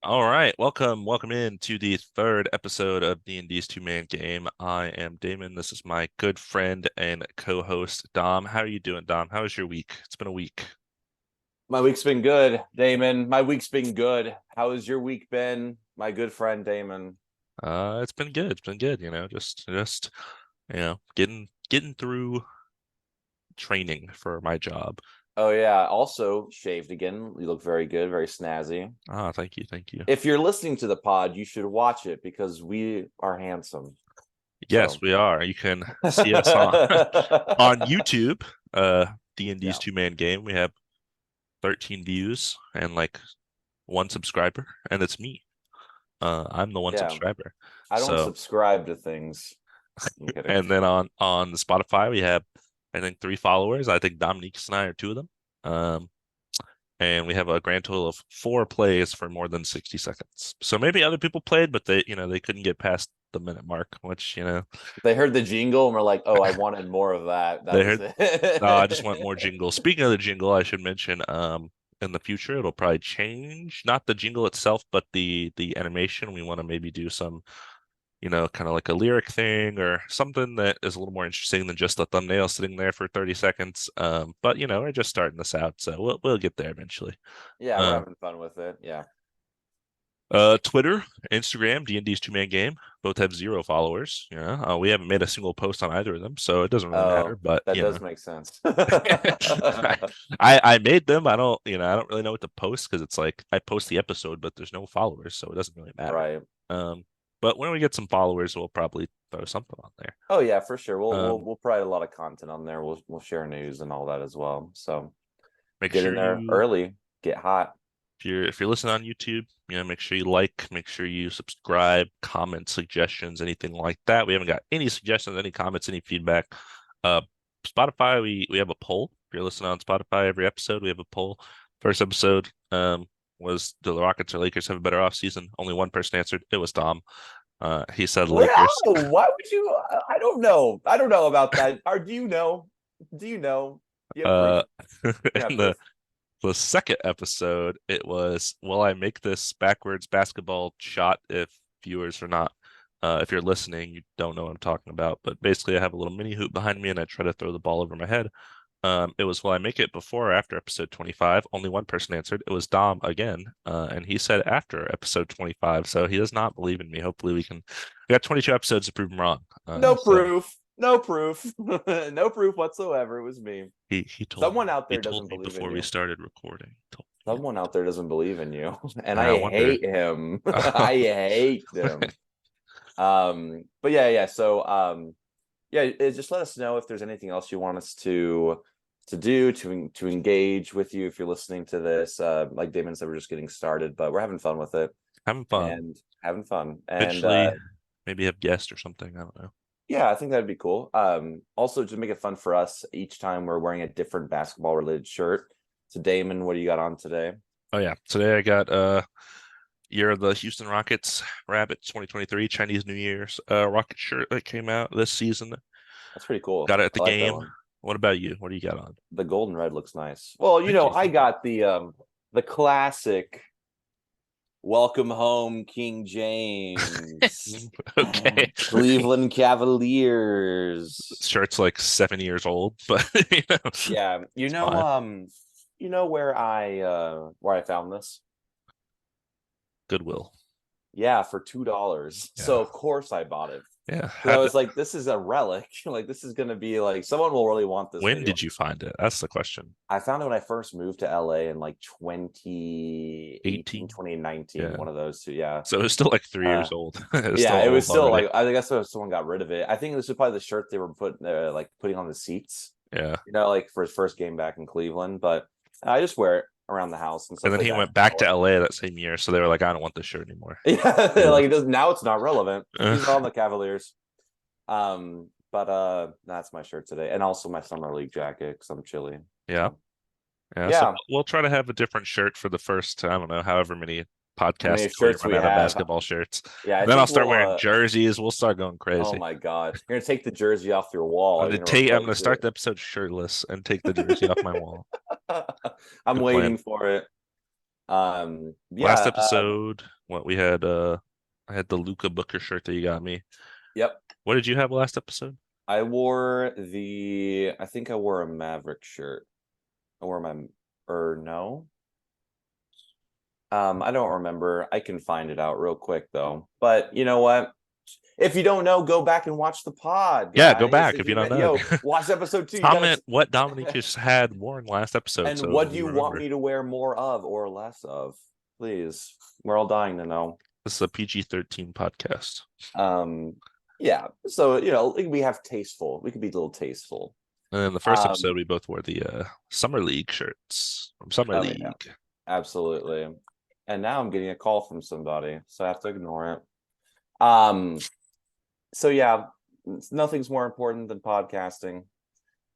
All right, welcome in to the third episode of D&D's two-man game. I am Damon. This is my good friend and co-host Dom. How are you doing, Dom? How was your week? It's been a week. My week's been good, Damon. My week's been good. How has your week been, my good friend Damon? It's been good. It's been good, just getting through training for my job. Oh yeah, also shaved again. You look very good, very snazzy. Thank you, thank you. If you're listening to the pod, you should watch it because we are handsome. Yes, So we are. You can see us on on YouTube, D&D's yeah, two-man game. We have 13 views and like one subscriber, and it's me. I'm the one yeah. subscriber. I don't So, subscribe to things. I'm kidding. and then on the Spotify, we have I think 3 followers. I think Dominique's and I are two of them. Um, and we have a grand total of 4 plays for more than 60 seconds. So maybe other people played, but they couldn't get past the minute mark, which They heard the jingle and were like, "Oh, I wanted more of that." That they was heard. No, I just it. want more jingle. Speaking of the jingle, I should mention in the future it'll probably change, not the jingle itself, but the animation. We want to maybe do some kind of like a lyric thing or something that is a little more interesting than just a thumbnail sitting there for 30 seconds. But we're just starting this out, so we'll get there eventually. Yeah, we're Um, having fun with it. Yeah. Twitter, Instagram, D&D's two-man game, both have 0 followers. We haven't made a single post on either of them, so it doesn't really matter. Oh, But that does make sense. I made them. I don't really know what to post because it's like I post the episode, but there's no followers, so it doesn't really matter. Right. But when we get some followers, we'll probably throw something on there. Oh yeah, for sure. We'll we'll Um, we'll provide a lot of content on there. We'll share news and all that as well. So make get in sure there you early, get hot. if you're listening on YouTube, make sure you like, make sure you subscribe, comment, suggestions, anything like that. We haven't got any suggestions, any comments, any feedback. Uh, Spotify, we have a poll. If you're listening on Spotify, every episode we have a poll. First episode was, do the Rockets or Lakers have a better offseason? Only one person answered. It was Tom. He said Well, Lakers. why would you? I don't know. I don't know about that. Or do you know? Do you know? Do you have proof? Uh, You have in proof. the second episode, it was, will I make this backwards basketball shot? If viewers are not, if you're listening, you don't know what I'm talking about. But basically, I have a little mini hoop behind me and I try to throw the ball over my head. It was, will I make it before or after episode 25? Only one person answered. It was Dom again. And he said after episode 25. So he does not believe in me. Hopefully we got 22 episodes to prove him wrong. No So proof. No proof. No proof whatsoever. It was me. he told Someone me. out He there told doesn't me believe in before we you. started recording. He told me. Someone out there doesn't believe in you, and I I wonder. hate him. I hate him. But yeah. So yeah, just let us know if there's anything else you want us to do to engage with you if you're listening to this. Like Damon said, we're just getting started, but we're having fun with it Having fun. and having fun. And Eventually, maybe have guests or something. I don't know. yeah, I think that'd be cool. Also to make it fun for us, each time we're wearing a different basketball related shirt. So Damon, what do you got on today? Oh yeah. Today I got year of the Houston Rockets Rabbits 2023 Chinese New Year's Rocket shirt that came out this season. That's pretty cool. Got it at the I like that game. one. What about you? What do you got on? The golden red looks nice. Well, Thank you. I got the classic welcome home King James. Okay. Cleveland Cavaliers. Shirt's like 7 years old, but Yeah, it's fine. where I found this? Goodwill. Yeah, for $2. So Yeah. of course I bought it. Yeah. Because I was like, this is a relic. Like this is gonna be like someone will really want this When video. did you find it? That's the question. I found it when I first moved to LA in like 2018, 18. 2019, Yeah. one of those two. Yeah. So it's still like three Uh, years old. It's still yeah, it was old still already. like I guess someone got rid of it. I think this was probably the shirt they were putting on the seats, Yeah. like for his first game back in Cleveland. But I just wear it around the house and And stuff then like he that. went back to LA that same year, so they were like, I don't want this shirt anymore. Yeah, He like it left. does now. It's not relevant. He's on the Cavaliers. But that's my shirt today, and also my summer league jacket because I'm chilly. Yeah. So Yeah. So yeah, we'll try to have a different shirt for the first, I don't know, however many how many podcasts till we shirts run we out of have? basketball shirts. Yeah, I And then I'll think start we'll. wearing jerseys. We'll start going Oh crazy. my God, you're gonna take the jersey off your wall. You're gonna I'm gonna replace start it. the episode shirtless and take the jersey off my wall. I'm Good plan. waiting for it. Last Yeah. episode, what we had, I had the Luca Booker shirt that you got me. Yep. What did you have last episode? I think I wore a Maverick shirt. I wore my, or no? I don't remember. I can find it out real quick though. But you know what? If you don't know, go back and watch the pod, Yeah, go guys. back If if you you don't know. watch episode 2, you Comment gotta. what Dominic just had worn last episode And so what do we you want remember. me to wear more of or less of? Please, we're all dying to know. This is a PG-13 podcast. Um, yeah. So we have tasteful. We could be a little tasteful. And then the first episode, Um, we both wore the Summer League shirts from Summer oh yeah, League. absolutely. And now I'm getting a call from somebody, so I have to ignore it. So yeah, nothing's more important than podcasting.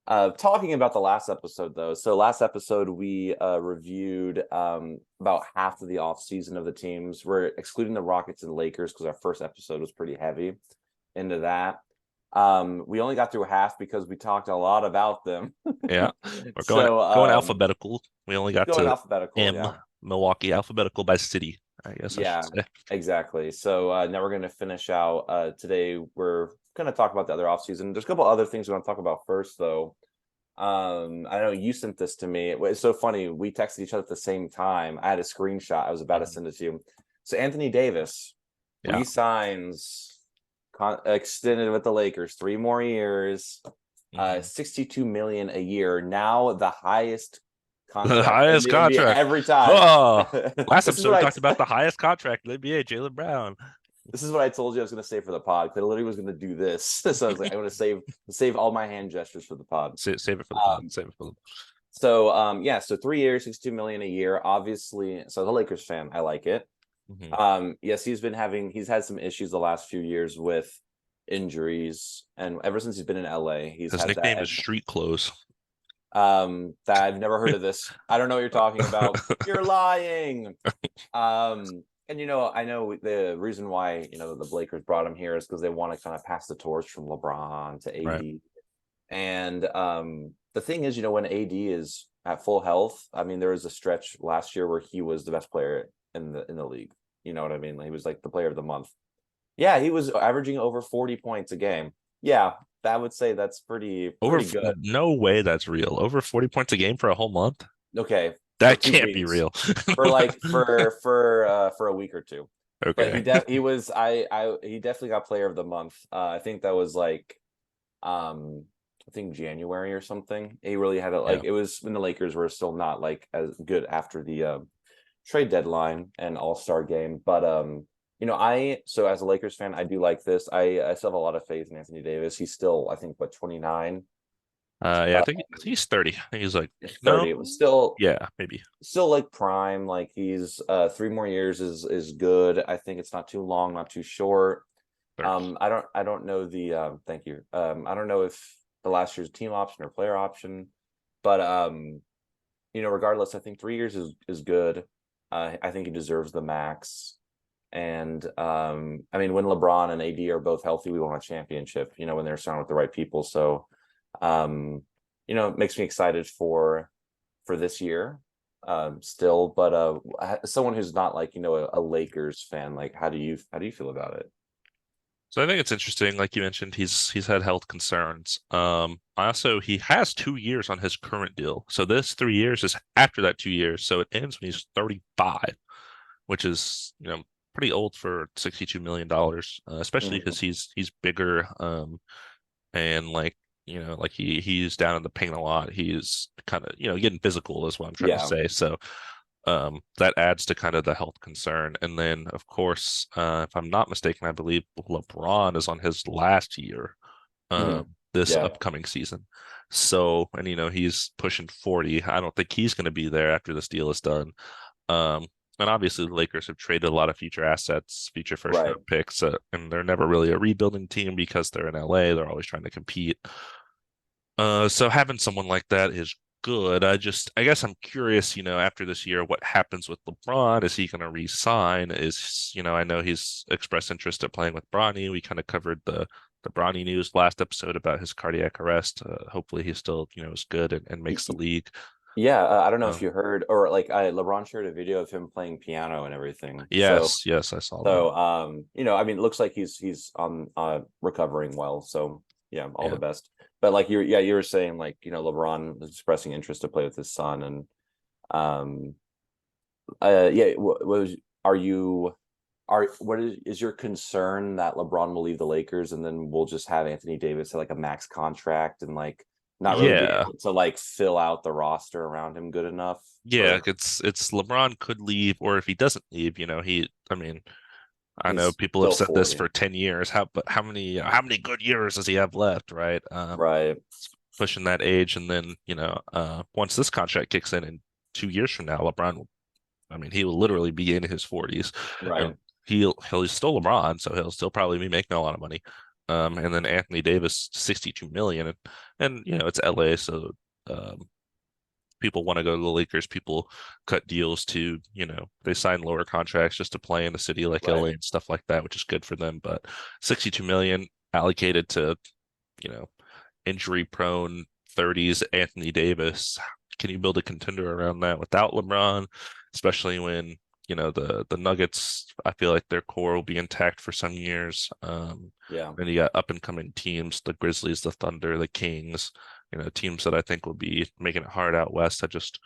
Talking about the last episode though. So last episode we reviewed about half of the off season of the teams. We're excluding the Rockets and Lakers because our first episode was pretty heavy into that. We only got through half because we talked a lot about them. Yeah, we're going So going alphabetical. We only got going to alphabetical, M, yeah. Milwaukee, alphabetical by city, I guess I should Yeah, say. exactly. So now we're going to finish out today. We're going to talk about the other off season. There's a couple other things we want to talk about first though. I know you sent this to me. It's so funny. We texted each other at the same time. I had a screenshot. I was about to Mhm. send it to you. So Anthony Davis Yeah, resigns, extended with the Lakers 3 more years, mhm. 62 million a year. Now the highest The contract in highest the NBA contract. every time. Oh, last This is episode what we I talked about the highest contract in the NBA, Jaylen Brown. this is what I told you I was going to say for the pod. I literally was going to do this. So I was like, I'm going to save all my hand gestures for the pod. Save it for the pod. Um, Save it for the. so 3 years, 62 million a year. Obviously, so as a Lakers fan, I like it. Mhm. Yes, he's had some issues the last few years with injuries, and ever since he's been in LA, he's His had that. nickname is Street Clothes. That I've never heard of this. I don't know what you're talking about. You're lying. And I know the reason why the Lakers brought him here is because they want to kind of pass the torch from LeBron to Right. AD. And the thing is, when AD is at full health, I mean, there was a stretch last year where he was the best player in the league. You know what I mean? He was like the player of the month. Yeah, he was averaging over 40 points a game. Yeah, I would say that's pretty good. No way that's real. Over 40 points a game for a whole month? Okay, for That 2 can't be weeks, real. for like for a week or two. But Okay. he was he definitely got player of the month. I think that was like I think January or something. He really had it Yeah. like it was when the Lakers were still not like as good after the trade deadline and All-Star game. But I so as a Lakers fan, I do like this. I still have a lot of faith in Anthony Davis. He's still, I think, what, 29, Yeah, I think he's 30. I think he's like, no, 30. It was still like prime. Like he's 3 more years is good. I think it's not too long, not too short. 30. I don't know the thank you. I don't know if the last year's team option or player option, but regardless, I think 3 years is good. I think he deserves the max. And I mean, when LeBron and AD are both healthy, we want a championship, when they're surrounded with the right people. So it makes me excited for this year. Still, but someone who's not like, a Lakers fan, like how do you feel about it? So I think it's interesting, like you mentioned, he's had health concerns. He has 2 years on his current deal. So this 3 years is after that 2 years. So it ends when he's 35, which is, pretty old for $62 million, especially Mhm. because he's bigger. And like he's down in the paint a lot. He's kind of, getting physical is what I'm trying to Yeah. say. So that adds to kind of the health concern. And then, of course, if I'm not mistaken, I believe LeBron is on his last year Mhm. this Yeah. upcoming season. So, and he's pushing 40. I don't think he's going to be there after this deal is done. Um, and obviously, the Lakers have traded a lot of future assets, future first Right. round picks, and they're never really a rebuilding team because they're in LA. They're always trying to compete. So having someone like that is good. I guess I'm curious, after this year, what happens with LeBron? Is he going to re-sign? I know he's expressed interest in playing with Bronny. We kind of covered the Bronny news last episode about his cardiac arrest. Hopefully he still, is good and makes the league. Yeah, I don't know if Um, you heard or like LeBron shared a video of him playing piano and everything. yes, yes, I saw that. I mean, it looks like he's on recovering well. So yeah, all the Yeah, best. But like you were saying, like, LeBron was expressing interest to play with his son, and um, yeah, what was are you are what is your concern that LeBron will leave the Lakers and then we'll just have Anthony Davis at like a max contract and like not really be yeah, able to like fill out the roster around him good enough yeah. for It's LeBron could leave, or if he doesn't leave, I mean, I know he's people have still said this for 40. 10 years. But how many good years does he have left, right? Right, Pushing that age, and then once this contract kicks in 2 years from now, LeBron will, I mean, he will literally be in his 40s, and right. he's still LeBron, so he'll still probably be making a lot of money. And then Anthony Davis, 62 million, and it's LA, so um, people want to go to the Lakers. People cut deals to, they sign lower contracts just to play in a city like Right. LA and stuff like that, which is good for them. But 62 million allocated to, you know, injury prone 30s Anthony Davis. Can you build a contender around that without LeBron, especially when, the Nuggets, I feel like their core will be intact for some years. Yeah. And you got up and coming teams, the Grizzlies, the Thunder, the Kings, teams that I think will be making it hard out west. I just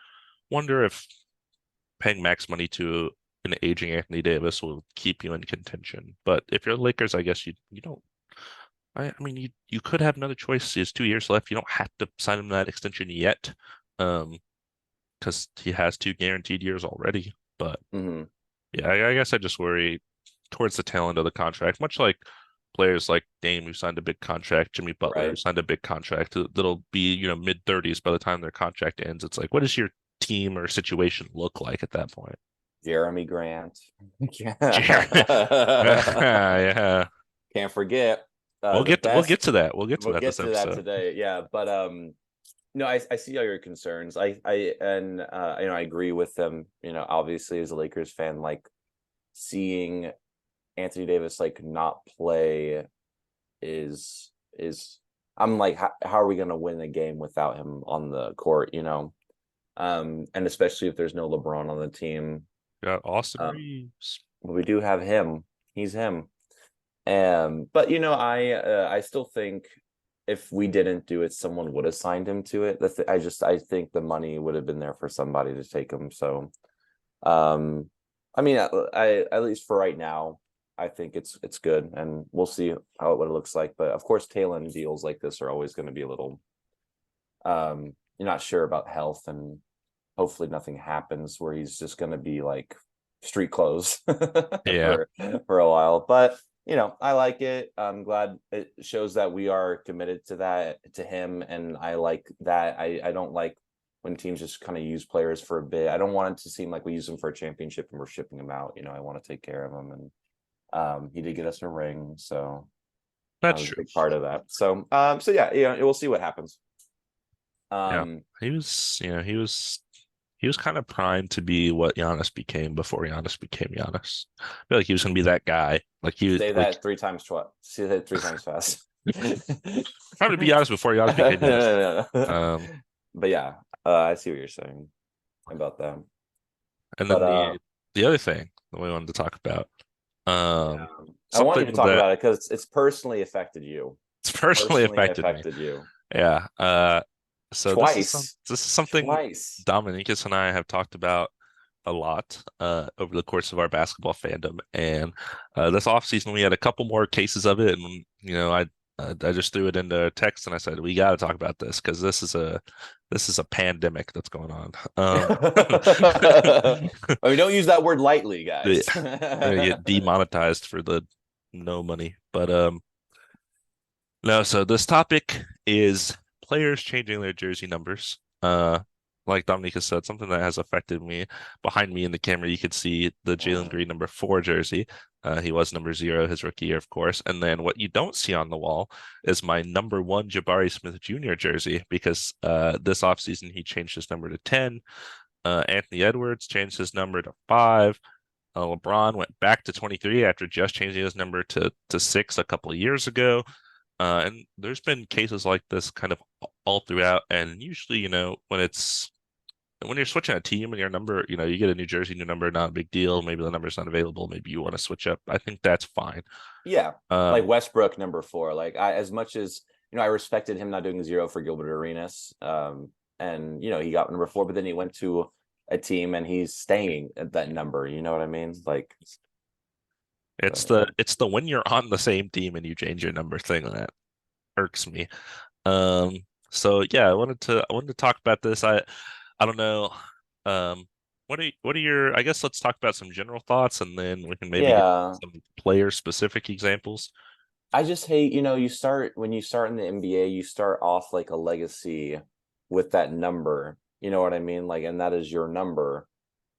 wonder if paying max money to an aging Anthony Davis will keep you in contention. But if you're the Lakers, I guess you don't. I mean, you could have another choice. He has 2 years left. You don't have to sign him that extension yet, um, because he has two guaranteed years already. But Hmm. yeah, I guess I just worry towards the tail end of the contract, much like players like Dame who signed a big contract, Jimmy Butler who Right. signed a big contract that'll be, mid 30s by the time their contract ends. It's like, what does your team or situation look like at that point? Jeremy Grant. Jared. Yeah. Can't forget We'll the we'll best. get to that. We'll get to We'll that get this to that episode. today. Yeah, but no, I see all your concerns. I agree with them. Obviously as a Lakers fan, like seeing Anthony Davis like not play is I'm like, how are we going to win a game without him on the court? And especially if there's no LeBron on the team. Got Austin Um, Reeves. but we do have him. He's him. But I still think if we didn't do it, someone would have signed him to it. I think the money would have been there for somebody to take him. So, um, I mean, I at least for right now, I think it's good, and we'll see what it looks like. But of course, tail end deals like this are always going to be a little, you're not sure about health, and hopefully nothing happens where he's just going to be like street clothes Yeah, for a while. But I like it. I'm glad it shows that we are committed to that, to him, and I like that. I don't like when teams just kind of use players for a bit. I don't want it to seem like we use them for a championship and we're shipping them out. I want to take care of him, and he did get us a ring, so that that's was a true. big part of that. So yeah, we'll see what happens. Yeah, Um, he was kind of primed to be what Giannis became before Giannis became Giannis. I feel like he was gonna be that guy. Like he say like that three times twice. Say that three times fast. primed to be Giannis before Giannis became Giannis. No, no, no. Um, But yeah, I see what you're saying about that. and But then the other thing that we wanted to talk about, yeah, I wanted to something talk that about it because it's personally affected you. it's personally Personally affected me. affected you Yeah. So twice, this is something twice. Dominicus and I have talked about a lot over the course of our basketball fandom, and this offseason we had a couple more cases of it, and I just threw it into text and I said we got to talk about this because this is a pandemic that's going on. I mean, don't use that word lightly, Yeah, guys. we're gonna get demonetized for the no money, but no, so this topic is players changing their jersey numbers. Like Dominica said, something that has affected me. Behind me in the camera, you could see the Jalen Green number 4 jersey. He was number 0 his rookie year, of course. And then what you don't see on the wall is my number 1 Jabari Smith Jr. jersey because this offseason he changed his number to 10. Anthony Edwards changed his number to 5. LeBron went back to 23 after just changing his number to 6 a couple of years ago. And there's been cases like this kind of all throughout. And usually, when it's when you're switching a team and your number, you get a new jersey, new number, not a big deal. Maybe the number's not available. Maybe you want to switch up. I think that's fine. Yeah, like Um, Westbrook number 4. Like I, as much as I respected him not doing 0 for Gilbert Arenas, and he got number 4, but then he went to a team and he's staying at that number. You know what I mean? Like, it's the when you're on the same team and you change your number thing that irks me. Um, so yeah, I wanted to talk about this. I don't know. Um, what are your, I guess let's talk about some general thoughts and then we can maybe get yeah, some player specific examples. I just hate, you start when you start in the NBA, you start off like a legacy with that number. You know what I mean? Like, and that is your number.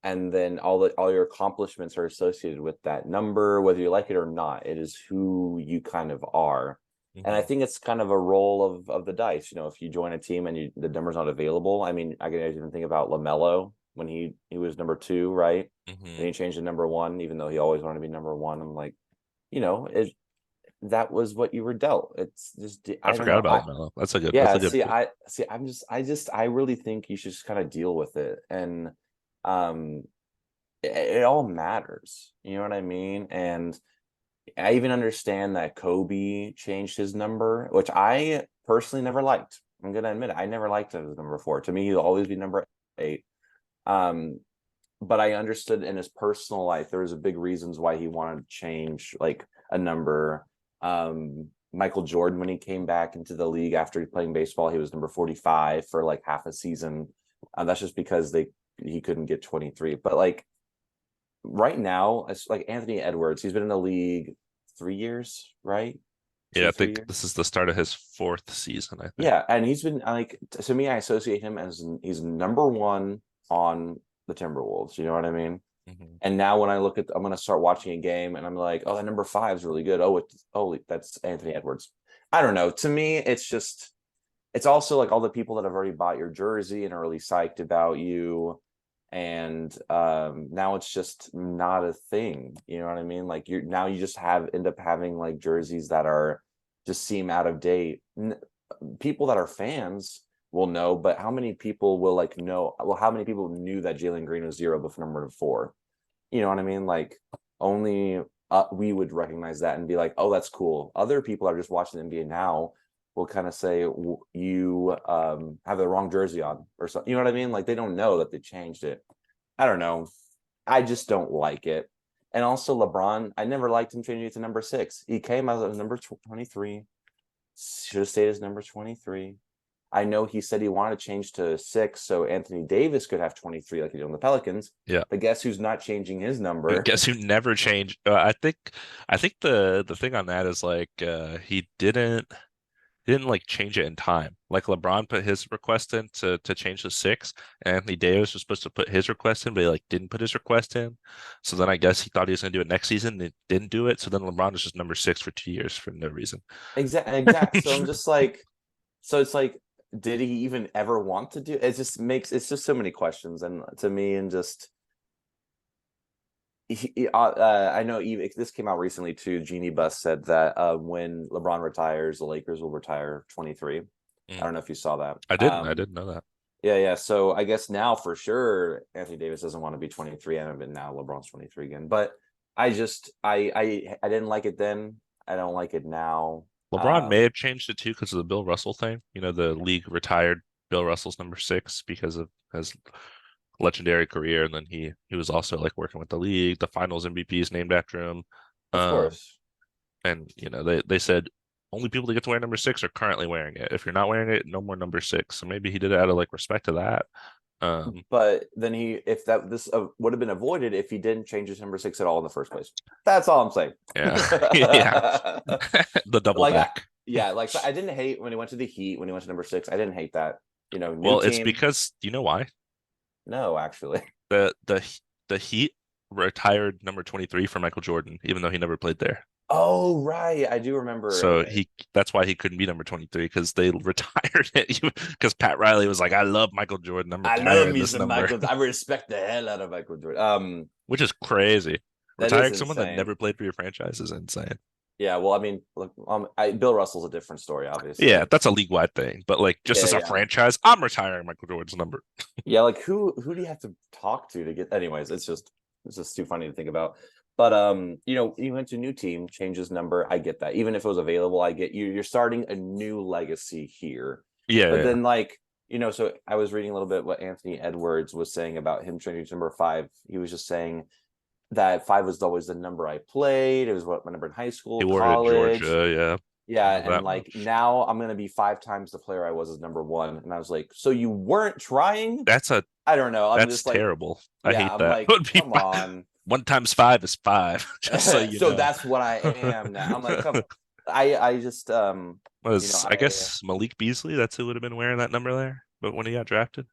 And then all your accomplishments are associated with that number, whether you like it or not. It is who you kind of are. And I Hmm. think it's kind of a roll of the dice. If you join a team and the number's not available. I mean, I can even think about LaMelo when he was number 2, right? And Hmm. he changed to number 1, even though he always wanted to be number 1. I'm like, it that was what you were dealt. It's just, I I don't forgot know. about LaMelo. That's Yeah, a good see, point. I really think you should just kind of deal with it. And um it all matters. You know what I mean? And I even understand that Kobe changed his number, which I personally never liked. I'm gonna admit it. I never liked him as number 4. To me, he'll always be number 8. Um, but I understood in his personal life there was a big reasons why he wanted to change like a number. Michael Jordan, when he came back into the league after playing baseball, he was number 45 for like half a season. That's just because he couldn't get 23. But like right now, it's like Anthony Edwards. He's been in the league 3 years, right? Yeah, Two, I three think years. this is the start of his fourth season, I think. Yeah, and he's been like, to me, I associate him as he's number 1 on the Timberwolves. You know what I mean? Hmm. And now when I'm gonna start watching a game, and I'm like, oh, that number 5 is really good. That's Anthony Edwards. I don't know. To me, it's also like all the people that have already bought your jersey and are really psyched about you, and now it's just not a thing. You know what I mean? Like you just end up having like jerseys that are just seem out of date. People that are fans will know, but how many people will like know? Well, how many people knew that Jalen Green was 0 before number 4? You know what I mean? Like only we would recognize that and be like, oh, that's cool. Other people are just watching the NBA now will kind of say you have the wrong jersey on or something. You know what I mean? Like they don't know that they changed it. I don't know. I just don't like it. And also LeBron, I never liked him changing it to number 6. He came out as number 23. Should have stayed as number 23. I know he said he wanted to change to 6 so Anthony Davis could have 23 like he did on the Pelicans. Yeah. But guess who's not changing his number? Guess who never changed? I think the thing on that is like he didn't like change it in time. Like LeBron put his request in to change the six. And Anthony Davis was supposed to put his request in, but he like didn't put his request in. So then I guess he thought he was gonna do it next season and didn't do it. So then LeBron was just number six for 2 years for no reason. Exact. So I'm just like, so it's like, did he even ever want to do? It's just so many questions, and to me, and just I know even this came out recently too. Jeannie Buss said that when LeBron retires, the Lakers will retire 23. I Mm. don't know if you saw that. I didn't know that. Yeah. So I guess now for sure, Anthony Davis doesn't want to be 23, and now LeBron's 23 again. But I didn't like it then. I don't like it now. LeBron may have changed it too because of the Bill Russell thing. The league retired Bill Russell's number six because of his legendary career, and then he was also like working with the league. The Finals MVP is named after him. Of Um, course. and they said only people that get to wear number six are currently wearing it. If you're not wearing it, no more number six. So maybe he did it out of like respect to that. Um, But then if that this would have been avoided if he didn't change his number 6 at all in the first place. That's all I'm saying. yeah, yeah, the double Like back. yeah, like so I didn't hate when he went to the Heat when he went to number 6. I didn't hate that. New Well, it's team. because you know why No, actually. the Heat retired number 23 for Michael Jordan, even though he never played there. Oh, right. I do remember. So that's why he couldn't be number 23 because they retired it. Because Pat Riley was like, I love Michael Jordan. I'm I love retiring me this some number, Michael. I respect the hell out of Michael Jordan. which is crazy. That is Retiring someone that insane. never played for your franchise is insane. Yeah, well, I mean, look, Bill Russell's a different story, Yeah, obviously. that's a league-wide thing. But like just Yeah, as a yeah, franchise, I'm retiring Michael Jordan's number. yeah. Like who do you have to talk to get? Anyways, it's just too funny to think about. But you went to a new team, change his number. I get that. Even if it was available, I get you. You're starting a new legacy here. Yeah, But yeah. then so I was reading a little bit what Anthony Edwards was saying about him changing to number five. He was just saying that five was always the number I played. It was what my number in high He school, wore it at college. Georgia, yeah. Yeah, Remember and that like much. now I'm gonna be five times the player I was as number one. And I was like, so you weren't trying? That's a I don't know. I'm that's just like, terrible. I yeah, hate I'm that. like, Would be come on. one times five is five, just so you So know. that's what I am now. I'm like, come. I just Was I I guess Malik Beasley? That's who would have been wearing that number there. But when he got drafted,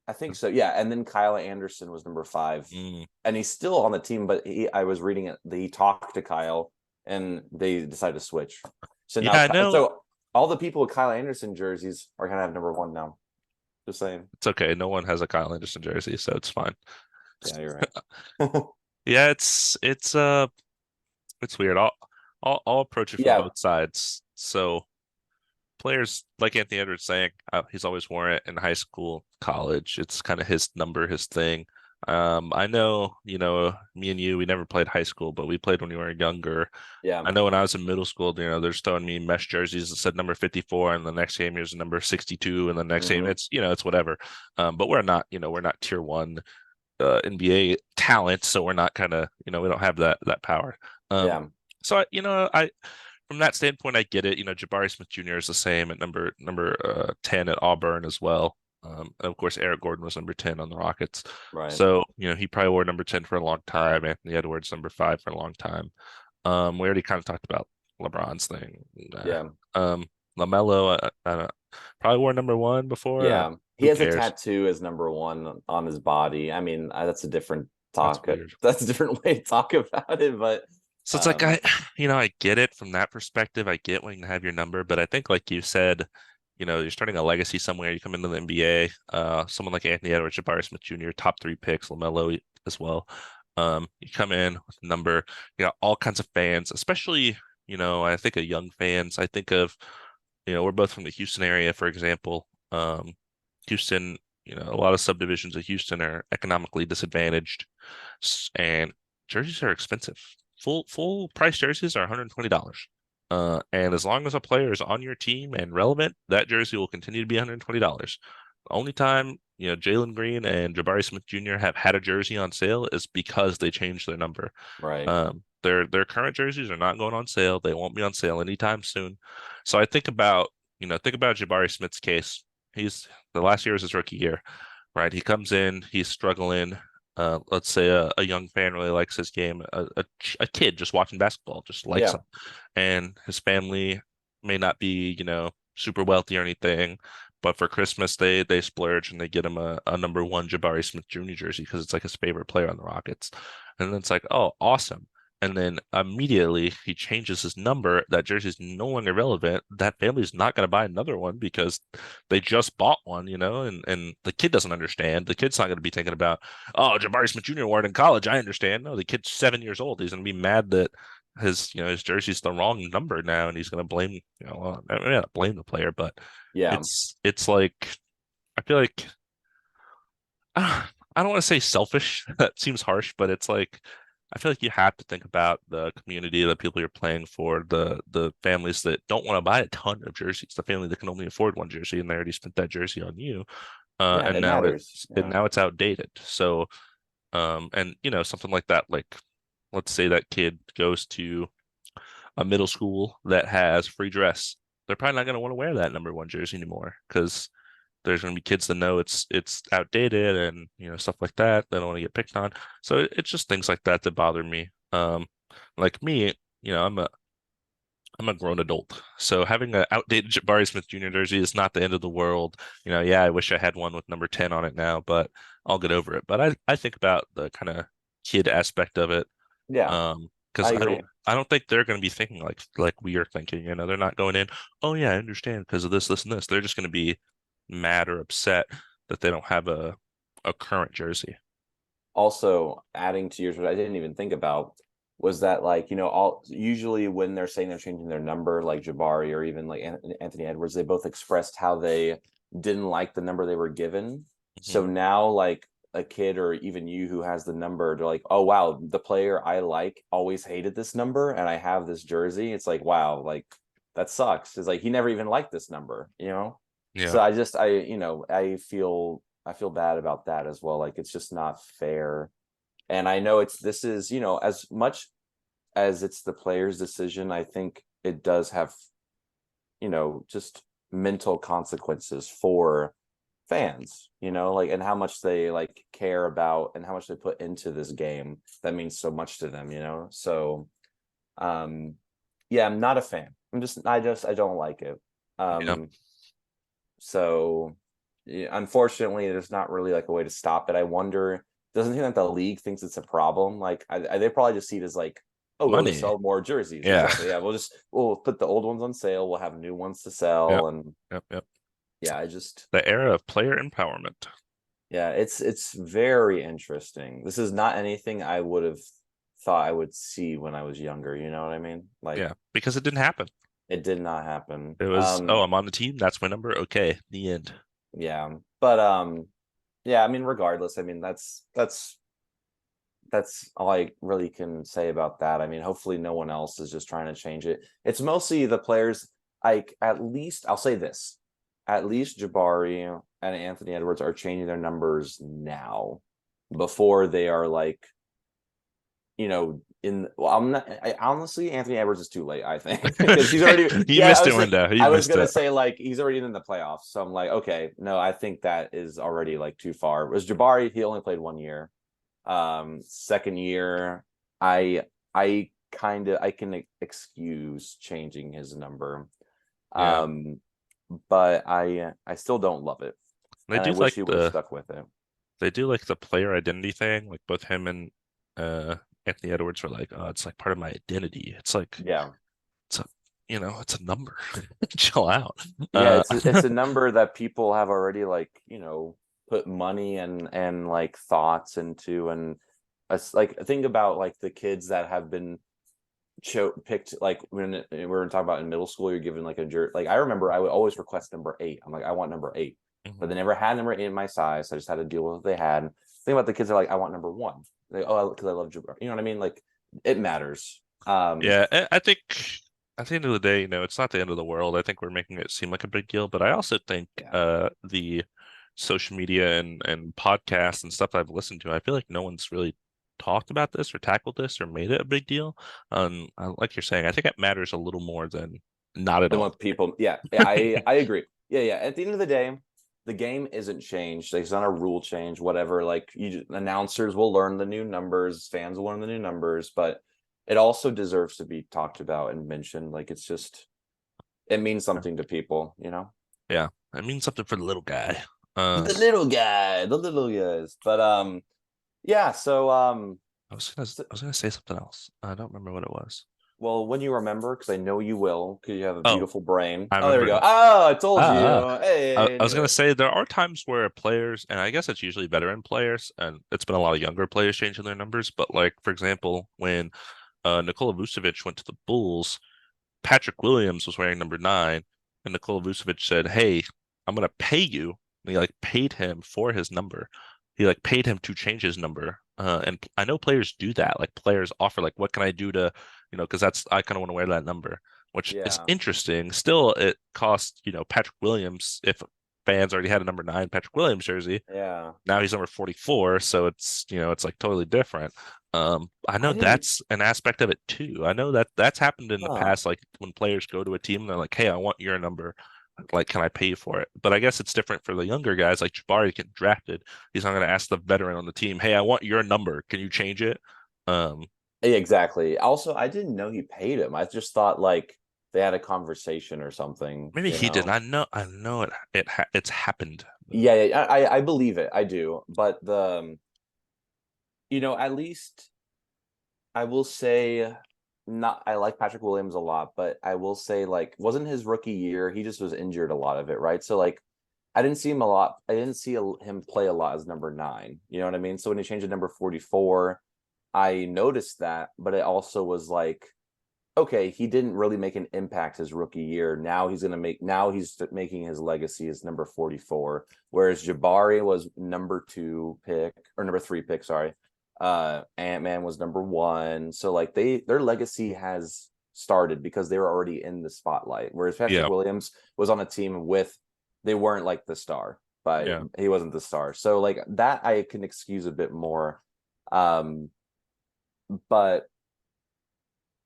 I think so. Yeah, and then Kyle Anderson was number five, mm. and he's still on the team. But I was reading it. He talked to Kyle, and they decided to switch. So Yeah, now, I know. so all the people with Kyle Anderson jerseys are gonna have number one now. Just saying. It's okay. No one has a Kyle Anderson jersey, so it's fine. Yeah, you're right. Yeah, it's weird. I'll approach it from Yeah, both sides. So players like Anthony Edwards saying he's always worn it in high school, college. It's kind of his number, his thing. I know, me and you, we never played high school, but we played when we were younger. yeah. I know when I was in middle school, they're just throwing me mesh jerseys that said number 54, and the next game here's number 62, and the next game Hmm. it's whatever. But we're not tier one NBA talent, so we're not kind of, we don't have that power. Um, Yeah, so I from that standpoint, I get it. Jabari Smith Jr. is the same at number 10 at Auburn as well. And of course, Eric Gordon was number 10 on the Rockets. right. So, he probably wore number 10 for a long time. Anthony Edwards, number 5 for a long time. We already kind of talked about LeBron's thing. Yeah, LaMelo, I don't, probably wore number 1 before. yeah. He Who has a cares? tattoo as number one on his body. I mean, that's a different That's talk. weird. That's a different way to talk about it. But So it's like um, I get it from that perspective. I get when you have your number, but I think like you said, you're starting a legacy somewhere. You come into the NBA, someone like Anthony Edwards, Jabari Smith Jr., top 3 picks, LaMelo as well. You come in with a number, you got all kinds of fans, especially, I think of young fans. I think of, we're both from the Houston area, for example. Houston, a lot of subdivisions of Houston are economically disadvantaged, and jerseys are expensive. Full price jerseys are $120. And as long as a player is on your team and relevant, that jersey will continue to be $120. The only time, Jalen Green and Jabari Smith Jr. have had a jersey on sale is because they changed their number. right. Their current jerseys are not going on sale. They won't be on sale anytime soon. So I think about Jabari Smith's case. He's the last year is his rookie year, right? He comes in, he's struggling. Let's say a young fan really likes his game. A kid just watching basketball just likes Yeah, him, and his family may not be, super wealthy or anything, but for Christmas they splurge and they get him a number 1 Jabari Smith Jr. jersey because it's like his favorite player on the Rockets. And then it's like, oh, awesome. And then immediately he changes his number. That jersey is no longer relevant. That family's not going to buy another one because they just bought one, and the kid doesn't understand. The kid's not going to be thinking about, oh, Jabari Smith Jr. wore it in college. I understand. No, the kid's 7 years old. He's going to be mad that his jersey's the wrong number now, and he's going to blame, well, I mean, not blame the player, but yeah. it's like I feel like I don't want to say selfish. That seems harsh, but it's like I feel like you have to think about the community, the people you're playing for, the families that don't want to buy a ton of jerseys, the family that can only afford one jersey, and they already spent that jersey on you, Yeah, and it now matters. Yeah, it's outdated. So, and something like that, like let's say that kid goes to a middle school that has free dress. They're probably not going to want to wear that number 1 jersey anymore because there's going to be kids that know it's outdated and stuff like that. They don't want to get picked on. So it's just things like that that bother me. Like me, I'm a grown adult, so having an outdated Jabari Smith Jr. jersey is not the end of the world. Yeah, I wish I had one with number 10 on it now, but I'll get over it. But I think about the kind of kid aspect of it, yeah. because I I agree. don't think they're going to be thinking like we are thinking. They're not going in, oh yeah, I understand because of this, and this. They're just going to be mad or upset that they don't have a current jersey. Also, adding to yours, what I didn't even think about was that like, all usually when they're saying they're changing their number, like Jabari or even like Anthony Edwards, they both expressed how they didn't like the number they were given. Hmm. So now like a kid or even you who has the number, they're like, oh wow, the player I like always hated this number and I have this jersey. It's like, wow, like that sucks. It's like he never even liked this number, you know? Yeah. So I feel bad about that as well. Like it's just not fair. And I know this is, as much as it's the player's decision, I think it does have, just mental consequences for fans, like and how much they like care about and how much they put into this game that means so much to them, So yeah, I'm not a fan. I don't like it. Yeah. So yeah, unfortunately, there's not really like a way to stop it. I wonder, doesn't think that the league thinks it's a problem? Like, they probably just see it as like, oh, we'll just Money. sell more jerseys. Yeah. Exactly. Yeah, we'll put the old ones on sale. We'll have new ones to Yep. sell, and Yep. Yep. yeah, I just The era of player empowerment. yeah, it's very interesting. This is not anything I would have thought I would see when I was younger. You know what I mean? Like, Yeah, because it didn't happen. it did not happen. It was, oh, I'm on the team. That's my number. Okay, the end. Yeah, but yeah, I mean, regardless, I mean, that's all I really can say about that. I mean, hopefully no one else is just trying to change it. It's mostly the players. Like, at least I'll say this: at least Jabari and Anthony Edwards are changing their numbers now, before they are like, well, I'm not. Honestly, Anthony Edwards is too late. I think because he's already. You Yeah, missed your window. You I was missed gonna it. say like he's already in the playoffs. So I'm like, okay, no, I think that is already like too far. Was Jabari? He only played 1 year. Second year, I I can excuse changing his number. Yeah, Um, but I still don't love it, they and I do wish like he would have the stuck with it. they do like the player identity thing. Like both him and uh Anthony Edwards were like, oh, it's like part of my identity. It's like Yeah. it's a it's a number. Chill out. Yeah, Uh, it's a number that people have already like, put money and like thoughts into, and like think about like the kids that have been picked, like when we were talking about in middle school, you're given like a jersey. Like I remember I would always request number 8. I'm like, I want number 8. But mhm. they never had number 8 in my size. So I just had to deal with what they had. Think about the kids that are like, I want number 1. Like, oh, because I love Jabbar. You know what I mean? Like it matters. Yeah, I think at the end of the day, it's not the end of the world. I think we're making it seem like a big deal, but I also think Yeah. the social media and podcasts and stuff I've listened to, I feel like no one's really talked about this or tackled this or made it a big deal. Like you're saying, I think it matters a little more than not at Than all. what people, yeah, I agree. Yeah. At the end of the day, the game isn't changed. Like, it's not a rule change, whatever. Like announcers will learn the new numbers, fans will learn the new numbers, but it also deserves to be talked about and mentioned. Like it means something to people. Yeah, it means something for the little guy. Uh, The little guy, the little guys. But yeah, so I was gonna say something else. I don't remember what it was. well, when you remember, because I know you will, because you have a Oh, beautiful brain. I Oh, there we remembered go. it. Oh, I told you. Ah, Hey, I I was knew gonna it. say there are times where players, and I guess it's usually veteran players, and it's been a lot of younger players changing their numbers. But like for example, when Nikola Vucevic went to the Bulls, Patrick Williams was wearing number 9, and Nikola Vucevic said, "Hey, I'm gonna pay you." And he like paid him for his number. He like paid him to change his number. And I know players do that. Like players offer, like, what can I do to, because I kind of want to wear that number, which is Yeah, interesting. Still, it cost, Patrick Williams, if fans already had a number 9 Patrick Williams jersey. yeah. Now he's number 44, so it's like totally different. I I know didn't. that's an aspect of it too. I know that that's happened in the Huh. past, like when players go to a team and they're like, "Hey, I want your number. Like, can I pay you for it?" But I guess it's different for the younger guys, like Jabari getting drafted. He's not going to ask the veteran on the team, "Hey, I want your number. Can you change it?" Um, Yeah, exactly. Also, I didn't know he paid him. I just thought like they had a conversation or something. Maybe he didn't. I know it's happened though. Yeah. I believe it. I do. But at least I will say, not. I like Patrick Williams a lot, but I will say like wasn't his rookie year. He just was injured a lot of it, right? So like I didn't see him a lot. I didn't see him play a lot as number 9. You know what I mean? So when he changed to number 44. I noticed that, but it also was like, okay, he didn't really make an impact his rookie year. Now he's making his legacy as number 44, whereas Jabari was number 2 pick or number 3 pick, sorry. Ant-Man was number 1. So like their legacy has started because they were already in the spotlight. Whereas Patrick Yeah, Williams was on a team with, they weren't like the star, but yeah, he wasn't the star. So like that I can excuse a bit more. Um, but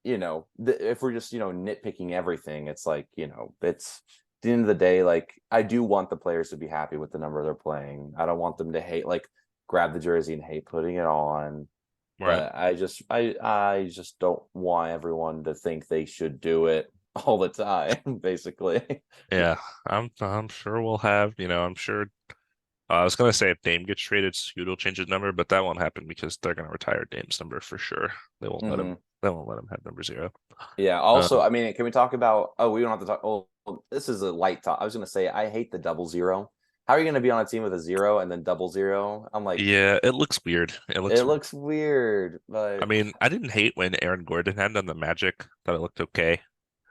if we're just nitpicking everything, it's like it's at the end of the day, like I do want the players to be happy with the number they're playing. I don't want them to hate, like grab the jersey and hate putting it on. right. But I just don't want everyone to think they should do it all the time, basically. Yeah, I'm sure we'll have, I'm sure I was gonna say if Dame gets traded, Scoot will change his number, but that won't happen because they're gonna retire Dame's number for sure. They won't let him. Hmm. They won't let him have number 0. Yeah. Also, Um, I mean, can we talk about? Oh, we don't have to talk. Oh, this is a light talk. I was gonna say I hate the 00. How are you gonna be on a team with a 0 and then 00? I'm like, yeah, it looks weird. It it looks weird. looks weird, I but mean, I didn't hate when Aaron Gordon had on the Magic. Thought it looked okay.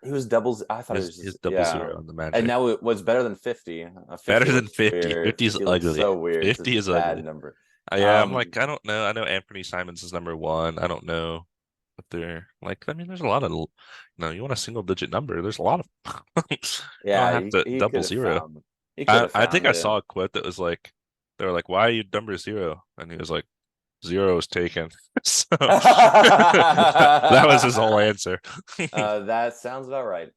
he was doubles. I thought it was His just, double yeah. zero on the And Magic. now it was better than 50. Better 50 than looks 50. weird. 50 is 50 looks ugly. so weird. It's a 50 is bad ugly. number. Yeah, I'm Um, like, I don't know. I know Anthony Simons is number 1. I don't know if they're like, I mean, there's a lot of, you want a single digit number. There's a lot of, you don't yeah, have to he double could have zero. found he could I, have I think found I it. saw a quote that was like, they were like, why are you number 0? And he was like, 0 is taken. So that was his whole answer. That sounds about right.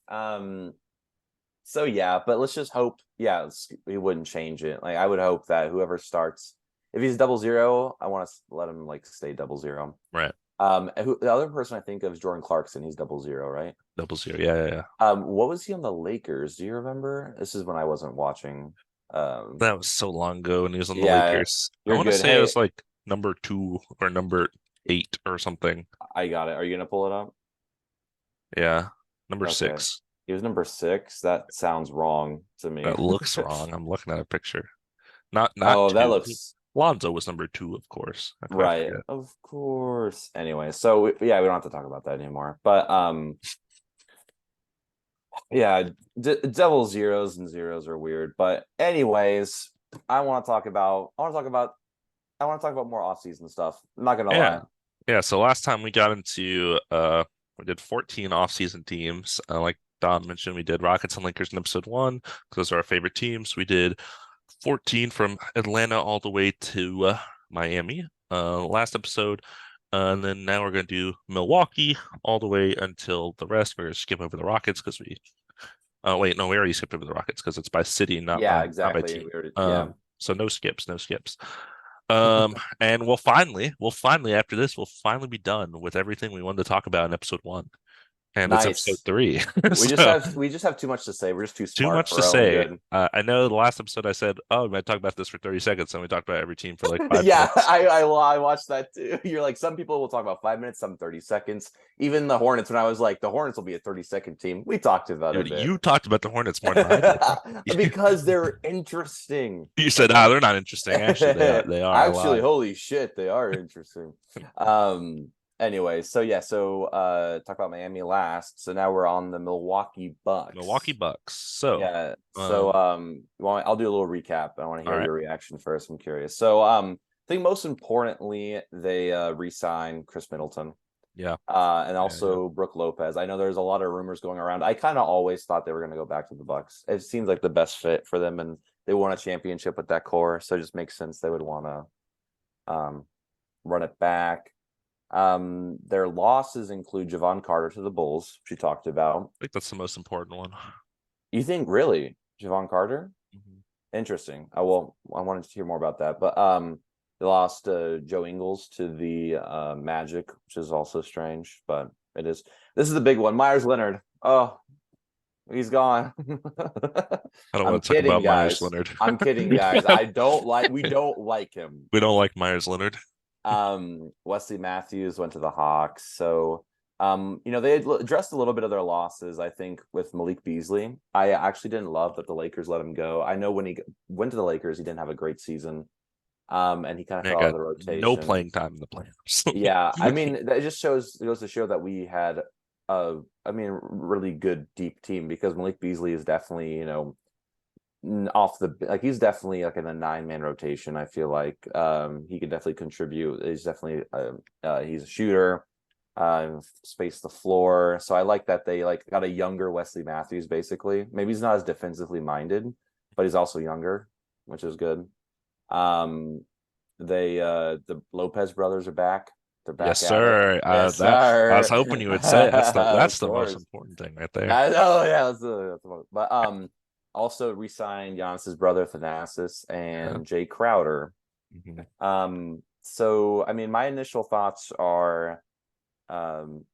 So yeah, but let's just hope. Yeah, we wouldn't change it. Like I would hope that whoever starts, if he's 00, I want to let him like stay 00. Right. The other person I think of is Jordan Clarkson. He's 00, right? Double zero. Yeah, yeah, yeah. What was he on the Lakers? Do you remember? This is when I wasn't watching. That was so long ago when he was on the Yeah, Lakers. I you're want to good. say it Hey, was like number 2 or number 8 or something. I got it. Are you gonna pull it up? Yeah. Number Okay. 6. He was number 6. That sounds wrong to me. That looks wrong. I'm looking at a picture. Not Oh, that 2. looks Lonzo was number 2, of course. How could I right. forget? Of course. Anyway, so yeah, we don't have to talk about that anymore. But yeah, double zeros and zeros are weird. But anyways, I want to talk about more off-season stuff. I'm not gonna Yeah. lie. Yeah, so last time we got into we did 14 off-season teams. Like Don mentioned, we did Rockets and Lakers in episode 1 because those are our favorite teams. We did 14 from Atlanta all the way to Miami last episode. And then now we're going to do Milwaukee all the way until the rest. We're going to skip over the Rockets because wait, no, we already skipped over the Rockets because it's by city, Yeah, not by exactly. team. Yeah. So no skips, no skips. And we'll finally after this, we'll finally be done with everything we wanted to talk about in episode 1. And it's episode Nice. 3. We just So have we just have too much to say. We're just too too smart much to for our own say. good. I know the last episode I said, "Oh, we might talk about this for 30 seconds," and we talked about every team for like five Yeah, minutes. I watched that too. You're like, some people will talk about 5 minutes, some 30 seconds. Even the Hornets, when I was like, the Hornets will be a 30-second team. We talked about it a Dude, bit. you talked about the Hornets more than I did. Because they're interesting. You said, "Ah, Okay. they're not interesting." Actually, they are. They are. I Actually, lied. holy shit, they are interesting. Anyway, so yeah, talk about Miami last. So now we're on the Milwaukee Milwaukee Bucks. Bucks. So, Yeah. So um, well, I'll do a little recap. I want to all hear right. your reaction first. I'm curious. So I think most importantly, they re-signed Chris Middleton. Yeah. And Yeah. Yeah. also Brooke Lopez. I know there's a lot of rumors going around. I kind of always thought they were going to go back to the Bucks. It seems like the best fit for them, and they won a championship with that core, so it just makes sense they would want to run it back. Their losses include Javon Carter to the Bulls, which you talked about. I think that's the most important one. You think really Javon Carter? Mhm. Interesting. Well, I wanted to hear more about that, but they lost Joe Ingles to the Magic, which is also strange, but it is. This is the big one. Myers Leonard. Oh, he's gone. I don't I'm want to talk kidding, about Myers guys. Leonard. I'm kidding, guys. I don't like. We don't like him. We don't like Myers Leonard. Wesley Matthews went to the Hawks, so they addressed a little bit of their losses, I think, with Malik Beasley. I actually didn't love that the Lakers let him go. I know when he went to the Lakers, he didn't have a great season. And he kind of Man, fell out of got the no rotation. playing time in the playoffs. Yeah, I mean, that just shows it goes to show that we had a, I mean, really good deep team because Malik Beasley is definitely, off the like he's definitely like in a 9-man rotation. I feel like he can definitely contribute. He's definitely he's a shooter, space the floor. So I like that they like got a younger Wesley Matthews basically. Maybe he's not as defensively minded, but he's also younger, which is good. Um, they the Lopez brothers are back. They're Yes, back at it. sir. Yes, That I was sir. hoping you would say it. Of That's the most course. important thing right there. Oh yeah, that's the most. But also re-signed Giannis's brother Thanasis Yeah. and Jay Crowder. Mhm. So I mean, my initial thoughts are, some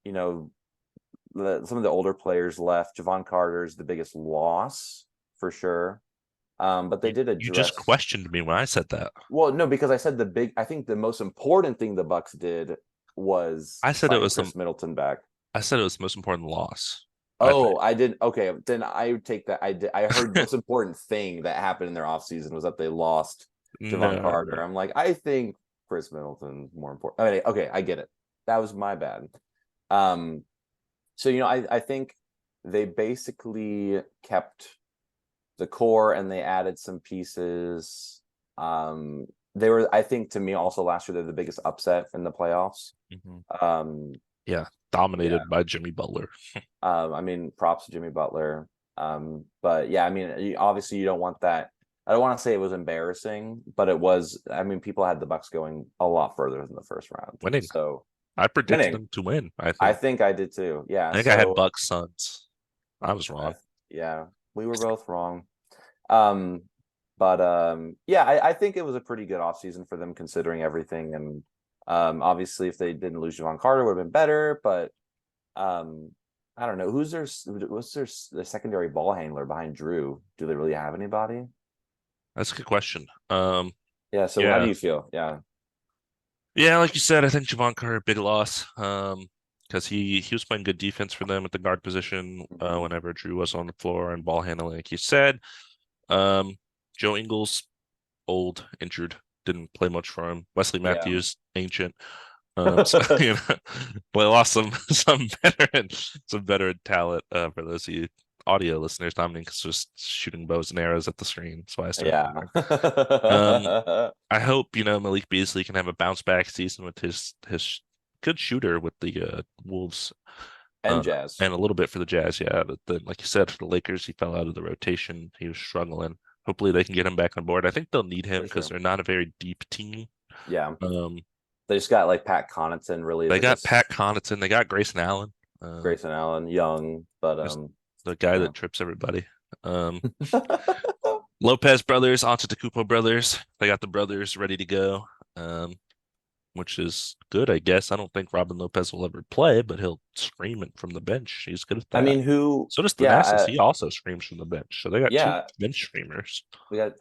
of the older players left. Javon Carter's the biggest loss for sure. But they did You just address. questioned me when I said that. Well, no, because I said I think the most important thing the Bucks did was I said it sign was the Chris Middleton back. I said it was the most important loss. I think. Oh, I didn't. Okay, then I would take that. I did. I heard the most important thing that happened in their offseason was that they lost Javon No, Carter. I'm like, I think Chris Middleton's more important. I mean, okay, I get it. That was my bad. Um, so I think they basically kept the core and they added some pieces. They were, I think, to me also last year they're the biggest upset in the playoffs. Mhm. Um, Yeah, yeah. dominated by Jimmy Butler. I mean, props to Jimmy Butler. But yeah, I mean, obviously you don't want that. I don't want to say it was embarrassing, but it was. I mean, people had the Bucks going a lot further than the first round. Winning. So I predicted winning, them to win. I I think. think I did too. Yeah. I think I had So Bucks Suns. I was I, wrong. yeah, we were both wrong. Um, but yeah, I think it was a pretty good offseason for them considering everything. And obviously, if they didn't lose Javon Carter, would have been better. But um, I don't know what's the secondary ball handler behind Drew. Do they really have anybody? That's a good question. Yeah. So how do Yeah, you feel? Yeah. yeah, like you said, I think Javon Carter big loss. Because he was playing good defense for them at the guard position. Mhm. Whenever Drew was on the floor and ball handling, like you said. Um, Joe Ingles, old, injured, didn't play much for him. Wesley Yeah. Matthews, ancient. So but lost some some veteran talent. For those of you audio listeners, Dominic's just shooting bows and arrows at the screen. That's why I started Yeah. laughing. Um, I hope Malik Beasley can have a bounce back season with his good shooter with the Wolves, And uh, Jazz and a little bit for the Jazz. Yeah, but then like you said, for the Lakers, he fell out of the rotation. He was struggling. Hopefully, they can get him back on board. I think they'll need him for because sure. they're not a very deep team. Yeah. Um, They just got like Pat Connaughton really is they like got Pat Connaughton. They got Grayson Allen. Grayson Allen, young, but Just the guy yeah. that trips everybody. Um, Lopez brothers, Antetokounmpo brothers. They got the brothers ready to go, um, which is good, I guess. I don't think Robin Lopez will ever play, but he'll scream it from the bench. He's good at I that. mean, who? So does Yeah, Thanasis. He also screams from the bench. So they got two yeah. bench streamers. We got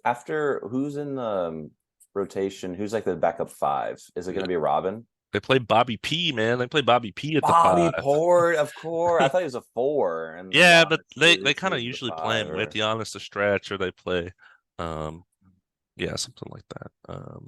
after who's in the rotation? Who's like the backup five? Is it going to be Robin? They play Bobby P, man. They play Bobby P at the Bobby five. Port, of course. I thought he was a four, and Yeah, but Giannis they is kind of the usually play five. him with Or Giannis to stretch, or they play, um, yeah, something like that.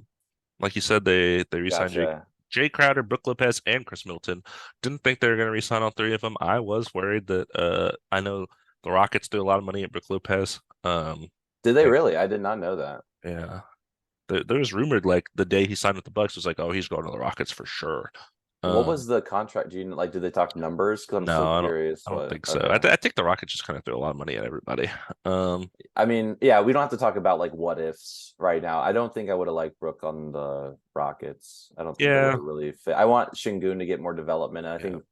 Like you said, they re-signed gotcha. Jay Crowder, Brook Lopez, and Chris Middleton. Didn't think they were going to re-sign all three of them. I was worried that I know the Rockets threw a lot of money at Brook Lopez. Did they Like, really? I did not know that. yeah, there was rumored like the day he signed with the Bucks was like, oh, he's going to the Rockets for sure. What Um, was the contract? Do you like? Did they talk numbers? Because I'm so no, curious. I don't What? think so. Okay. I think the Rockets just kind of threw a lot of money at everybody. Um, I mean, yeah, we don't have to talk about like what ifs right now. I don't think I would have liked Brooke on the Rockets. I don't think that would yeah, have really fit. I want Shingun to get more development. And I yeah. think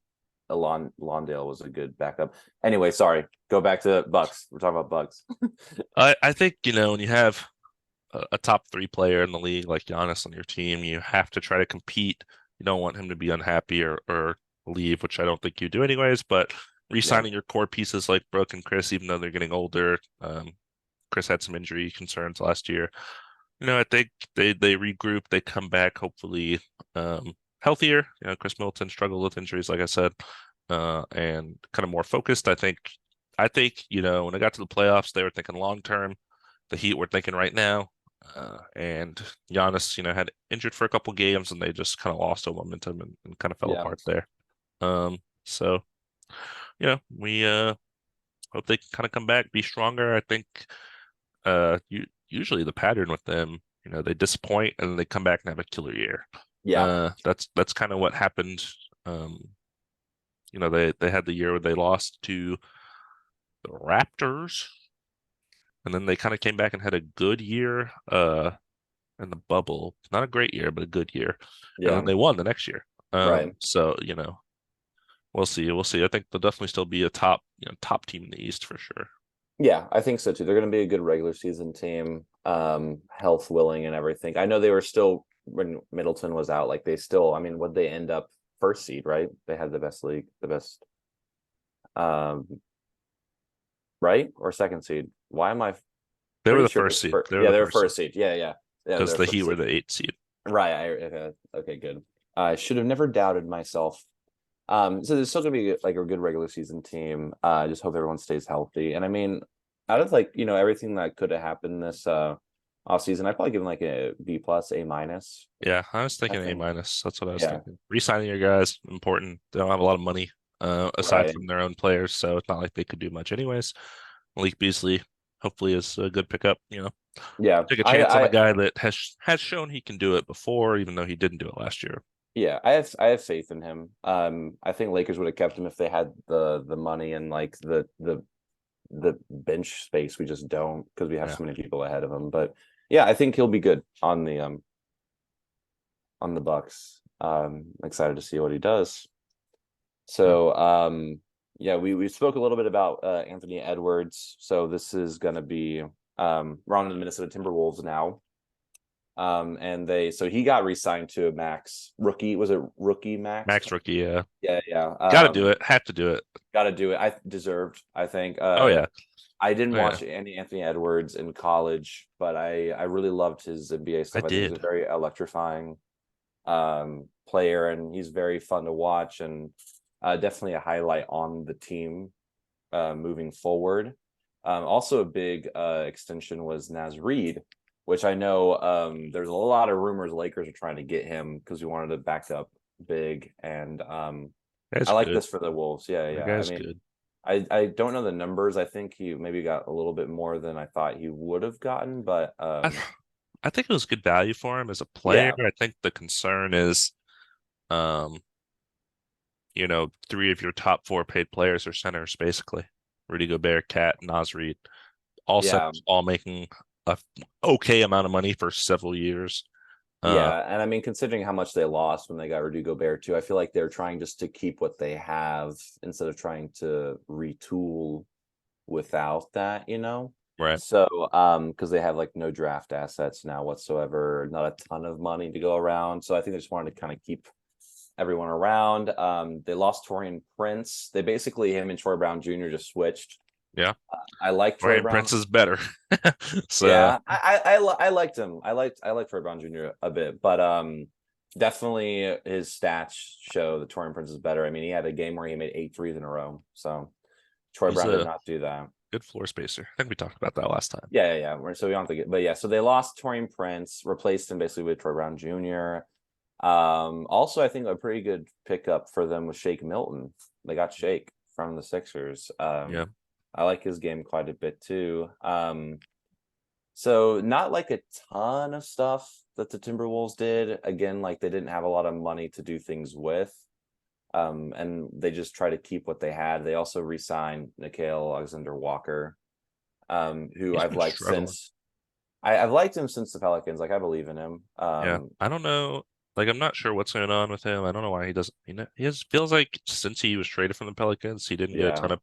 Lawndale was a good backup. Anyway, sorry. Go back to Bucks. We're talking about Bucks. I think when you have a top three player in the league like Giannis on your team, you have to try to compete. You don't want him to be unhappy or leave, which I don't think you do anyways. But Yeah. re-signing your core pieces like Brooke and Chris, even though they're getting older, Chris had some injury concerns last year. I think they regroup, they come back hopefully healthier. Chris Middleton struggled with injuries, like I said, and kind of more focused. I think when they got to the playoffs, they were thinking long term. The Heat were thinking right now. And Giannis, had injured for a couple games, and they just kind of lost all momentum and kind of fell Yeah. apart there. So we hope they can kind of come back, be stronger. I think usually the pattern with them, they disappoint and then they come back and have a killer year. Yeah. That's kind of what happened. Um, they had the year where they lost to the Raptors, and then they kind of came back and had a good year in the bubble. Not a great year, but a good year. And then Yeah. they won the next year. Right. So, we'll see. We'll see. I think they'll definitely still be a top team in the East for sure. Yeah, I think so too. They're going to be a good regular season team, health willing and everything. I know they were still when Middleton was out, like they still, I mean, would they end up first seed, right? They had the best league, the best, um, right? Or second seed. Why am I They were pretty the sure it first was seed. first? They were Yeah, the they were first seed first seed. Yeah, yeah. Yeah, because they're the Heat first were seed. the eighth seed. Right. Okay, good. I should have never doubted myself. So there's still gonna be like a good regular season team. I just hope everyone stays healthy. And I mean, out of like, everything that could have happened this off season, I'd probably give them like a B plus, A minus, Yeah, I was I thinking A think. minus. That's what I was Yeah, thinking. Re-signing your guys, important. They don't have a lot of money, aside right. from their own players, so it's not like they could do much anyways. Malik Beasley, hopefully, is a good pickup. Yeah. Take a I chance on a I guy that has shown he can do it before, even though he didn't do it last year. yeah, I have faith in him. I think Lakers would have kept him if they had the money and like the bench space. We just don't because we have Yeah. so many people ahead of him. But yeah, I think he'll be good on the Bucks. Excited to see what he does. Yeah. So yeah, we spoke a little bit about Anthony Edwards. So this is gonna be we're on the Minnesota Timberwolves now. And he got re-signed to a max rookie. Was it rookie max? Max rookie, yeah. Yeah, yeah. Got to do it. Have to do it. Gotta do it. I deserved, I think. Oh yeah. I didn't Oh yeah. watch any Anthony Edwards in college, but I really loved his NBA I stuff. I think he's a did. very electrifying player, and he's very fun to watch, and definitely a highlight on the team moving forward. Also, a big extension was Naz Reid, which I know there's a lot of rumors Lakers are trying to get him because we wanted to back up big, and I That's like good. this for the Wolves. Yeah, That yeah. I guy's mean, good. I don't know the numbers. I think he maybe got a little bit more than I thought he would have gotten, but I, I think it was good value for him as a player. yeah, I think the concern is, um, three of your top four paid players are centers, basically. Rudy Gobert, Cat, Naz Reid, all yeah. centers, all making a okay amount of money for several years. Uh, Yeah, and I mean, considering how much they lost when they got Rudy Gobert too, I feel like they're trying just to keep what they have instead of trying to retool without that. right. So, because they have like no draft assets now whatsoever, not a ton of money to go around. So I think they just wanted to kind of keep everyone around. They lost Torian Prince. They basically him and Troy Brown Jr. just switched. Yeah. I like Troy Ryan Brown. Prince is better. So Yeah, I liked him. I liked Troy Brown Jr. a bit, but definitely his stats show that Torian Prince is better. I mean, he had a game where he made 8 threes in a row. So Troy he's Brown did a not do that. good floor spacer. I think we talked about that last time. Yeah, yeah, yeah. So we don't think it, but yeah. So they lost Torian Prince, replaced him basically with Troy Brown Jr. Also, I think a pretty good pickup for them was Shake Milton. They got Shake from the Sixers. Yeah. I like his game quite a bit too. So not like a ton of stuff that the Timberwolves did. Again, like they didn't have a lot of money to do things with. And they just try to keep what they had. They also re-signed Nickeil Alexander-Walker, who He's I've been liked struggling. since I've liked him since the Pelicans. Like I believe in him. Yeah. I don't know. Like, I'm not sure what's going on with him. I don't know why he doesn't. Feels like since he was traded from the Pelicans, he didn't get a Yeah. ton of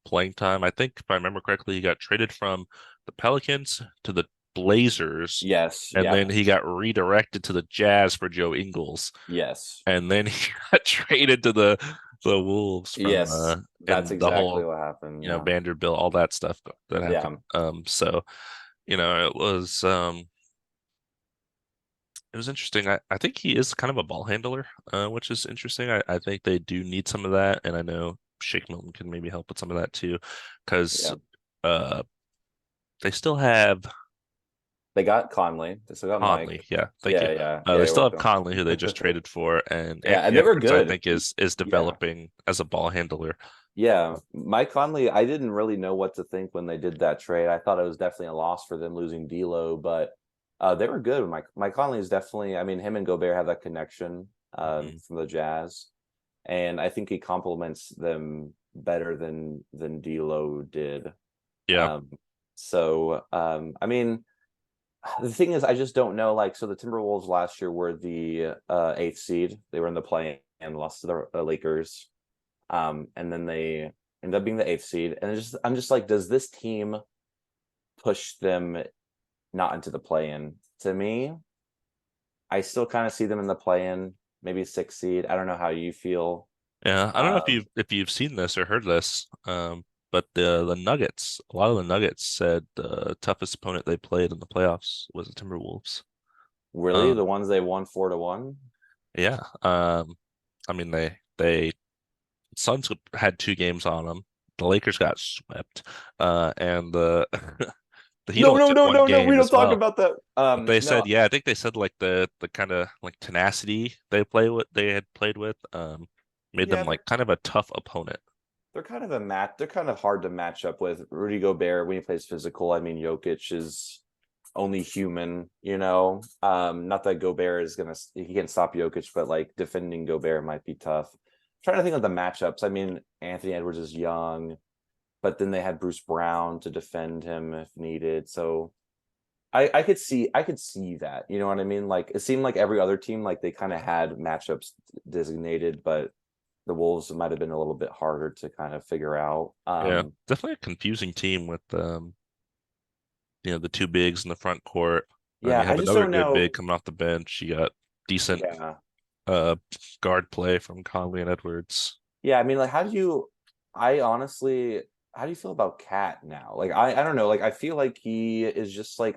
playing time. I think if I remember correctly, he got traded from the Pelicans to the Blazers, Yes. and Yeah. then he got redirected to the Jazz for Joe Ingles, Yes. and then he got traded to the Wolves from Yes. That's and the exactly whole what happened. Yeah. Vanderbilt, all that stuff that Yeah. happened. So it was interesting. I think he is kind of a ball handler, which is interesting. I think they do need some of that, and I know Shake Milton can maybe help with some of that too, because Yeah. uh, they still have They got Conley. They still got Mike. Conley, yeah, thank you. Yeah, yeah, They yeah. You're still have welcome. Conley, who they just traded for, and Yeah, and Anthony they were Edwards, I good. think, is Yeah, developing as a ball handler. yeah. Mike Conley, I didn't really know what to think when they did that trade. I thought it was definitely a loss for them losing D'Lo, but they were good. Mike Conley is definitely. I mean, him and Gobert have that connection Mhm. from the Jazz, and I think he complements them better than D'Lo did. Yeah, Um, I mean, the thing is, I just don't know. Like, so the Timberwolves last year were the eighth seed. They were in the play and lost to the Lakers. And then they ended up being the eighth seed. And I'm just like, does this team push them not into the play-in? To me, I still kind of see them in the play-in, maybe sixth seed. I don't know how you feel. yeah. I don't know if Um, you've seen this or heard this, but the Nuggets, a lot of the Nuggets said the toughest opponent they played in the playoffs was the Timberwolves. really, the Um, ones they won 4-1. yeah. I mean they Suns had 2 games on them. The Lakers got swept, and the the Heat No, only no, took no, one no, no. We game don't as talk well. about that. But they No, said, yeah, I think they said like the kind of like tenacity they had played with, made them yeah, like kind of a tough opponent. they're kind of a match. They're kind of hard to match up with. Rudy Gobert when he plays physical. I mean, Jokic is only human, you know. Not that Gobert is gonna he can stop Jokic, but like defending Gobert might be tough. Trying to think of the matchups. I mean, Anthony Edwards is young, but then they had Bruce Brown to defend him if needed. So I could see that. You know what I mean? Like it seemed like every other team, like they kind of had matchups designated, but the Wolves might have been a little bit harder to kind of figure out. Yeah, definitely a confusing team with the two bigs in the front court. And Yeah, you I have just another don't good know. big coming off the bench. You got decent Yeah. uh guard play from Conley and Edwards. Yeah, I mean, like, I honestly, how do you feel about Cat now? Like, I don't know. Like, I feel like he is just like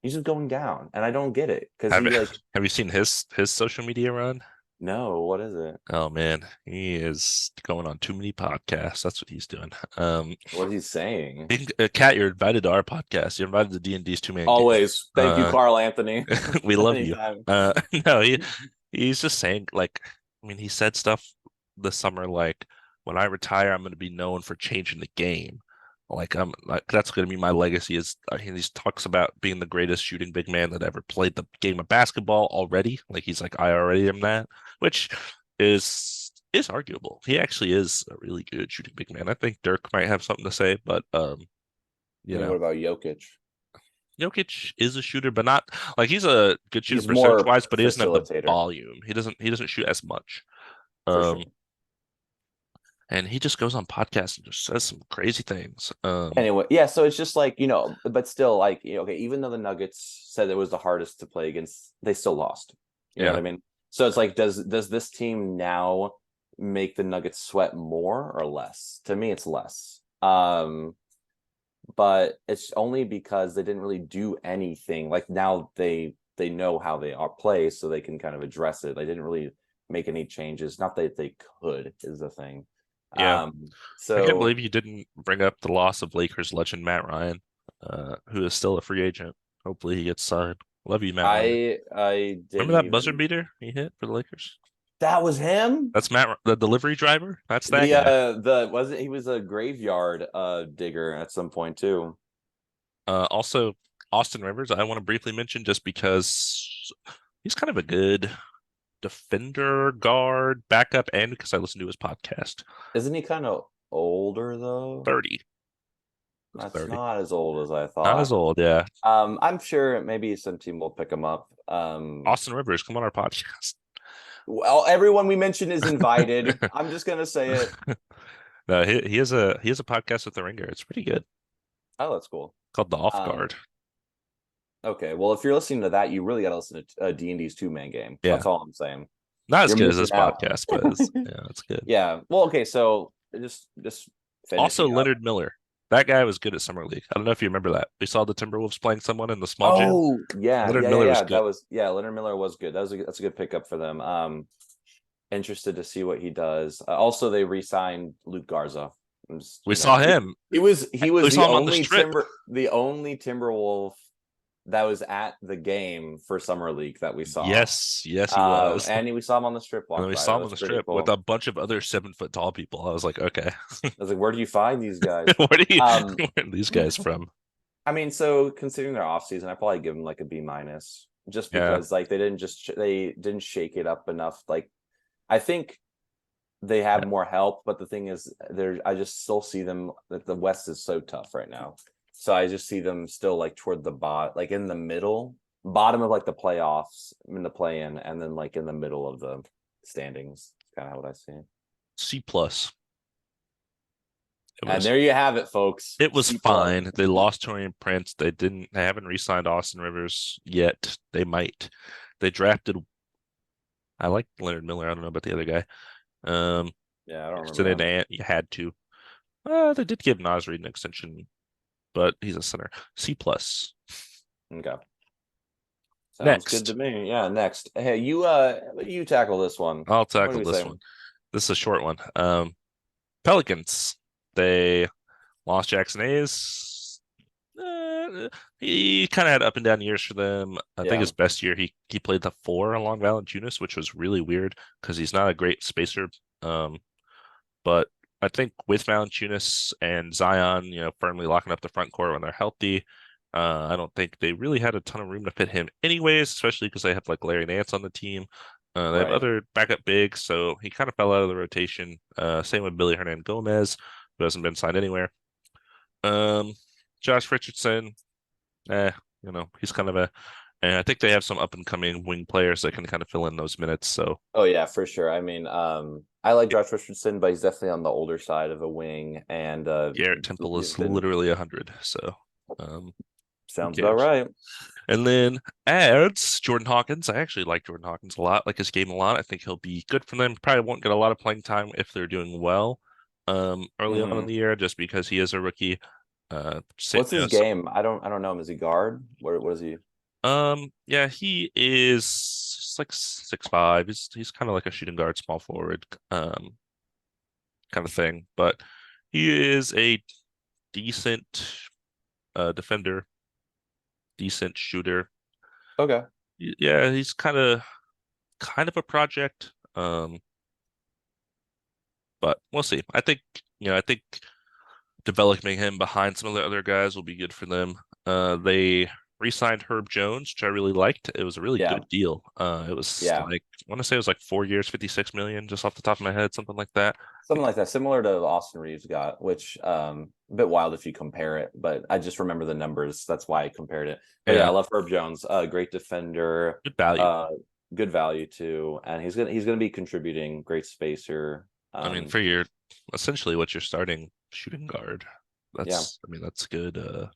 he's just going down, and I don't get it because Have he like, have you seen his social media run? no, what is it? Oh man, he is going on too many podcasts. That's what he's doing. What he's saying? Kat, you're invited to our podcast. You're invited to D&D's two-man game. Always. Thank you, Uh, Carl Anthony. we love you. Anytime. No, he's just saying like, I mean, he said stuff this summer like, when I retire, I'm going to be known for changing the game. Like I'm like that's going to be my legacy. Is he talks about being the greatest shooting big man that ever played the game of basketball already. Like he's like I already am that, which is arguable. He actually is a really good shooting big man. I think Dirk might have something to say, but I you mean, know, what about Jokic? Jokic is a shooter, but not like he's a good shooter He's percentage more wise, but he doesn't have the facilitator volume. He doesn't shoot as much. for sure. Um, and he just goes on podcasts and just says some crazy things. Anyway, yeah, so it's just like, but still, like, okay, even though the Nuggets said it was the hardest to play against, they still lost. You know what Yeah, I mean? So it's like, does this team now make the Nuggets sweat more or less? To me, it's less. But it's only because they didn't really do anything. Like now they know how they are play, so they can kind of address it. They didn't really make any changes. Not that they could is the thing. yeah. I can't So believe you didn't bring up the loss of Lakers legend Matt Ryan, who is still a free agent. Hopefully he gets signed. Love you, Matt Ryan. I Remember didn't that buzzer even. beater he hit for the Lakers? That was him. That's the delivery driver. That's that guy. The wasn't he was a graveyard digger at some point too. Also, Austin Rivers, I want to briefly mention just because he's kind of a good defender, guard, backup, and because I listen to his podcast. Isn't he kind of older though? 30. He's That's 30. not as old as I Not as thought. old, yeah. I'm sure maybe some team will pick him up. Austin Rivers, come on our podcast. Well, everyone we mentioned is invited. I'm just gonna say it. No, he has a podcast with the Ringer. It's pretty good. Oh, that's cool. Called The Off Um, Guard. okay. Well, if you're listening to that, you really got to listen to D&D's two-man game. Yeah. That's all I'm saying. Not as You're good as missing this out. podcast, but it's good. Yeah. Well, okay. So just Also, finishing up. Leonard Miller. That guy was good at Summer League. I don't know if you remember that. We saw the Timberwolves playing someone in the small gym. Oh, yeah, Leonard yeah, yeah, Miller was yeah. good. Leonard Miller was good. That's a good pickup for them. Interested to see what he does. Also, they re-signed Luke Garza. We saw him. He We was saw him on the strip. The only Timberwolf that was at the game for Summer League that we saw. Yes, yes, he was. And we saw him on the strip And then walk we by. saw That him on was the pretty strip with cool. a bunch of other 7 foot tall people. I was like, okay, I was like, where do you find these guys? where do you Um, where are these guys from? I mean, so considering their offseason, I probably give them like a B minus, just Yeah, because like they didn't shake it up enough. Like I think they have yeah. more help, but the thing is, I just still see them that the West is so tough right now. So I just see them still like toward the like in the bottom of like the playoffs, in the play-in, and then like in the middle of the standings. Kind of what I see. C plus. It And was there you have it, folks. it was C plus. fine. They lost Torian Prince. They haven't re-signed Austin Rivers yet. They might. They drafted. I like Leonard Miller. I don't know about the other guy. Um, Yeah, I don't remember extended him. and you had to. They did give Nas Reed an extension, but he's a center. C plus. Okay. Sounds good to Next, me. Yeah, next. Hey, you tackle this one. I'll What do tackle we this say? one. This is a short one. Pelicans. They lost Jackson Hayes. He kind of had up and down years for them. I think Yeah, his best year he played the four along Valanciunas, which was really weird because he's not a great spacer. Um, but I think with Valanciunas and Zion, firmly locking up the front court when they're healthy, I don't think they really had a ton of room to fit him anyways, especially because they have like Larry Nance on the team. They have right. other backup bigs, so he kind of fell out of the rotation. Same with Billy Hernan Gomez, who hasn't been signed anywhere. Um, Josh Richardson, eh, he's kind of and I think they have some up and coming wing players that can kind of fill in those minutes. So Oh yeah, for sure. I mean, I like Josh Richardson, but he's definitely on the older side of a wing, and Garrett Temple is been literally 100. So um, who sounds about cares? right. And then adds Jordan Hawkins. I actually like Jordan Hawkins a lot, like his game a lot. I think he'll be good for them. Probably won't get a lot of playing time if they're doing well early on in Hmm. the year, just because he is a rookie. What's his game? I don't know him. Is he guard? What is he? Yeah, he is like 6'5". He's kind of like a shooting guard, small forward, kind of thing. But he is a decent defender, decent shooter. Okay. Yeah, he's kind of a project. But we'll see. I think developing him behind some of the other guys will be good for them. They re-signed Herb Jones, which I really liked. It was a really Yeah. good deal. It was Yeah. like I want to say it was like 4 years, 56 million, just off the top of my head, something like that. Something like that, similar to Austin Reeves got, which a bit wild if you compare it, but I just remember the numbers. That's why I compared it. But yeah, I Yeah, love Herb Jones. Great defender, good value. uh, good value too, and he's gonna be contributing. Great spacer. I mean, for your essentially what you're starting shooting guard, Yeah, that's good.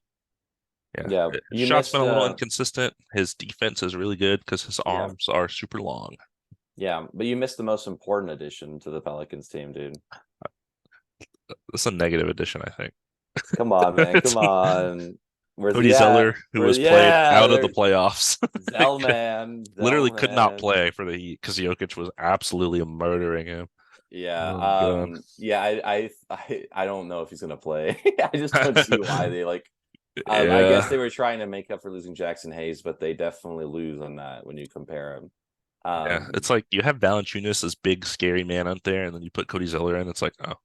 Yeah, yeah. his You shot's been missed. a little inconsistent. His defense is really good because his Yeah, arms are super long. yeah, but you missed the most important addition to the Pelicans team, dude. That's a negative addition, I think. Come on, man. Come on. Where's Cody he at? Zeller, who was played Yeah, out of the there. playoffs, Zellman, literally could not Zellman. play for the Heat because Jokic was absolutely murdering him. Yeah. Oh God. Yeah. I don't know if he's gonna play. I just don't see why they like. I guess Yeah, they were trying to make up for losing Jackson Hayes, but they definitely lose on that when you compare them. yeah. It's like you have Valanciunas, this big scary man out there, and then you put Cody Zeller in. It's like, oh, all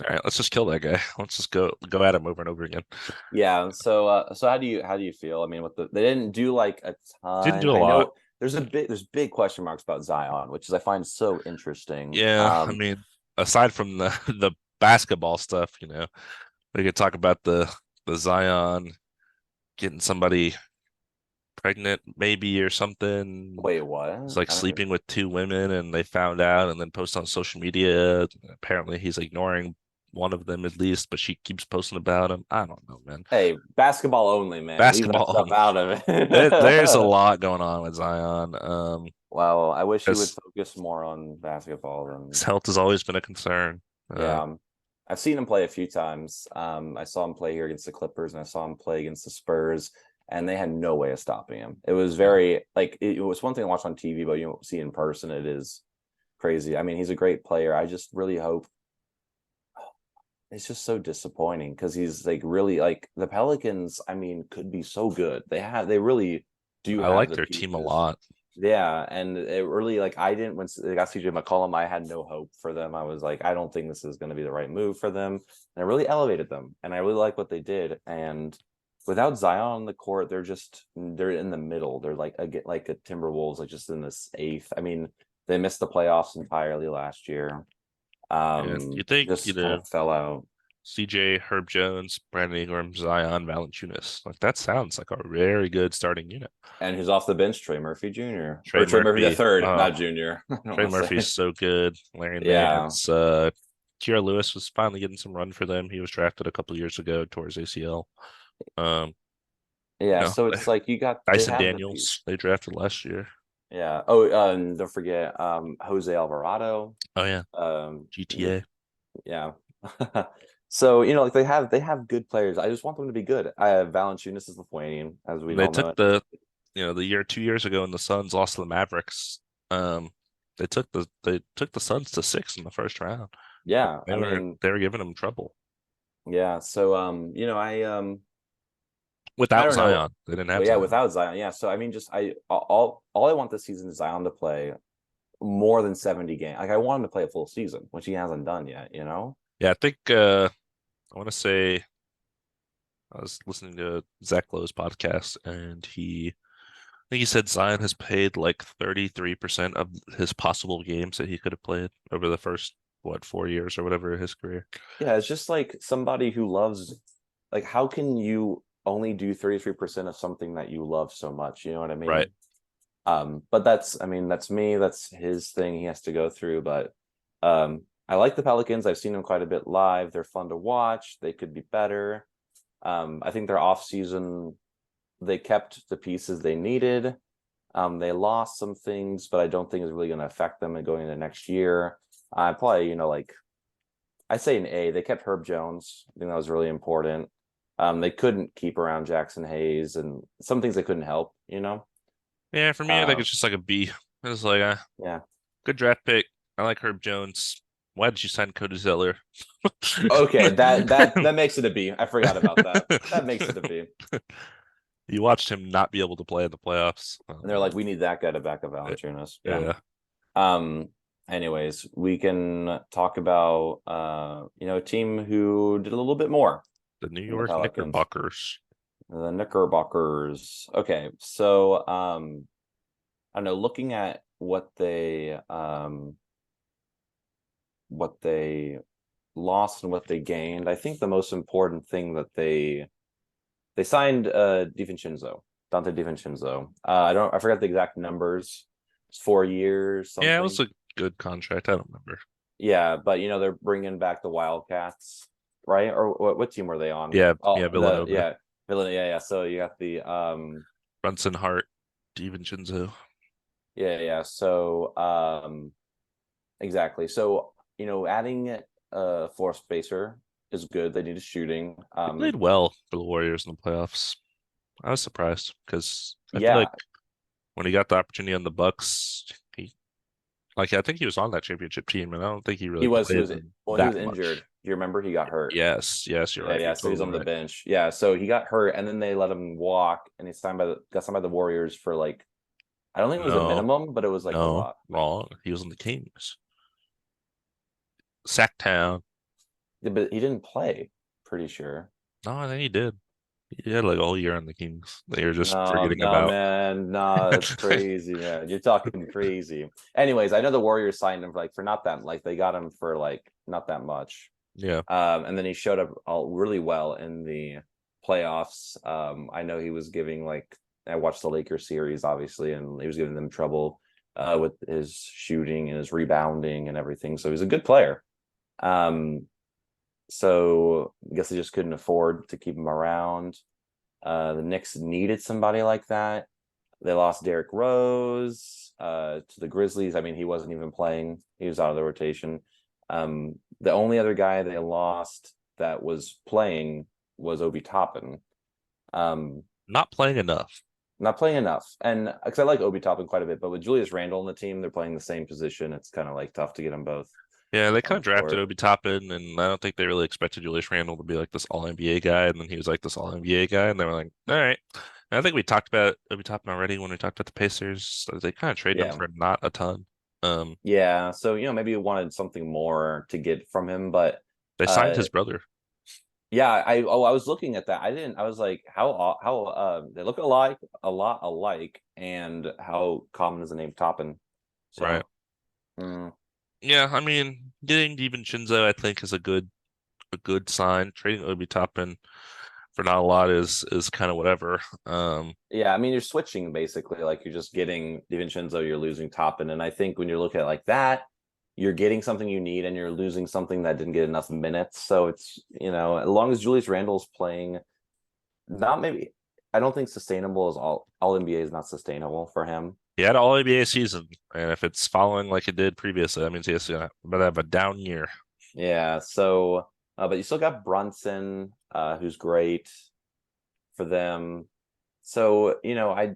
right, let's just kill that guy. Let's just go at him over and over again. Yeah. So how do you feel? I mean, they didn't do like a Didn't ton. do a I lot. know there's big question marks about Zion, which is I find so interesting. Yeah, I mean, aside from the the basketball stuff, we could talk about the Zion getting somebody pregnant, maybe or something. Wait, what? He's like I don't. sleeping with two women and they found out and then post on social media. Apparently he's ignoring one of them at least, but she keeps posting about him. I don't know, man. Hey, basketball only, man. Leave that Basketball stuff only. out of There's a it. lot going on with Zion. Well, I wish he would His, focus more on basketball his than health has always been a concern. yeah. I've seen him play a few times. I saw him play here against the Clippers, and I saw him play against the Spurs, and they had no way of stopping him. It was Yeah. very like it was one thing to watch on TV, but you don't see in person. It is crazy. I mean, he's a great player. I just really hope it's just so disappointing because he's like really like the Pelicans, I mean, could be so good. They really do I have like the their team a pieces. lot. Yeah, and it really like I didn't when they got CJ McCollum, I had no hope for them. I was like, I don't think this is going to be the right move for them. And I really elevated them, and I really like what they did. And without Zion on the court, they're in the middle. They're like a Timberwolves, like just in this eighth. I mean, they missed the playoffs entirely last year. And you think, Just kind of fell out. CJ, Herb Jones, Brandon Ingram, Zion, Valanciunas. Like that sounds like a very good starting unit. And who's off the bench? Trey Murphy Jr. Trey or Trey Murphy the Murphy. third, not Junior. I don't Trey want to Murphy's say. so good. Larry Yeah, Nance. Kira Lewis was finally getting some run for them. He was drafted a couple years ago towards ACL. Um, yeah. So it's like they Dyson have the piece. Daniels, they drafted last year. Yeah. Oh, and don't forget Jose Alvarado. Oh yeah, The GTA. yeah. So like they have good players. I just want them to be good. I have Valanciunas is Lithuanian, as we They all took know. the year 2 years ago when the Suns lost to the Mavericks. Um, they took the Suns to 6 in the first round. Like, Yeah, they I were mean, they were giving them trouble yeah. So I without don't know. Zion. They didn't have Well, yeah, Zion. without Zion, yeah. So I mean, just all I want this season is Zion to play more than 70 games. Like I want him to play a full season, which he hasn't done yet, you know? Yeah, I think I want to say I was listening to Zach Lowe's podcast, and I think he said Zion has played like 33% of his possible games that he could have played over the first, 4 years or whatever of his career. Yeah, it's just like somebody who loves like how can you only do 33% of something that you love so much? You know what I Right. mean? But that's I mean, that's me, that's his thing he has to go through. But I like the Pelicans. I've seen them quite a bit live. They're fun to watch. They could be better. I think their off season they kept the pieces they needed. They lost some things, but I don't think it's really going to affect them going into next year. I probably, like I say an A. They kept Herb Jones. I think that was really important. They couldn't keep around Jackson Hayes, and some things they couldn't help. Yeah, for me, I think Um, it's just like a B. It's like a yeah. good draft pick. I like Herb Jones. Why did you sign Cody Zeller? Okay, that makes it a B. I forgot about that. That makes it a B. You watched him not be able to play in the playoffs. And they're like, we need that guy to back up Valanciunas. Yeah. Yeah, Um. Anyways, we can talk about a team who did a little bit more the New than the York Pelicans. Knickerbockers. The Knickerbockers. Okay, so I don't know, looking at what they lost and what they gained, I think the most important thing that they signed DiVincenzo, Dante DiVincenzo. I forgot the exact numbers. It's 4 years, Yeah, it was something. a good contract. I don't remember. Yeah, but they're bringing back the Wildcats, right? Or what team were they on? Yeah, Oh, yeah, Villanova, yeah, Villanova. Yeah, yeah. So you got the Brunson Hart, DiVincenzo. yeah. So exactly. So adding floor spacer is good. They need a shooting. He played well for the Warriors in the playoffs. I was surprised because I feel like Yeah, when he got the opportunity on the Bucks, I think he was on that championship team, and I don't think he he really was. He played was he was that injured. much. Do you remember he got hurt? Yes, yes, you're Yeah, right. yeah. You're So he's totally on the right. bench. Yeah, so he got hurt, and then they let him walk, and he got signed by the Warriors for like I don't think it was a No, minimum, but it was like a no, lot. wrong. He was on the Kings. Sacktown. Yeah, but he didn't play. Pretty sure. No, I think he did. He had like all year on the Kings that you're just No, forgetting no, about. man, no, that's crazy, man. You're talking crazy. Anyways, I know the Warriors signed him for not that like they got him for like not that much. Yeah. And then he showed up all really well in the playoffs. I know he was giving I watched the Lakers series obviously, and he was giving them trouble with his shooting and his rebounding and everything. So he's a good player. Um, so I guess they just couldn't afford to keep him around. The Knicks needed somebody like that. They lost Derrick Rose to the Grizzlies. I mean, he wasn't even playing; he was out of the rotation. The only other guy they lost that was playing was Obi Toppin. Um, Not playing enough. not playing enough, and because I like Obi Toppin quite a bit, but with Julius Randle on the team, they're playing the same position. It's kind of like tough to get them both. Yeah, they kind on of the drafted court. Obi Toppin, and I don't think they really expected Julius Randle to be like this All NBA guy, and then he was like this All NBA guy, and they were like, all right. And I think we talked about Obi Toppin already when we talked about the Pacers. So they kind of traded him Yeah. for not a ton. Um, Yeah. So, maybe you wanted something more to get from him, but they signed uh his brother, yeah, I was looking at that. I was like, how they look alike, a lot alike, and how common is the name Toppin? right? So, mm, Yeah, I mean, getting DiVincenzo, I think, is a good sign. Trading Obi Toppin for not a lot is kind of whatever. yeah, I mean, you're switching basically, like you're just getting DiVincenzo, you're losing Toppin, and I think when you're looking at it like that, you're getting something you need, and you're losing something that didn't get enough minutes. So it's as long as Julius Randle's playing, not maybe. I don't think sustainable is all NBA is not sustainable for him. He had an All NBA season, and if it's following like it did previously, that means he's gonna but have a down year. Yeah. So, but you still got Brunson, who's great for them. So, I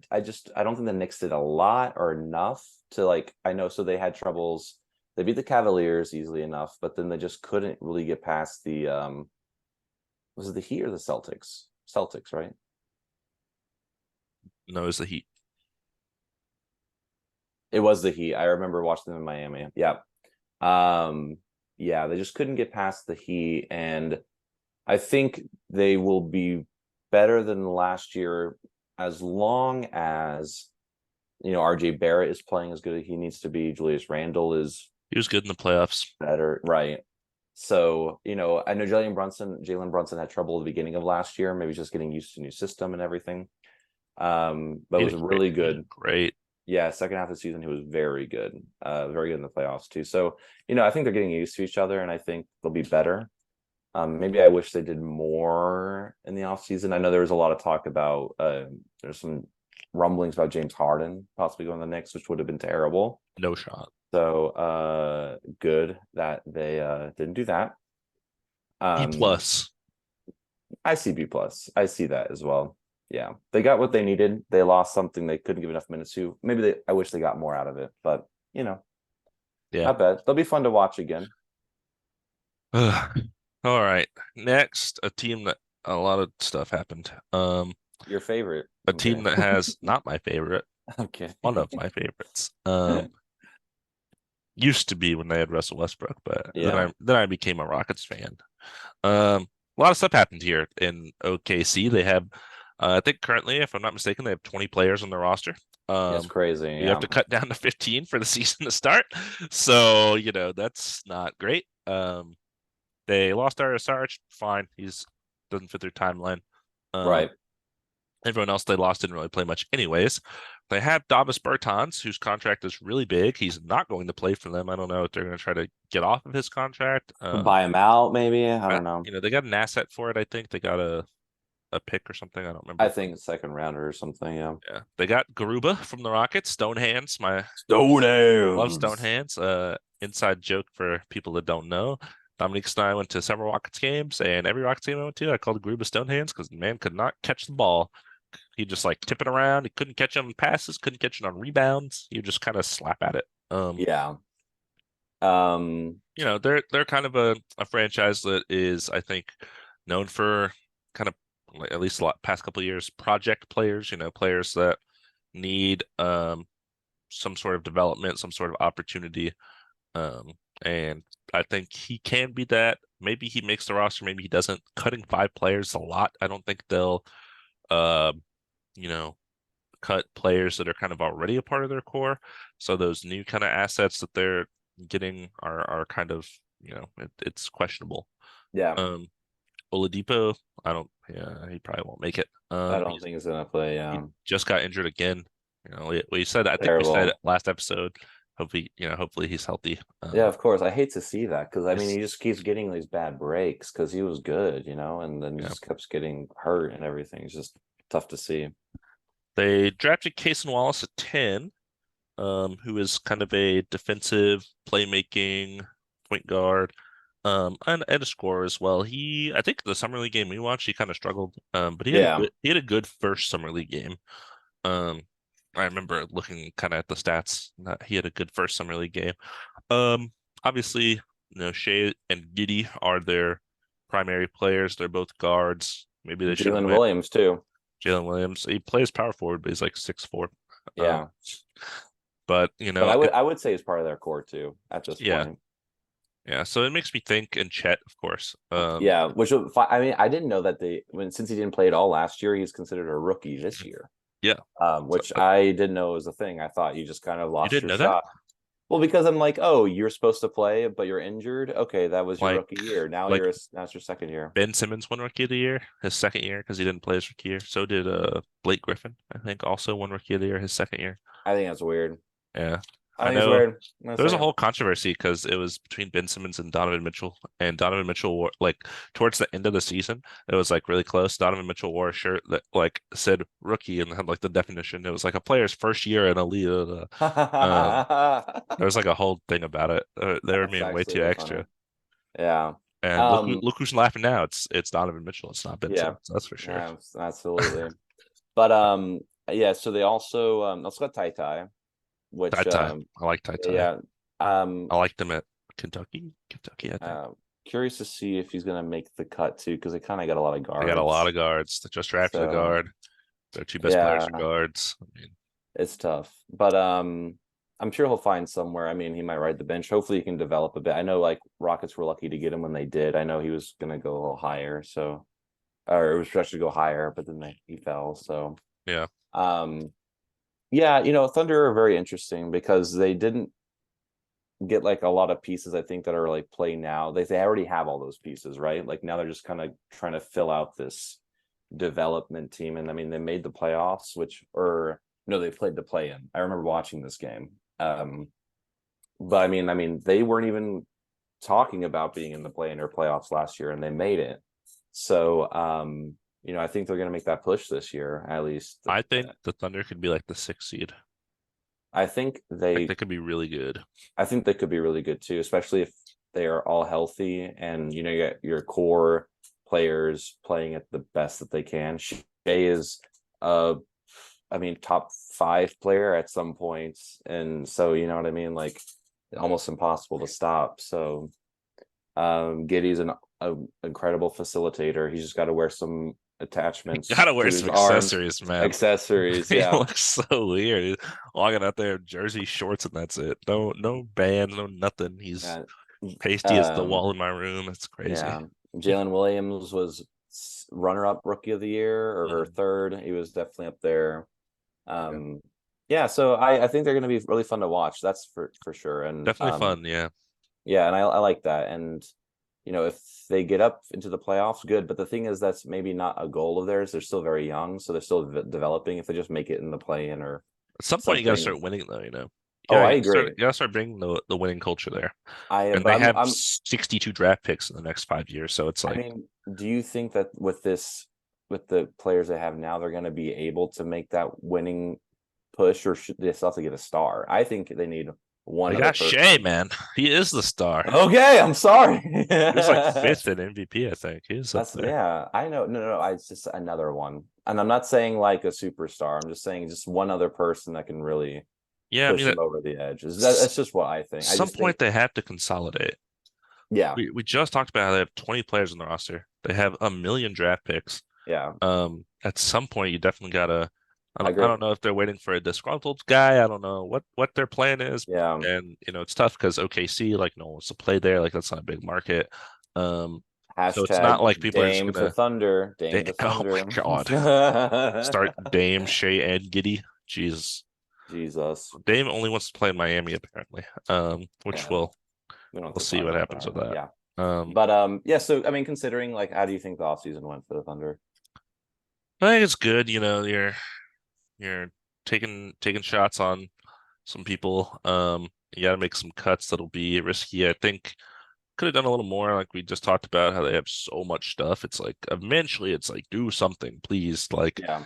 don't think the Knicks did a lot or enough to like. I know. So they had troubles. They beat the Cavaliers easily enough, but then they just couldn't really get past the. Was it the Heat or the Celtics? Celtics, right? No, it's the Heat. It was the Heat. I remember watching them in Miami. Yeah. Um, yeah, they just couldn't get past the Heat, and I think they will be better than last year as long as RJ Barrett is playing as good as he needs to be. Julius Randle is He was good in the playoffs. better, right? So, I know Jalen Brunson had trouble at the beginning of last year, maybe just getting used to the new system and everything. But it was really He did good. great. Yeah, second half of the season he was very good in the playoffs too. So, I think they're getting used to each other, and I think they'll be better. Maybe I wish they did more in the offseason. I know there was a lot of talk about there's some rumblings about James Harden possibly going to the Knicks, which would have been terrible. No shot. So good that they didn't do that. B Um, plus. I see B plus. I see that as well. Yeah, they got what they needed. They lost something they couldn't give enough minutes to. I wish they got more out of it, but Yeah. not bad. They'll be fun to watch again. Ugh. All right. Next, a team that a lot of stuff happened. Your favorite. A I'm team kidding. that has not my favorite, I'm kidding. one of my favorites. Used to be when they had Russell Westbrook, but then Yeah. I became a Rockets fan. A lot of stuff happened here in OKC. They have, I think currently, if I'm not mistaken, they have 20 players on their roster. It's Um, crazy. you have Yeah. to cut down to 15 for the season to start. So, that's not great. They lost Darius Saric. Fine. He's doesn't fit their timeline. Um, Right. Everyone else they lost didn't really play much anyways. They have Davis Bertans, whose contract is really big. He's not going to play for them. I don't know if they're going to try to get off of his contract. Buy him out, maybe. I don't know. They got an asset for it. I think they got a pick or something. I don't I remember. think second rounder or something. Yeah. Yeah, they got Garuba from the Rockets. Stone hands. My love Stone Stonehands. hands. Inside joke for people that don't know. Dominique and I went to several Rockets games, and every Rockets game I went to, I called Garuba Stone hands because the man could not catch the ball. He just like tip it around. He couldn't catch it on passes. Couldn't catch it on rebounds. You just kind of slap at it. Yeah. Um. They're kind of a franchise that is, I think, known for kind of like, at least a lot past couple of years, project players, players that need some sort of development, some sort of opportunity. And I think he can be that. Maybe he makes the roster, maybe he doesn't. Cutting 5 players a lot. I don't think they'll uh, you know, cut players that are kind of already a part of their core. So those new kind of assets that they're getting are kind of, it's questionable. Yeah. Um, Oladipo, I don't, yeah, he probably won't make it. I don't think he's gonna play. He just got injured again. We said, I think we said Terrible. last episode. Hopefully he's healthy. Yeah, of course. I hate to see that because I mean Yes, he just keeps getting these bad breaks because he was good, and then yeah. just keeps getting hurt and everything. It's just tough to see. They drafted Cason Wallace at 10, who is kind of a defensive playmaking point guard, and a scorer as well. I think the summer league game we watched, he kind of struggled, but Yeah. he had a good first summer league game. Um, I remember looking kind of at the stats. That he had a good first summer league game. Um, Obviously Shea and Giddy are their primary players. They're both guards. Maybe they should have Jalen went Williams too. Jalen Williams. He plays power forward, but he's like 6'4". Um, Yeah, but but I would say he's part of their core too at this yeah, point. yeah. So it makes me think, and Chet, of course. Yeah, I mean, I didn't know that since he didn't play at all last year, he's considered a rookie this year. Yeah. Which So, I didn't know was a thing. I thought you just kind of you lost didn't your know that? shot. Well, because I'm like, oh, you're supposed to play, but you're injured. Okay, that was your Like, rookie year. like Now it's your second year. Ben Simmons won Rookie of the Year his second year because he didn't play his rookie year. So did Blake Griffin, I think, also won Rookie of the Year his second year. I think that's weird. Yeah. I I think it's know weird. I'm there was a saying. whole controversy because it was between Ben Simmons and Donovan Mitchell, and Donovan Mitchell wore, like towards the end of the season, it was like really close. Donovan Mitchell wore a shirt that like said rookie and had like the definition. It was like a player's first year in a league. There was like a whole thing about it. They were That's being way actually too really funny. extra. Yeah. And Um. look who's laughing now. It's Donovan Mitchell. It's not Ben Yeah. Simmons. That's for sure. Yeah. Absolutely. But yeah. So they also got Tai Tai, Tai which Tai. I like Tai Tai. yeah. Um. I liked him at Kentucky. Kentucky, I think. Curious to see if he's gonna make the cut too, because they kind of got a lot of They got a lot guards. of guards. They just drafted a So guard. Their two best players are yeah, guards. I mean, it's tough. But I'm sure he'll find somewhere. I mean, he might ride the bench. Hopefully, he can develop a bit. I know like Rockets were lucky to get him when they did. I know he was gonna go a little higher, so or it was projected to go higher, but then he fell. So yeah. um, yeah, Thunder are very interesting because they didn't get like a lot of pieces I think that are like play now. They already have all those pieces, right? Like now they're just kind of trying to fill out this development team. And I mean they made the playoffs, which or no, they played the play in. I remember watching this game. But I mean they weren't even talking about being in the play in or playoffs last year and they made it. So I think they're gonna make that push this year, at least. I think the Thunder could be like the sixth seed. I think Like they could be really good. I think they could be really good too, especially if they are all healthy and you get your core players playing at the best that they can. Shea is top 5 player at some points. And so you know what I mean? Like almost impossible to stop. So Giddy's an incredible facilitator. He's just got to wear some attachments Gotta to wear his some arms. accessories, man. Accessories, He yeah. looks so weird. He's walking out there in jersey shorts and that's it. No bands, no nothing. He's Yeah. pasty as the Um, wall in my room. It's crazy. Yeah, Jalen Williams was runner-up rookie of the year or Mhm. third. He was definitely up there. Yeah. Um, yeah, so I think they're going to be really fun to watch. That's for sure. And Definitely fun, yeah. yeah, and I like that. And if they get up into the playoffs, good. But the thing is, that's maybe not a goal of theirs. They're still very young, so they're still developing. If they just make it in the play-in or At some point you gotta something. start winning though. Oh, I You agree. gotta start bringing the winning culture there. I And but they I'm have I'm 62 draft picks in the next 5 years, so it's I like mean, do you think that with the players they have now, they're going to be able to make that winning push, or should they still have to get a star? I think they need one they other got Shea, person. man. He is the star. Okay, I'm sorry. He was like fifth in MVP, I think. He is up That's there. yeah, I know. No, it's just another one, and I'm not saying like a superstar. I'm just saying just one other person that can really Yeah, I push mean, them over the edge. s- That's just what I think. I some just think, point they have to consolidate. yeah, We just talked about how they have 20 players on the roster. They have a million draft picks. yeah, At some point you definitely gotta. I I agree. don't know if they're waiting for a disgruntled guy. I don't know what their plan is, Yeah, and it's tough because OKC like no one wants to play there. Like that's not a big market. So it's not hashtag like people are just Dame to gonna. Thunder, Dame to Oh my Thunder. God, start Dame, Shea, and Giddy. Jesus, Jesus. Dame only wants to play in Miami apparently. Which Yeah, we don't have we'll to see talk what about happens that. with that. Yeah. Um, But yeah, so I mean, considering like how do you think the offseason went for the Thunder? I think it's good. You're taking shots on some people. You got to make some cuts that'll be risky. I think could have done a little more, like we just talked about how they have so much stuff. It's like eventually, it's like do something, please. Like Yeah.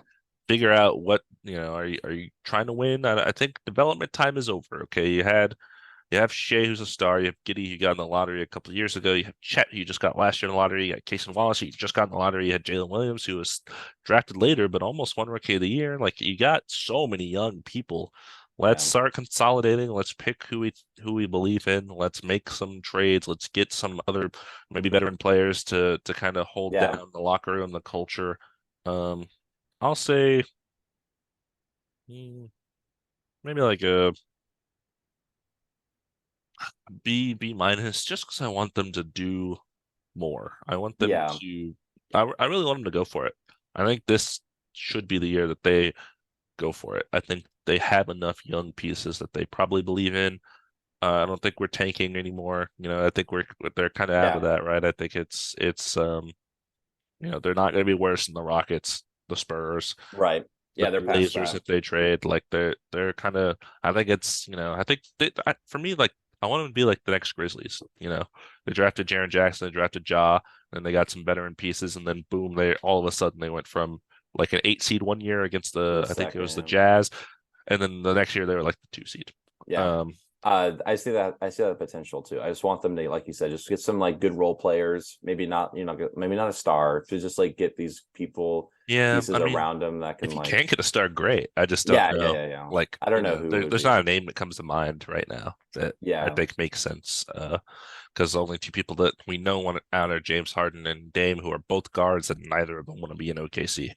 figure out what are you trying to win? I think development time is over. Okay, you have Shea, who's a star. You have Giddy, who got in the lottery a couple of years ago. You have Chet, who you just got last year in the lottery. You got Casey Wallace, who you just got in the lottery. You had Jalen Williams, who was drafted later, but almost won Rookie of the Year. Like you got so many young people. let's Yeah. start consolidating. Let's pick who we believe in. Let's make some trades. Let's get some other maybe veteran players to kind of hold Yeah. down the locker room, the culture. Um, I'll say maybe like a B minus, just because I want them to do more. I want them Yeah. to. I really want them to go for it. I think this should be the year that they go for it. I think they have enough young pieces that they probably believe in. I don't think we're tanking anymore. I think they're kind of out of Yeah. that, right? I think they're not going to be worse than the Rockets, the Spurs, Right. the Yeah, they're past Blazers that. if they trade. Like they're kind of. I think I think for me, like I want them to be like the next Grizzlies. They drafted Jaren Jackson, they drafted Ja, and they got some veteran pieces, and then boom, they all of a sudden they went from like an 8 seed one year against To the I think it was the second. Jazz, and then the next year they were like the 2 seed. Yeah. Um, I see that. I see that potential too. I just want them to, like you said, just get some like good role players. Maybe not, maybe not a star, to just like get these people yeah, pieces I mean, around them that if can you like, can get a star, great. I just don't yeah, yeah, know. yeah, yeah. Like, I don't know who it would there's be. not a name that comes to mind right now that I Yeah. think makes sense. Because the only two people that we know want out are James Harden and Dame, who are both guards, and neither of them want to be in OKC.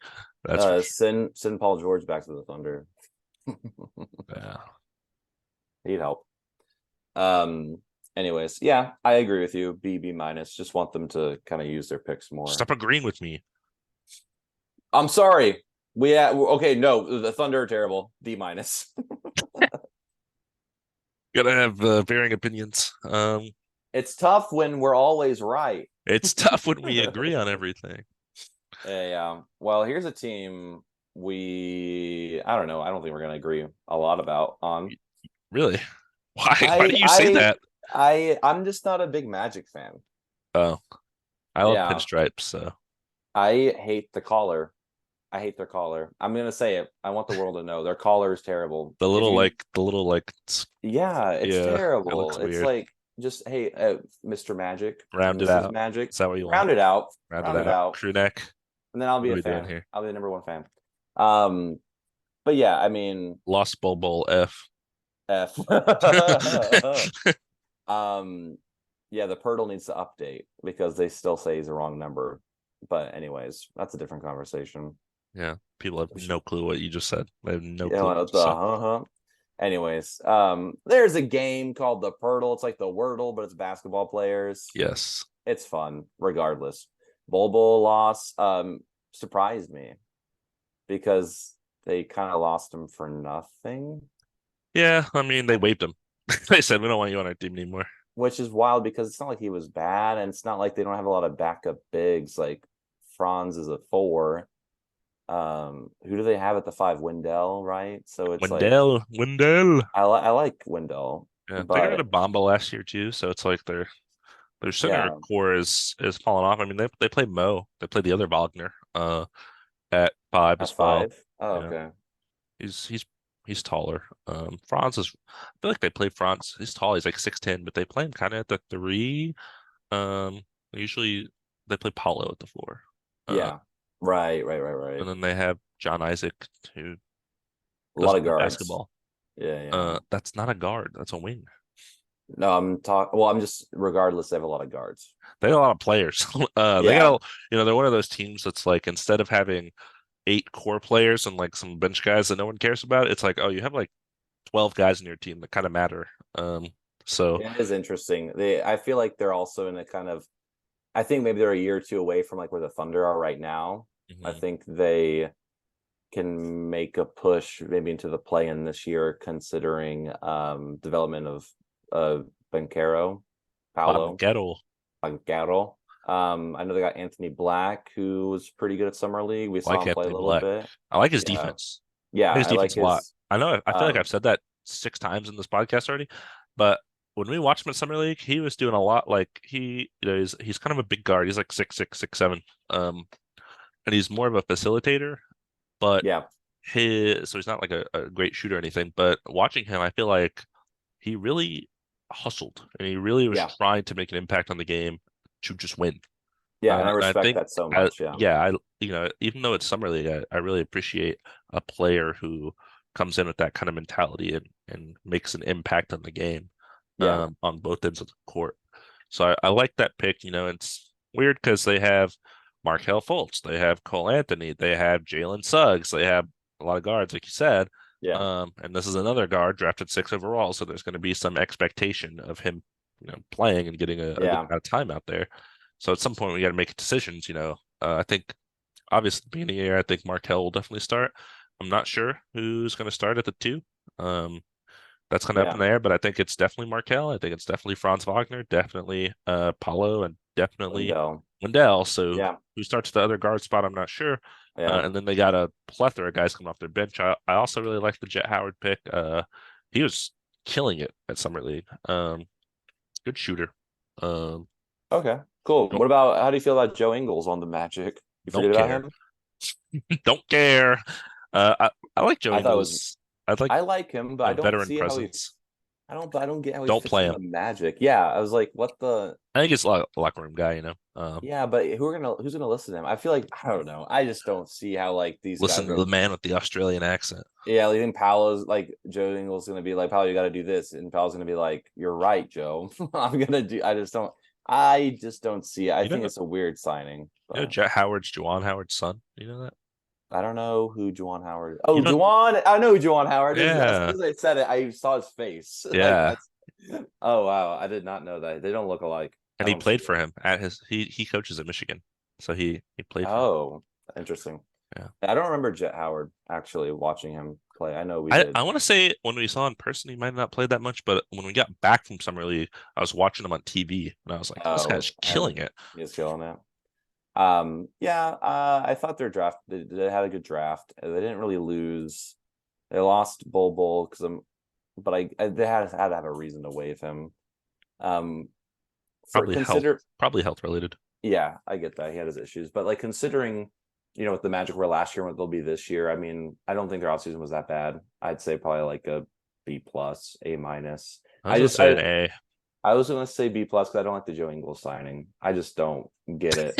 That's for sure. Send Paul George back to the Thunder. Yeah. He'd help. Um, anyways, yeah, I agree with you. B minus. Just want them to kind of use their picks more. Stop agreeing with me. I'm sorry. Okay, no, the Thunder are terrible. D minus. Gotta have varying opinions. It's tough when we're always right. It's tough when we agree on everything. Yeah. Well, here's a team I don't know. I don't think we're gonna agree a lot about on. Really? Why I do you say I that? I'm just not a big Magic fan. Oh, I love Yeah. pinstripes, so I hate the collar. I hate their collar. I'm gonna say it. I want the world to know their collar is terrible. If you, the little like yeah, it's yeah, it terrible. looks It's weird. like just hey, Mr. Magic or Round it Mrs. out. Magic, Is that what you want? round it out, Round it round it out. out, Crew neck. and then I'll What be are a we doing fan. here? I'll be the number one fan. Um, but yeah, I mean, Lost Bowl F. F. um, yeah, the Pirtle needs to update because they still say he's the wrong number. But anyways, that's a different conversation. Yeah, people have no clue what you just said. They have no You clue know what you what just the said. anyways, there's a game called the Pirtle. It's like the Wordle, but it's basketball players. Yes. It's fun, regardless. Bol loss surprised me because they kind of lost him for nothing, Yeah, I mean they waived him. They said we don't want you on our team anymore. which is wild because it's not like he was bad, and it's not like they don't have a lot of backup bigs. Like Franz is a 4. Who do they have at the 5? Wendell, right? So it's like Wendell. I like Wendell, Yeah, they got rid but of Bamba last year too, so it's like their center yeah, core is falling off. I mean they played Mo. They played the other Wagner at 5 at as well. 5. Oh, Yeah. okay. He's he's he's taller. Franz is I feel like they play Franz. He's tall, he's like 6'10", but they play him kind of at the 3. Um usually they play Paulo at the 4. Uh Yeah. Right, and right. then they have John Isaac who A lot doesn't of play guards. basketball. Yeah, yeah. That's not a guard, that's a wing. No, I'm talking. Well, I'm just regardless. They have a lot of guards. They got a lot of players. They Yeah, they're one of those teams that's like instead of having 8 core players and like some bench guys that no one cares about, it's like, oh, you have like 12 guys in your team that kind of matter. So it is interesting. I feel like they're also in a kind of. I think maybe they're a year or two away from like where the Thunder are right now. I mhm. think they can make a push maybe into the play-in this year, considering development of Bencaro, Paolo. Banquero. Banchero. I know they got Anthony Black, who was pretty good at summer league. We I saw like him play a Anthony little Black. bit. I like his Yeah, defense. I yeah, like his I like defense a lot. his. I feel like I've Um, said that 6 times in this podcast already, but when we watched him in summer league, he was doing a lot. Like he's kind of a big guard. He's like 6'6", 6'7", and he's more of a facilitator. But yeah, he's not like a great shooter or anything. But watching him, I feel like he really hustled and he really was yeah, trying to make an impact on the game to just win. yeah, and I I respect think, that so much. Yeah, yeah, even though it's summer league, I really appreciate a player who comes in with that kind of mentality and makes an impact on the game Yeah, on both ends of the court. So I like that pick. It's weird because they have Markelle Fultz, they have Cole Anthony, they have Jalen Suggs, they have a lot of guards, like you said. yeah, And this is another guard drafted 6 overall, so there's going to be some expectation of him, playing and getting a good yeah, amount of time out there. So at some point we got to make decisions. I think obviously at the beginning of the year, I think Markelle will definitely start. I'm not sure who's going to start at the 2. Um, that's kind of up yeah. in the air, but I think it's definitely Markelle. I think it's definitely Franz Wagner, definitely Paulo, and definitely Wendell. Wendell. So Yeah, who starts the other guard spot? I'm not sure. yeah. And then they got a plethora of guys coming off their bench. I also really like the Jet Howard pick. He was killing it at Summer League. Good shooter. Um, Okay, cool. don't What about how do you feel about Joe Ingles on the Magic? You forget don't about care. him? Don't care. I like Joe I thought it was Ingles. I like I like him, but I a don't veteran see how he presence. I don't get how he Don't fits play in him. the Magic. Yeah, I was like, what the I think it's a locker room guy. yeah, but who's gonna listen to him? I feel like I don't know. I just don't see how like these Listen guys to are. the man with the Australian accent. Yeah, I think Paolo's like Joe Ingles gonna be like, Paolo, you got to do this, and Paolo's gonna be like, you're right, Joe. I'm gonna do. I just don't see it. I You think know, it's a weird signing, but Jet Howard's Juwan Howard's son. You know that? I don't know who Juwan Howard. You Oh, don't? Juwan. I know who Juwan Howard is. As Yeah, soon as I said it, I saw his face. Like yeah. that's. Oh wow, I did not know that. They don't look alike. I And he don't see played for it. him at his. He coaches at Michigan, so he played for him. Oh, interesting. Yeah. I don't remember Jet Howard actually watching him play. I know we I did. I want to say when we saw in person, he might not play that much, but when we got back from summer league, I was watching him on TV, and I was like, this Oh, guy's killing and it. he's killing it. Yeah, I thought their draft they had a good draft. They didn't really lose. They lost Bull because but they had to have a reason to waive him. Um, for Probably health, consider probably health related. yeah, I get that he had his issues, but like considering what the Magic were last year and what they'll be this year, I mean, I don't think their offseason was that bad. I'd say probably like a B plus, A minus. I was I gonna just say an A. I was gonna say B plus because I don't like the Joe Ingles signing. I just don't get it.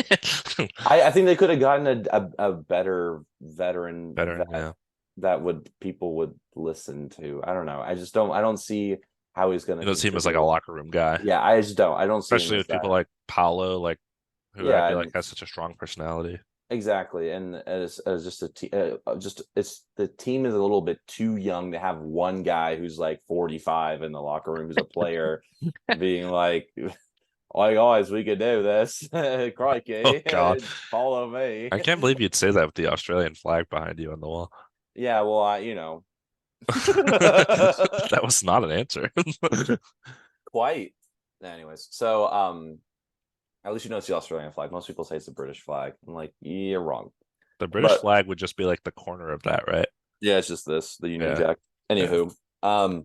I think they could have gotten a better veteran Veteran, yeah. that would people would listen to. I don't know. I don't see how he's gonna You don't see him as like a contribute. locker room guy, Yeah, I just don't. I don't see him especially as with people that. like Paolo, like who I Yeah, feel like and has such a strong personality. exactly. And as just a team, just it's the team is a little bit too young to have one guy who's like 45 in the locker room who's a player being like, "Oh, guys, we could do this. Oh Crikey, God, follow me." I can't believe you'd say that with the Australian flag behind you on the wall. Yeah, well, That was not an answer. quite. Anyways, so at least it's the Australian flag. Most people say it's the British flag. I'm like, you're wrong. The British But flag would just be like the corner of that, right? yeah, it's just the Union Yeah, Jack. yeah. Anywho,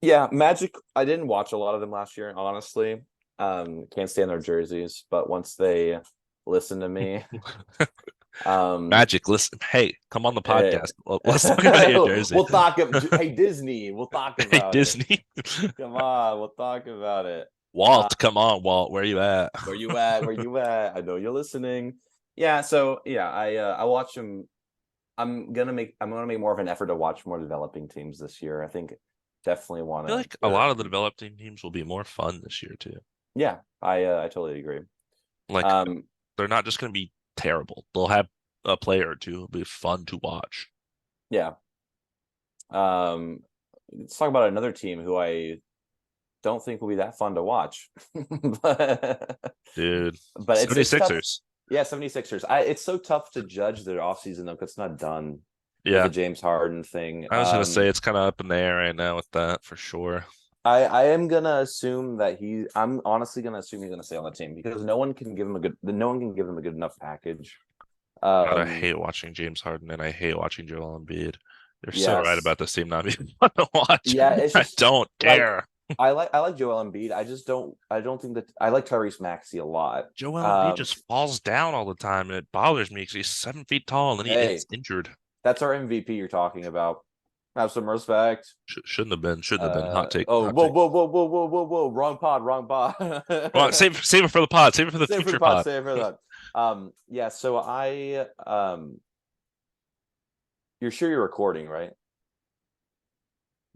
yeah, Magic. I didn't watch a lot of them last year, honestly. Can't stand their jerseys, but once they listen to me, um, Magic, listen. Hey, come on the eh, podcast. Let's talk about your jersey. we'll talk. Hey, Disney, we'll talk Hey, about it. Disney. Come on, we'll talk about it. Walt, come on, Walt. Where you at? Where you at? Where you at? I know you're listening. Yeah, so yeah, I watch them. I'm gonna make more of an effort to watch more developing teams this year. I think definitely want I feel to. like a lot of the developing teams will be more fun this year too. Yeah, I totally agree. Like Um, they're not just going to be terrible. They'll have a player or two who'll be fun to watch. yeah. Um, let's talk about another team who I don't think will be that fun to watch. but Dude, it's tough. 76ers. Yeah, 76ers. It's so tough to judge their offseason though, because it's not done with the Yeah, James Harden thing. I was going to say it's kind of up in the air right now with that for sure. I am gonna assume that I'm honestly gonna assume he's gonna stay on the team because no one can give him a good enough package. God, I Um, hate watching James Harden and I hate watching Joel Embiid. They're so right yes. about this team not being fun to watch. Yeah, it's I just don't like care. I like Joel Embiid. I don't think that I like Tyrese Maxey a lot. Joel Embiid just falls down all the time and it bothers me because he's 7 feet tall and then he Hey, gets injured. that's our MVP you're talking about. Have some respect. Shouldn't have been. Shouldn't have been. Hot take. Oh, Hot whoa, take. whoa, whoa, whoa, whoa, whoa, whoa. Wrong pod, wrong pod. Come on, save it for the pod. Save it for the Save it for the future pod, pod. save it for that. Yeah, so you're sure you're recording, right?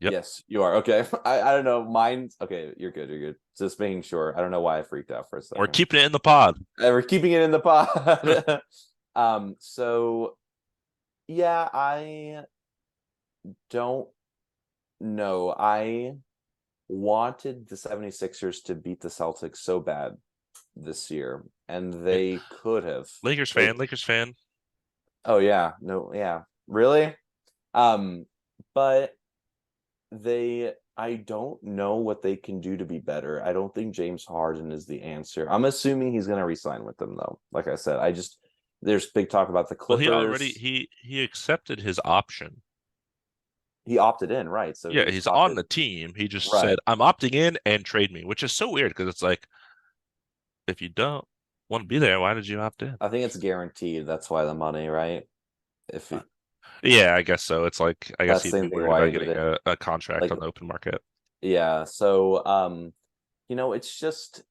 Yep. Yes, you are. Okay. I don't know. Mine's okay. You're good. You're good. Just making sure. I don't know why I freaked out for a We're second. keeping it in the pod. We're keeping it in the pod. So yeah, I don't know. I wanted the 76ers to beat the Celtics so bad this year, and Yeah. they could have. Lakers They fan, Lakers fan. Oh yeah, no, yeah. Really? Um, but I don't know what they can do to be better. I don't think James Harden is the answer. I'm assuming he's going to resign with them though. Like I said, there's big talk about the Well, he already Clippers. he accepted his option. He opted in, right? So Yeah, he's he's on opted the team. He just right. said, "I'm opting in and trade me," which is so weird because it's like if you don't want to be there, why did you opt in? I think it's guaranteed. That's why the money, right? If Uh, it, Yeah, I guess so. It's like I guess that's the he'd be same thing worried why about he did getting it. a contract Like on the open market. yeah. So it's just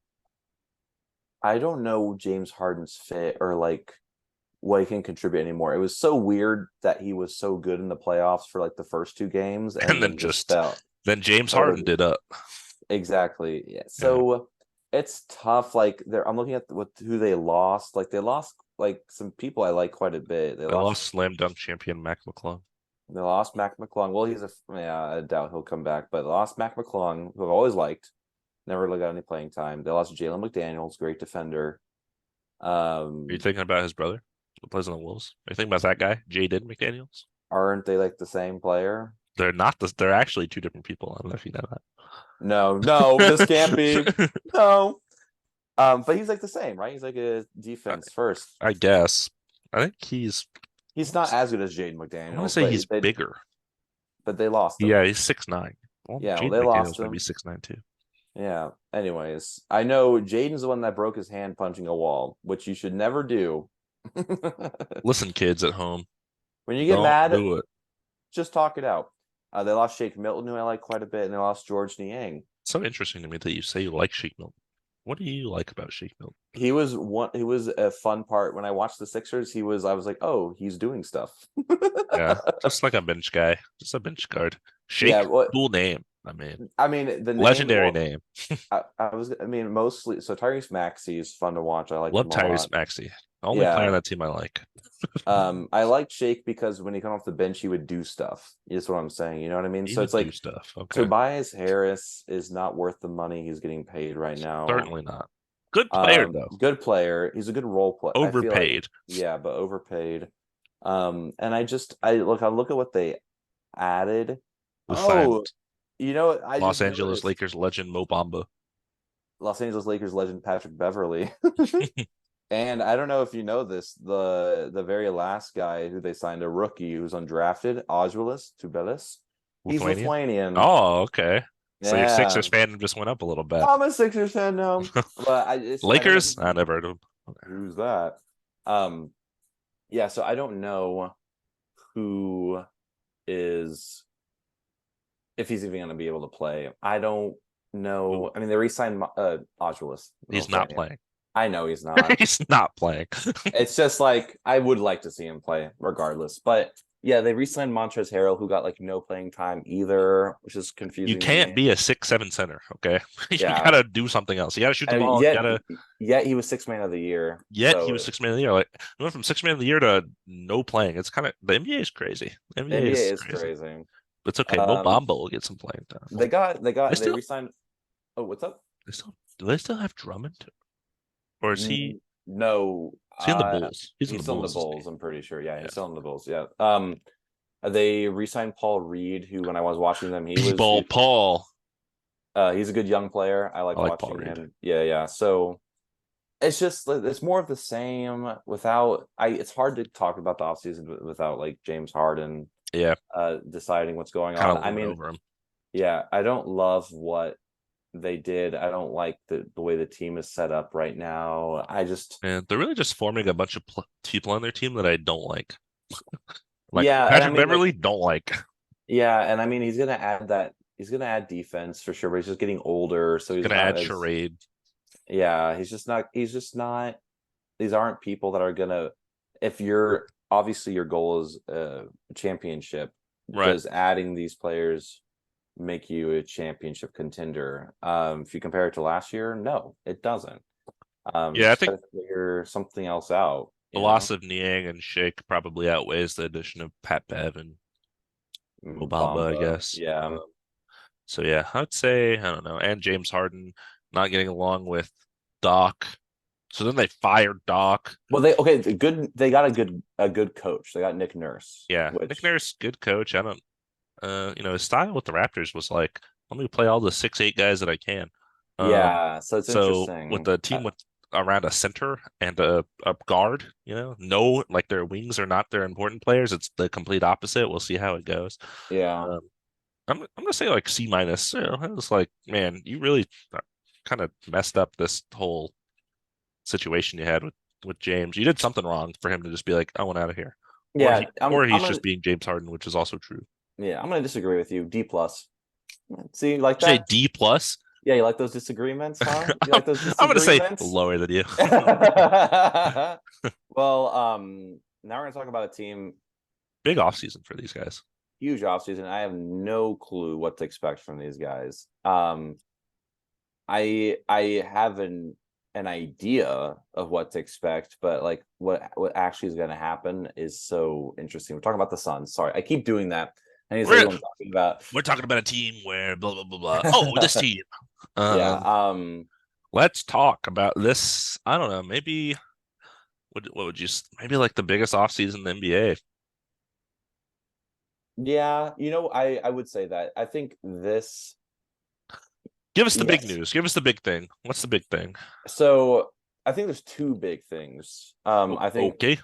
I don't know James Harden's fit or like what he can contribute anymore. It was so weird that he was so good in the playoffs for like the first two games And and then then just just fell. then James Harden So did up. exactly. Yeah. Yeah. So it's tough. Like I'm looking at who they lost. Like they lost like some people I like quite a bit. I lost slam dunk champion Mac McClung. They lost Mac McClung. Well, yeah, I doubt he'll come back, but they lost Mac McClung, who I've always liked. Never really got any playing time. They lost Jalen McDaniels, great defender. Are you Um, thinking about his brother who plays on the Wolves? Are you thinking about that guy, Jaden McDaniels? aren't they like the same player? They're not they're actually two different people. I don't know if you know No, no, this can't be. that. No. But he's like the same, right? He's like a I, defense first. I guess. I think He's not as good as Jaden I want to McDaniels, say he's bigger. but they lost Yeah, him. he's 6'9". Well, Yeah, well, Jaden they lost McDaniels might be him. 6'9" too. Yeah. Anyways, I know Jaden's the one that broke his hand punching a wall, which you should never do. Listen, kids at home, When you get don't mad, do it. just talk it out. They lost Shake Milton, who I like quite a bit, and they lost George Niang. It's so interesting to me that you say you like Sheik Milton. What do you like about Sheik Milton? He was a fun part when I watched the Sixers. I was like, oh, he's doing stuff. Yeah, just like a bench guy, just a bench guard. Yeah, Shake, well, cool name. I mean, I mean the name. legendary Well, name. I mean, mostly. So Tyrese Maxey is fun to watch. I like Love him a Tyrese lot. Maxey. Only player on Yeah. that team I like. I like Shake because when he come off the bench, he would do stuff. Is what I'm saying. You know what I mean? He So would it's do like stuff. Okay, Tobias Harris is not worth the money he's getting paid right now. certainly not. Good player though. Good player. He's a good role player. I feel like, Overpaid. yeah, but overpaid. And I look at what they added. They Oh, signed I Los just Angeles noticed Lakers legend Mo Bamba. Los Angeles Lakers legend Patrick Beverly. And I don't know if you know this, the very last guy who they signed, a rookie who's undrafted, Oswalus Tubelis. He's Lithuanian. Lithuanian. Oh, okay. So your Yeah. Sixers fan just went up a little bit. I'm a Sixers fan now. But I don't know Lakers? I never heard of them. who's that. Um, yeah, so I don't know who is if he's even going to be able to play. I don't Ooh, know. I mean, they re-signed Oswalus. he's not playing. I know he's not. He's not playing. It's just like I would like to see him play regardless. But yeah, they re-signed Montrezl Harrell, who got like no playing time either, which is You confusing to can't me. be a 6'7" center, okay? You Yeah, gotta do something else. You gotta shoot the I mean, ball. You gotta. yet he was six man of the year. Yet he So was 6 man of the year. Like we went from 6 man of the year to no playing. It's kind of the NBA is crazy. The the NBA NBA is is crazy. crazy. But it's okay. Mo Um, Bamba will get some playing time. They they still, re-signed. Oh, what's up? do they still have Drummond, or No, is he in the Bulls? He's in he's the still in the Bulls, isn't Bulls. I'm pretty sure. Yeah, he? he's still in the Bulls. Yeah. They re-signed Paul Reed, who when I was watching them, Yeah. B-ball Paul. he's a good young player. I like I like Paul watching Reed. him. Yeah, yeah. So it's just it's more of the same without it's hard to talk about the offseason without like James Harden Yeah, deciding what's going kind on. of I lord mean, over him. yeah, I don't love what they did. I don't like the way the team is set up right now. I just And they're really just forming a bunch of people on their team that I don't like. Like yeah, and I Patrick mean like Beverly, don't like. yeah, and I mean he's gonna add defense for sure, but he's just getting older, so he's Gonna not add as charade. yeah, he's just not these aren't people that are gonna if you're obviously your goal is a championship, Right. does adding these players make you a championship contender. If you compare it to last year, no, it doesn't. You Yeah, I just think gotta figure something else out, the you know? loss of Niang and Shake probably outweighs the addition of Pat Bev and Mobamba, I Bamba, guess. yeah. So yeah, I'd say I don't know, and James Harden not getting along with Doc. So then they fired Doc. Well, they got a good coach. They got Nick Nurse, Yeah, Nick which Nurse, good coach. I don't, his style with the Raptors was like, let me play all the 6'8" guys that I can. Um, yeah, so it's so with interesting. the team with around a center and a guard, no, like their wings are not their important players. It's the complete opposite. We'll see how it goes. Yeah. Um, I'm gonna say like C minus. It's like, man, you really kind of messed up this whole situation you had with James. You did something wrong for him to just be like, I want out of here, or Yeah, I'm he's gonna just being James Harden, which is also true. yeah, I'm gonna disagree with you. D plus. See, you like You say that? D plus. Yeah, you like those disagreements, huh? You I'm, like those I'm gonna say disagreements? lower than you. Well, now we're gonna talk about a team, Big offseason for these guys. huge offseason. I have no clue what to expect from these guys. I have an idea of what to expect, but like what actually is gonna happen is so interesting. We're talking about the Suns. Sorry, I keep doing that. I need to say We're what I'm talking about. we're talking about a team where blah blah blah blah. Oh, this team. Yeah. Um, let's talk about this. I don't know. Maybe what would you maybe like the biggest offseason in the NBA? Yeah, I would say that. I think this, Give us the big yes. news. Give us the big thing. What's the big thing? So I think there's two big things. I think Okay.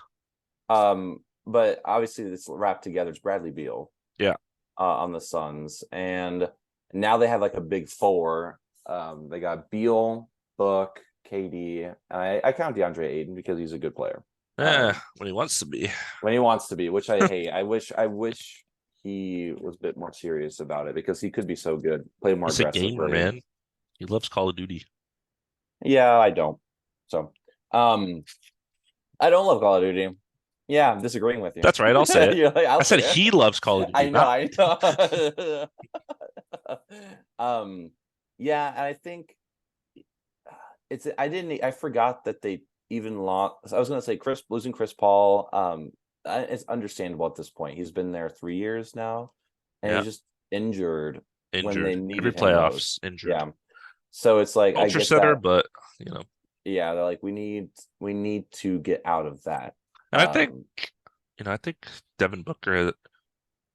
but obviously it's wrapped together. It's Bradley Beal Yeah. on the Suns, and now they have like a big four. They got Beal, Book, KD, and I count DeAndre Ayton because he's a good player. When he wants to be. When he wants to be, which I hate. I wish he was a bit more serious about it because he could be so good, play more He's a gamer, aggressively. man. He loves Call of Duty. Yeah, I don't. So, I don't love Call of Duty. Yeah, I'm disagreeing with you. That's right. I'll say it. You're like, I'll I said say he it. loves Call of Duty, I know, not I know. um, yeah, and I think I forgot that they even lost. I was gonna say losing Chris Paul. It's understandable at this point. He's been there 3 years now, and yeah, he's just injured when they injured. Every needed him most. playoffs injured. Yeah. So it's like I Culture get setter, that. but you know. Yeah, they're like we need to get out of that. And I think Devin Booker,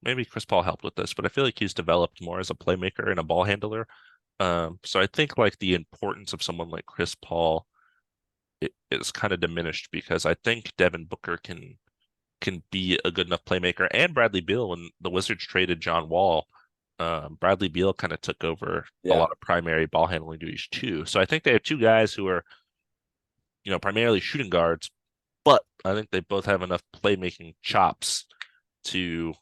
maybe Chris Paul helped with this, but I feel like he's developed more as a playmaker and a ball handler. So I think like the importance of someone like Chris Paul is kind of diminished because I think Devin Booker can be a good enough playmaker. And Bradley Beal, when the Wizards traded John Wall, Bradley Beal kind of took over a Yeah. lot of primary ball handling duties too. So I think they have two guys who are, primarily shooting guards, but I think they both have enough playmaking chops to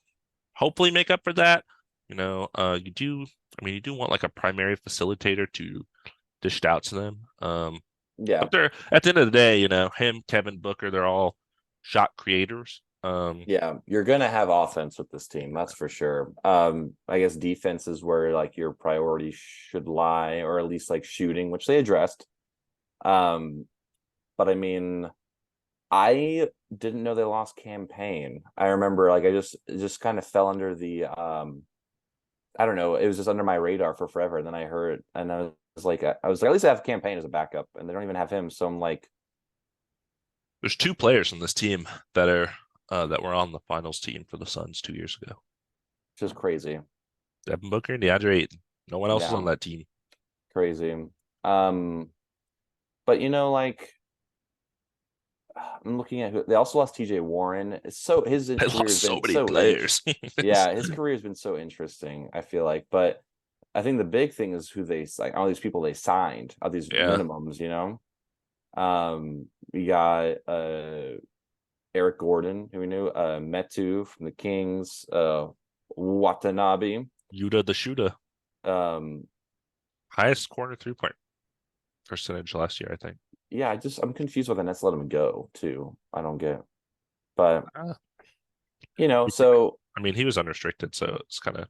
hopefully make up for that. You do want like a primary facilitator to dish it out to them. Yeah. But they're at the end of the day, him, Kevin Booker, they're all shot creators. Yeah, you're gonna have offense with this team, that's for sure. I guess defense is where like your priority should lie, or at least like shooting, which they addressed. Um, but I mean, I didn't know they lost campaign. I remember like it just kind of fell under the I don't know, it was just under my radar for forever. And then I heard and I was like, at least I have campaign as a backup, and they don't even have him. So I'm like, there's two players on this team that were on the finals team for the Suns 2 years ago. just crazy. Devin Booker and DeAndre Ayton. No one else is Yeah, on that team. crazy. Um, but like I'm looking at who they also lost TJ Warren. It's so his They career lost has so been many so players. yeah, his career has been so interesting, I feel like. But I think the big thing is who they like all these people they signed, all these Yeah. minimums. We got Eric Gordon, who we knew, Metu from the Kings, Watanabe. Yuta the shooter. Um, Highest corner 3-point percentage last year, I think. yeah, I'm confused why the Nets let him go too. I don't get, but Uh, so I mean, he was unrestricted, so it's kind of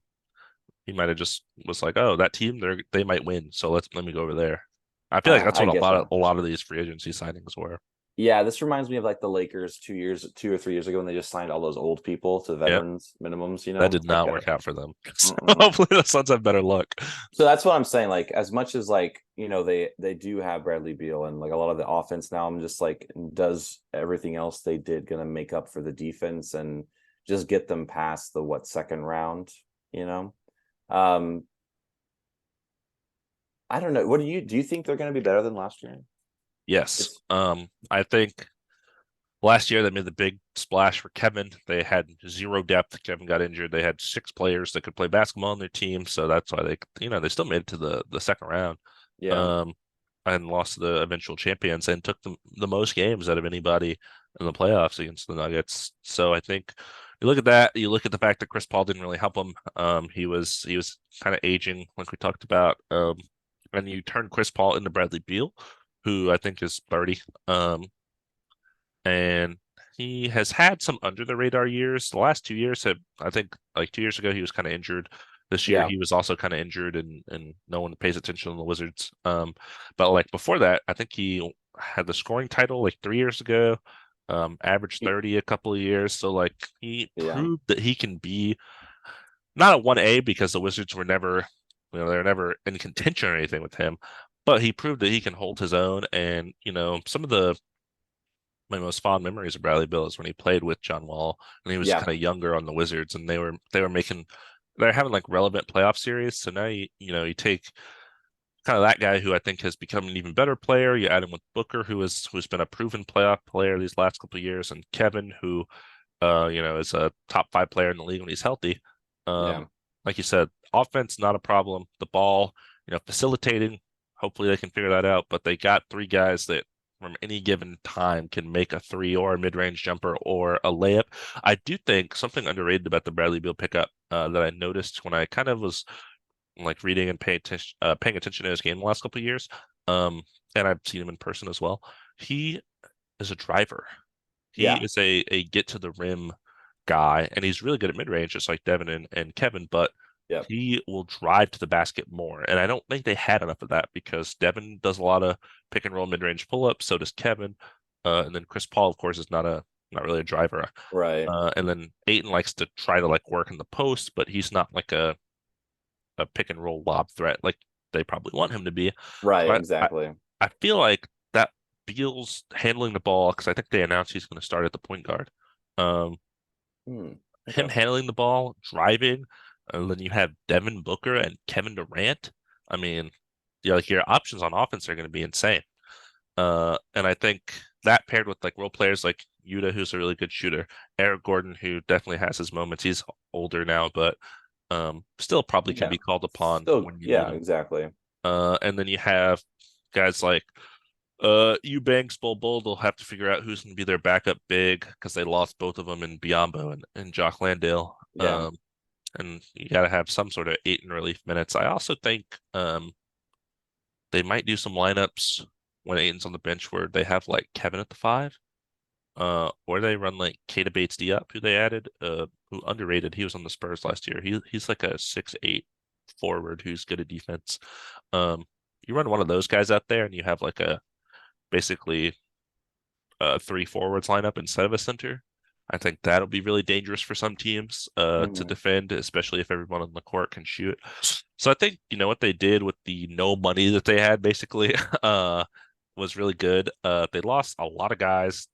He might have just was like, oh, that team, they might win, so let me go over there. I feel like that's I what get that. a lot of these free agency signings were. Yeah, this reminds me of like the Lakers 2 or 3 years ago when they just signed all those old people to Yep, veterans minimums. that did not work out for them. So Mm-mm. hopefully the Suns have better luck. So that's what I'm saying. Like, as much as like they do have Bradley Beal and like a lot of the offense now, I'm just like, does everything else they did gonna make up for the defense and just get them past the second round? You know, um, I don't know. What do you think they're gonna be better than last year? Yes. It's I think last year they made the big splash for Kevin. They had zero depth. Kevin got injured. They had six players that could play basketball on their team, so that's why they still made it to the second round. yeah, Um, and lost to the eventual champions and took the most games out of anybody in the playoffs against the Nuggets. So I think you look at that, you look at the fact that Chris Paul didn't really help him. He was kind of aging, like we talked about. And you turn Chris Paul into Bradley Beal, who I think is 30. And he has had some under the radar years. The last 2 years have, I think, like 2 years ago, he was kind of injured. This year, yeah, he was also kind of injured, and no one pays attention to the Wizards. But like before that, I think he had the scoring title like 3 years ago. Averaged 30 a couple of years. So like he yeah, proved that he can be not a 1A because the Wizards were never, they're never in contention or anything with him. But he proved that he can hold his own. And, some of my most fond memories of Bradley Beal is when he played with John Wall and he was yeah, kind of younger on the Wizards and they're having like relevant playoff series. So now you take kind of that guy who I think has become an even better player. You add him with Booker, who's been a proven playoff player these last couple of years, and Kevin, who is a top five player in the league when he's healthy. yeah. Um, like you said, offense not a problem. The ball, facilitating. Hopefully they can figure that out. But they got three guys that from any given time can make a three or a mid-range jumper or a layup. I do think something underrated about the Bradley Beal pickup that I noticed when I kind of was like reading and paying attention to his game the last couple of years. Um, and I've seen him in person as well. He is a driver. He Yeah. is a get to the rim guy, and he's really good at mid range, just like Devin and Kevin, but Yep. he will drive to the basket more. And I don't think they had enough of that because Devin does a lot of pick and roll mid range pull ups, so does Kevin. And then Chris Paul, of course, is not really a driver. Right. And then Aiton likes to try to like work in the post, but he's not like a pick and roll lob threat like they probably want him to be. Right. So Exactly. I feel like that Beal's handling the ball because I think they announced he's going to start at the point guard. Um, Hmm. him Okay. handling the ball, driving, and then you have Devin Booker and Kevin Durant. I mean, like your options on offense are going to be insane. And I think that paired with like role players like Yuta, who's a really good shooter, Eric Gordon, who definitely has his moments. He's older now, but still probably can Yeah. be called upon Still, when you need yeah, him. exactly. And then you have guys like Eubanks, Bol they'll have to figure out who's going to be their backup big because they lost both of them in Biombo and Jock Landale. Yeah. And you got to have some sort of eight and relief minutes. I also think they might do some lineups when Aiton's on the bench where they have like Kevin at the five, or they run like Keita Bates Diop, who they added, who underrated. He was on the Spurs last year. He's like a 6'8" forward who's good at defense. You run one of those guys out there, and you have like a basically three forwards lineup instead of a center. I think that'll be really dangerous for some teams to Mhm. defend, especially if everyone on the court can shoot. So I think what they did with the no money that they had basically was really good. They lost a lot of guys.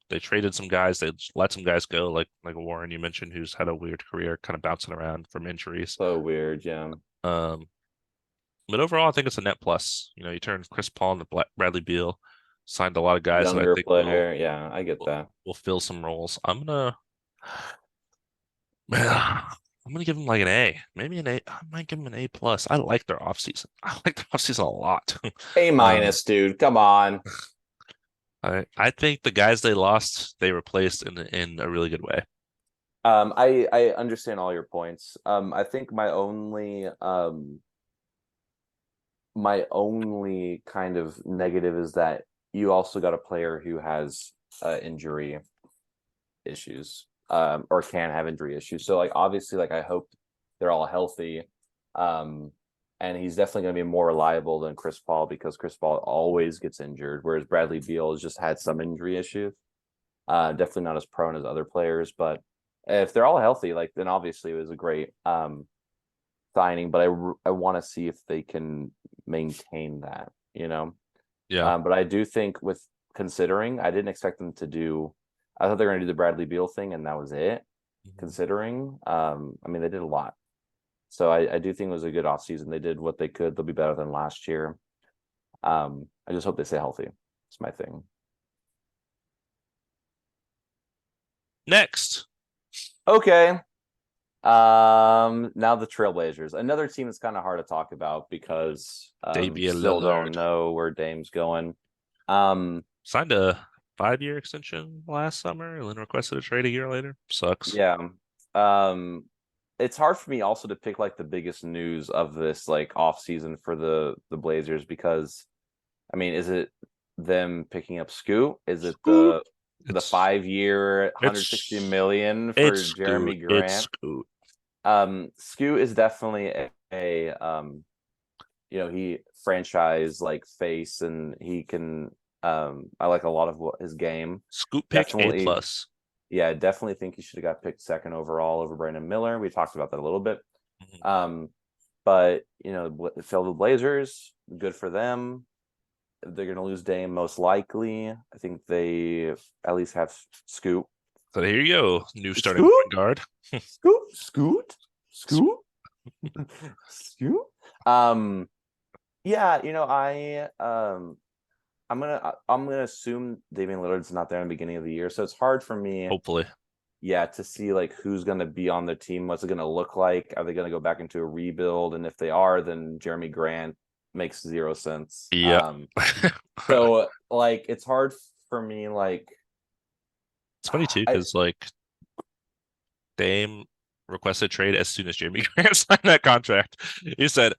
They traded some guys. They let some guys go, like Warren you mentioned, who's had a weird career, kind of bouncing around from injuries. So weird. Yeah. Um, but overall, I think it's a net plus. You turn Chris Paul into Bradley Beal, signed a lot of guys that I Younger think will player. Yeah, I get will, that. will fill some roles. I'm gonna give him like an A, maybe an A. I might give him an A plus. I like their offseason. I like their offseason a lot. A Um, minus, dude. Come on. I think the guys they lost, they replaced in a really good way. I understand all your points. I think my only kind of negative is that you also got a player who has injury issues, or can have injury issues. So like obviously, like I hope they're all healthy. And he's definitely going to be more reliable than Chris Paul because Chris Paul always gets injured, whereas Bradley Beal has just had some injury issues. Definitely not as prone as other players, but if they're all healthy, like then obviously it was a great signing. But I want to see if they can maintain that, you know. Yeah. But I do think with considering, I didn't expect them to do. I thought they were going to do the Bradley Beal thing, and that was it. Mhm. Considering, I mean, they did a lot. So I do think it was a good offseason. They did what they could. They'll be better than last year. I just hope they stay healthy. It's my thing. Next, Okay. Now the Trailblazers, another team that's kind of hard to talk about because Damian still don't Lillard know where Dame's going. Um, signed a 5-year extension last summer and then requested a trade a year later. Sucks. yeah. Um, it's hard for me also to pick like the biggest news of this like off season for the Blazers because I mean, is it them picking up Scoot? Is it Scoot. the It's 5-year 160 it's million it's for Scoot. Jeremy It's Grant? Scoot. Scoot is definitely a he franchise like face and he can I like a lot of what his game. Scoot pick A Definitely, plus. yeah, I definitely think he should have got picked second overall over Brandon Miller. We talked about that a little bit. Mhm. Um, but failed the Blazers, good for them. They're going to lose Dame most likely. I think they at least have Scoot. So here you go, new starting Scoot, point guard. Scoot, Scoot, Scoot, Scoot. Um, yeah, I'm gonna assume Damian Lillard's not there in the beginning of the year, so it's hard for me, Hopefully. yeah, to see like who's gonna be on the team. What's it gonna look like? Are they gonna go back into a rebuild? And if they are, then Jeremy Grant makes zero sense. Yeah. So like it's hard for me, like It's funny too, I because like Dame requested trade as soon as Jeremy Grant signed that contract. He said,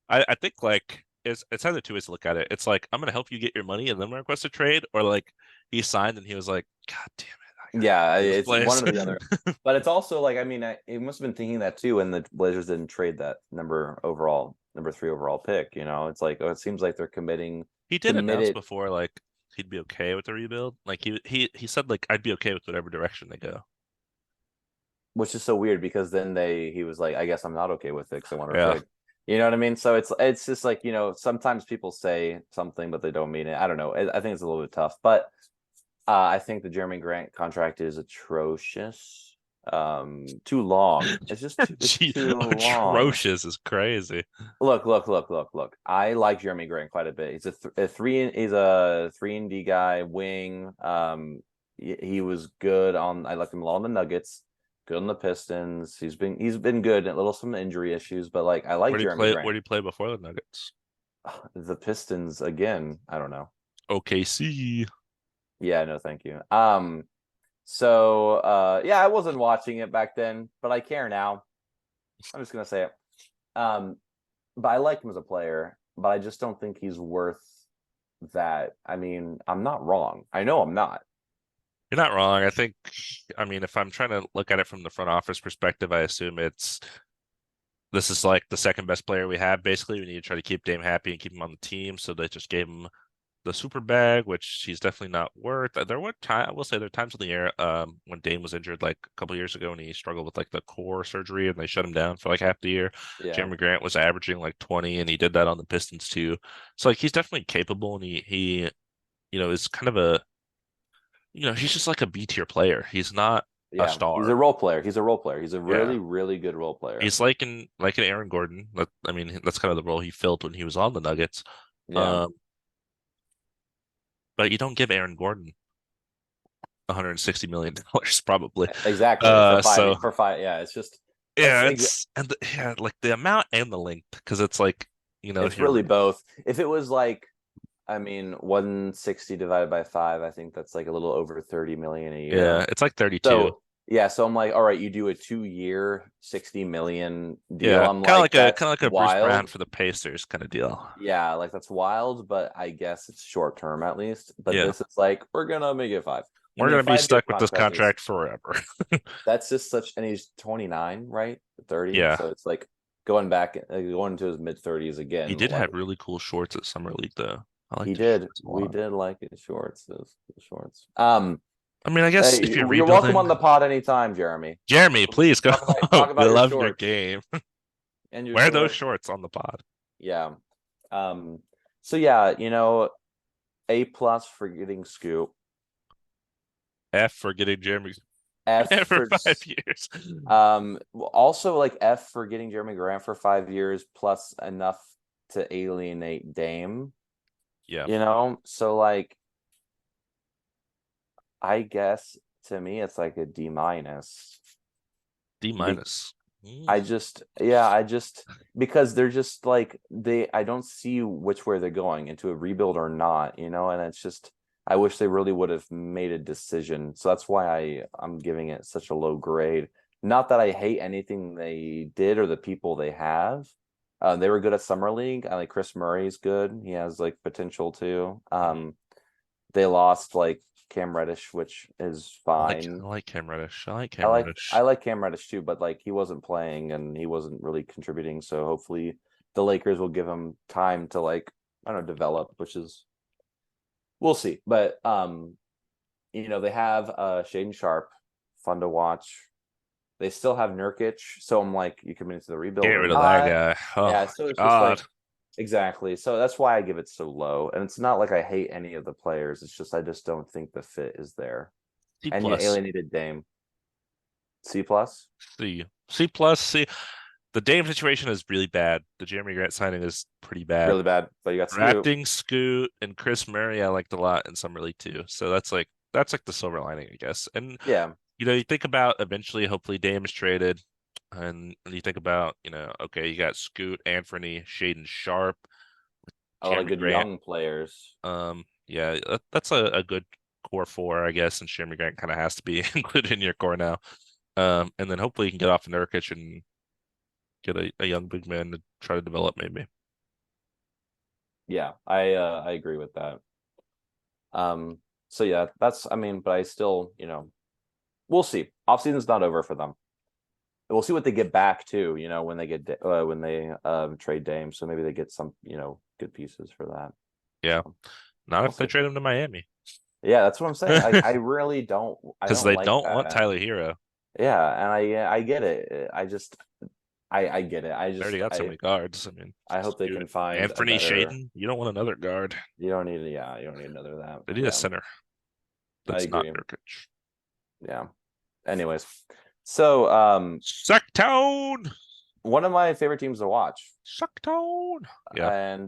I think like it's either two ways to look at it. It's like I'm gonna help you get your money and then request a trade, or like he signed and he was like, God damn it, I gotta yeah, do this it's one place. or the other. But it's also like I mean, it must have been thinking that too, and the Blazers didn't trade that number 3 overall pick. It's like it seems like they're He did announce committed, before like he'd be okay with the rebuild. Like he said like I'd be okay with whatever direction they go. which is so weird because then he was like, I guess I'm not okay with it because I want to Yeah. trade. You know what I mean? So it's just like sometimes people say something but they don't mean it. I don't know. I think it's a little bit tough, but I think the Jeremy Grant contract is atrocious. Too long. It's Gee, too long. atrocious is crazy. Look. I like Jeremy Grant quite a bit. He's a 3-and-D guy, wing. He was good on. I liked him a lot on the Nuggets. Good on the Pistons. He's been good at little some injury issues, but like I like Jeremy Where Grant. did he play before the Nuggets? The Pistons again. I don't know. OKC. Yeah, no, thank you. Yeah, I wasn't watching it back then, but I care now. I'm just gonna say it. Um, but I like him as a player, but I just don't think he's worth that. I mean, I'm not wrong. I know I'm not. You're not wrong. I mean, if I'm trying to look at it from the front office perspective, I assume this is like the second best player we have. Basically, we need to try to keep Dame happy and keep him on the team. So they just gave him the super bag, which he's definitely not worth. There were time I will say there are times in the year when Dame was injured like a couple years ago and he struggled with like the core surgery and they shut him down for like half the year. Yeah, Jeremy Grant was averaging like 20 and he did that on the Pistons too. So like he's definitely capable and he is kind of he's just like a B tier player. He's not a yeah. He's a star. role player. He's a role player. He's a Yeah. really, really good role player. He's like an Aaron Gordon. I mean, that's kind of the role he filled when he was on the Nuggets. Yeah, Um, but you don't give Aaron Gordon $160 million probably. exactly. For five, So for five. Yeah, it's yeah, exa- like the amount and the length because it's like if it's you're really both. If it was like, I mean, 160 divided by 5, I think that's like a little over 30 million a yeah, year. it's like 32. So yeah, so I'm like, all right, you do a 2-year 60 million deal. Yeah, I'm like, that's kind of like a Bruce Brown wild. for the Pacers kind of deal. Yeah, like that's wild, but I guess it's short term at least. But Yeah. this is like, we're gonna make it 5. I We're mean, gonna be 5 year stuck with this contract is contract forever. that's just such, and he's 29, right? 30. Yeah, So it's like going back, going into his mid 30s he again. did Like have really cool shorts at Summer League, though. I like he the did. shorts a We lot. did like his shorts, those shorts. I mean, I guess Hey, if you're you're welcome on rebuilding, the pod anytime, Jeremy. Jeremy, please go. Talk We about your love your shorts game. and your Wear those shorts. shorts on the pod. Yeah. Um, so yeah, A plus for getting Scoop. F for getting Jeremy F for for 5 years. also like F for getting Jeremy Grant for 5 years plus enough to alienate Dame. Yeah, So like I guess to me it's like a D minus. D minus. I just because they're just like I don't see which way they're going into a rebuild or not, and it's just I wish they really would have made a decision. So that's why I'm giving it such a low grade. Not that I hate anything they did or the people they have. They were good at Summer League. I like Chris Murray's good. He has like potential too. Mhm. They lost like Cam Reddish, which is I fine. like Cam Reddish. I like I Cam like I Reddish. like Cam Reddish too, but like he wasn't playing and he wasn't really contributing. So hopefully the Lakers will give him time to like I don't know develop, which is we'll see. But they have Shaden Sharp, fun to watch. They still have Nurkic, so I'm like, you come into the Get rebuild or rid of that not? guy. Yeah, Oh so it's just God. like exactly. So that's why I give it so low. And it's not like I hate any of the players. It's just I just don't think the fit is there. C And you plus. alienated Dame. C plus, C. C plus. C. The Dame situation is really bad. The Jeremy Grant signing is pretty bad. really bad, but you got Scoop. Drafting Scoot and Chris Murray, I liked a lot in Summer League too. So that's like the silver lining, I guess. And Yeah, you think about eventually, hopefully Dame is traded, and you think about, okay, you got Scoot, Anthony, Shaden Sharp, a lot of Jeremy good Grant. young players. Yeah, that's a good core four, I guess, and Jeremy Grant kind of has to be included in your core now. And then hopefully you can get off Nurkic and get a young big man to try to develop maybe. Yeah, I agree with that. So yeah, that's I mean, but I still, we'll see. Offseason's not over for them. We'll see what they get back too, when they get when they trade Dame. So maybe they get some, good pieces for that. Yeah, So not we'll if they see. trade him to Miami. Yeah, that's what I'm saying. I really I Because don't they like don't want that. Tyler Hero. Yeah, and I get it. I get it. They already got so many guards. I mean, I hope they Scoot, can find a Anthony better. Shaden. You don't want another guard. You don't need another that. They need a Yeah, center I that's not agree. Nurkic. Yeah. Anyways, so Sucktown! one of my favorite teams to watch, Sucktown! Yeah, and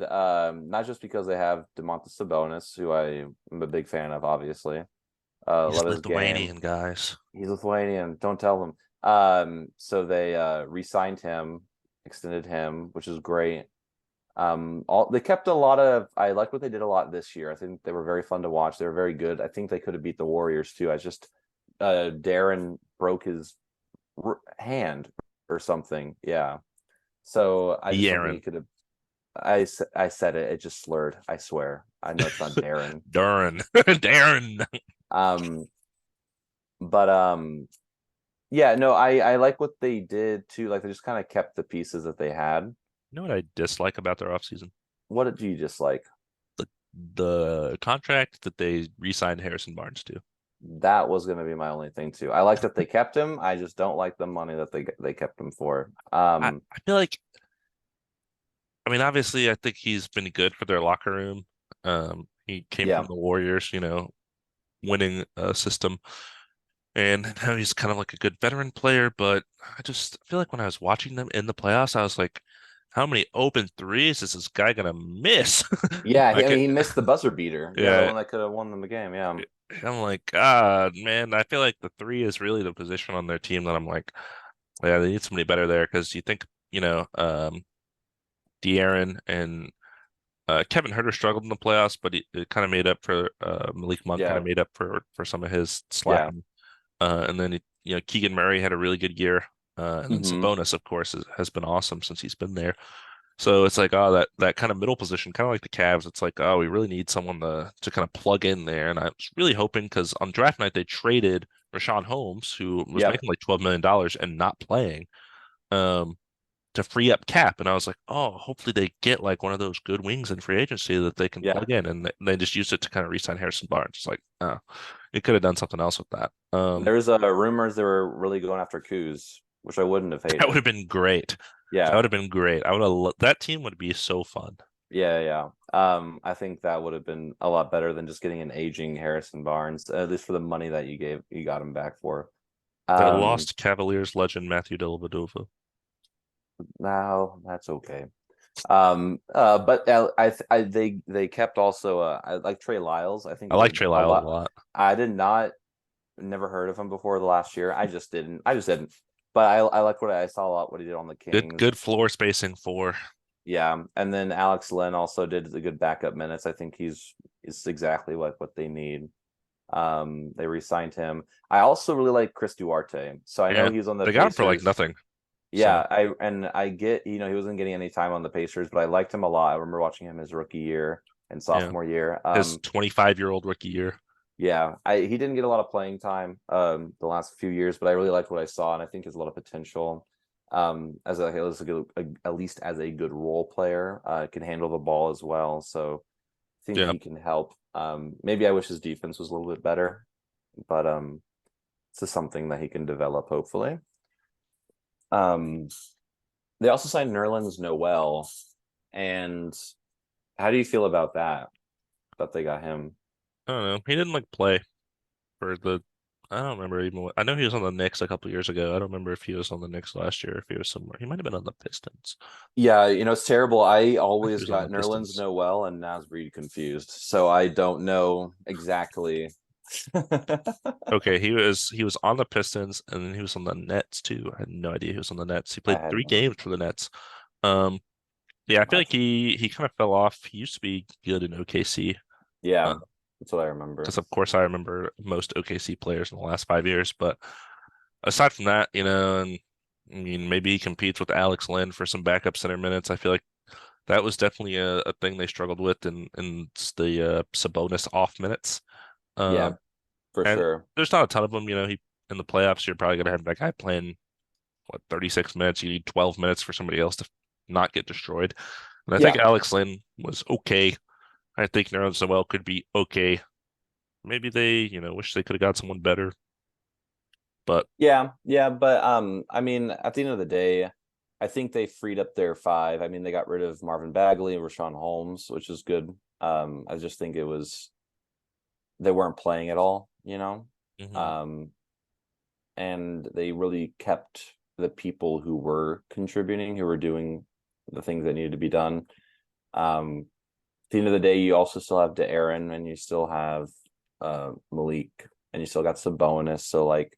not just because they have Domantas Sabonis, who I am a big fan of, obviously. he's Love his game. Lithuanian, guys. He's Lithuanian. Don't tell them. So they re-signed him, extended him, which is great. They kept a lot of. I like what they did a lot this year. I think they were very fun to watch. They were very good. I think they could have beat the Warriors too. I just Darren broke his hand or something. Yeah. So I The just don't think he Aaron. could have. I said it. It just slurred. I swear. I know it's not Darren. Darren. Darren. Um, but yeah. No, I like what they did too. Like they just kind of kept the pieces that they had. You know what I dislike about their offseason? What did you just like? The contract that they re-signed Harrison Barnes to. That was going to be my only thing too. I like that they kept him. I just don't like the money that they kept him for. I feel like, I mean, obviously, I think he's been good for their locker room. He came from Yeah. the Warriors, winning system. And now he's kind of like a good veteran player, but I just feel like when I was watching them in the playoffs, I was like, how many open threes is this guy gonna miss? Yeah, I Like, mean, he missed the buzzer beater. Yeah, the yeah, one that could have won them the game. Yeah. I'm like, God, man, I feel like the three is really the position on their team that I'm like, yeah, they need somebody better there because you think, De'Aaron and Kevin Huerter struggled in the playoffs, but it kind of made up for Malik Monk kind Yeah. of made up for some of his Yeah. slacking. And then Keegan Murray had a really good year, and then Hmm. Sabonis, of course, has been awesome since he's been there. So it's like, oh, that kind of middle position, kind of like the Cavs. It's like, oh, we really need someone to kind of plug in there. And I was really hoping because on draft night they traded Rashawn Holmes, who was Yep. making like $12 million and not playing, um, to free up cap. And I was like, oh, hopefully they get like one of those good wings in free agency that they can Yeah. plug in, and they just used it to kind of re-sign Harrison Barnes. It's like, oh, it could have done something else with that. There's rumors they were really going after Kuz, which I wouldn't have That would hated. have been great. That Yeah. would have been great. I would have. That team would be so fun. Yeah, yeah. I think that would have been a lot better than just getting an aging Harrison Barnes, at least for the money that you got him back for. They Um, lost Cavaliers legend Matthew Dellavedova. no, that's okay. But they kept also I like Trey Lyles. I I think like did Trey a Lyles a lot. lot. I did not never heard of him before the last year. I just didn't. But I like what I saw a lot what he did on the Good Kings. floor spacing for. Yeah, and then Alex Len also did the good backup minutes. I think is exactly what they need. They re-signed him. I also really like Chris Duarte. So I know Yeah, he was on the they got him for like Pacers. nothing. So Yeah, I get, he wasn't getting any time on the Pacers, but I liked him a lot. I remember watching him his rookie year and yeah, sophomore year. his 25-year-old rookie year. Yeah, I he didn't get a lot of playing time the last few years, but I really liked what I saw, and I think has a lot of potential. As a good, at least as a good role player, can handle the ball as well. So I think Yeah, he can help. Maybe I wish his defense was a little bit better, but it's just something that he can develop hopefully. Um, they also signed Nerlens Noel, and how do you feel about that? That they got him? I don't know. He didn't like play for the. I don't remember even. I know he was on the Knicks a couple years ago. I don't remember if he was on the Knicks last year. If he was somewhere, he might have been on the Pistons. Yeah, it's terrible. I I think he always was on the got Nerlens Pistons. Noel and Nasreed confused, so I don't know exactly. Okay, he was on the Pistons and then he was on the Nets too. I had no idea he was on the Nets. He I played had three no. games for the Nets. Um, yeah, I feel like That's he kind of fell off. He used to be good in OKC. yeah, Uh, that's what I remember. because of course I remember most OKC players in the last 5 years. But aside from that, and I mean maybe he competes with Alex Len for some backup center minutes. I feel like that was definitely a thing they struggled with in the Sabonis off minutes. Yeah, Um, for and sure. there's not a ton of them. He in the playoffs, you're probably gonna have that guy playing what 36 minutes. You need 12 minutes for somebody else to not get destroyed. And I think Yeah, Alex Lynn was okay. I think Nerlens Noel could be okay. Maybe they, wish they could have got someone better. But yeah, yeah. But I mean, at the end of the day, I think they freed up their five. I mean, they got rid of Marvin Bagley and Rashawn Holmes, which is good. I just think it was they weren't playing at all, mhm. Um, and they really kept the people who were contributing, who were doing the things that needed to be done. At the end of the day, you also still have De'Aaron, and you still have Malik, and you still got Sabonis. So like,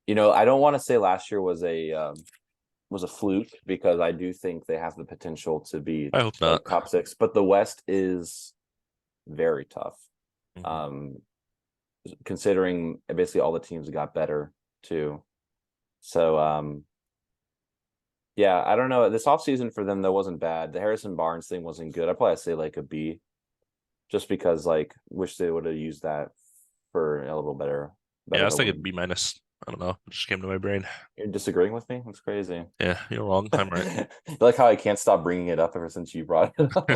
I don't want to say last year was a fluke because I do think they have the potential to be I hope not. like top six, but the West is very tough. Mhm. Um, Considering basically all the teams got better too. So yeah, I don't know. This offseason for them though wasn't bad. The Harrison Barnes thing wasn't good. I'd probably say like a B, just because like wish they would have used that for a little Yeah, better I of was a thinking wing. B minus. I don't know. It just came to my brain. You're disagreeing with me? That's crazy. Yeah, you're wrong. I'm right. You like how I can't stop bringing it up ever since you brought it up.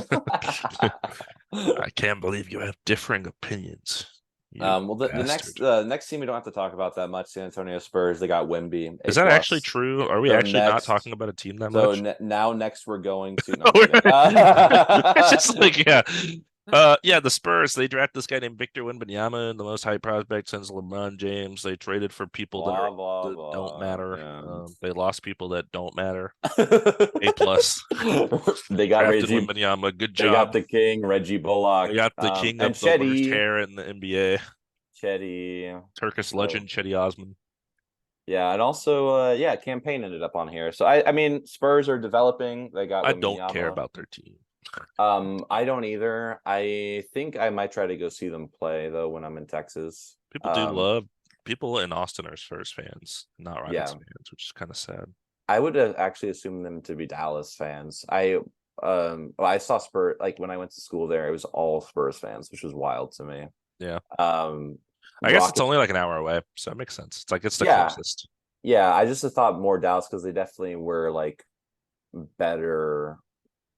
I can't believe you have differing opinions, you Well, the next bastard. next team we don't have to talk about that much. San Antonio Spurs. They got Wimby, Is A that actually plus. true? Are we So actually not next, talking about a team that so much? ne now next we're going to. No, I'm kidding. It's just like, yeah. Yeah, the Spurs, they drafted this guy named Victor Wembanyama, the most hyped prospect since LeBron James. They traded for people Blah blah that don't blah. matter. Yeah. They lost people that don't matter. A plus. They got Drafted Reggie. Wembanyama. Good They got job. the king, Reggie They Bullock, got the king and of the worst Chetty. hair in the NBA. Chetty. Turkish So legend Cedi Osman. yeah, and also yeah, campaign ended up on here. So I mean Spurs are developing. They got I don't care Wembanyama. about their team. I don't either. I think I might try to go see them play though when I'm in Texas. People do love people in Austin are Spurs fans, not Rockets Yeah. fans, which is kind of sad. I would have actually assumed them to be Dallas fans. I saw Spurs like when I went to school there, it was all Spurs fans, which was wild to me. Yeah. Um, I guess it's Rockets, only like an hour away, so it makes sense. It's like it's the yeah, closest. yeah. I just thought more Dallas because they definitely were like better,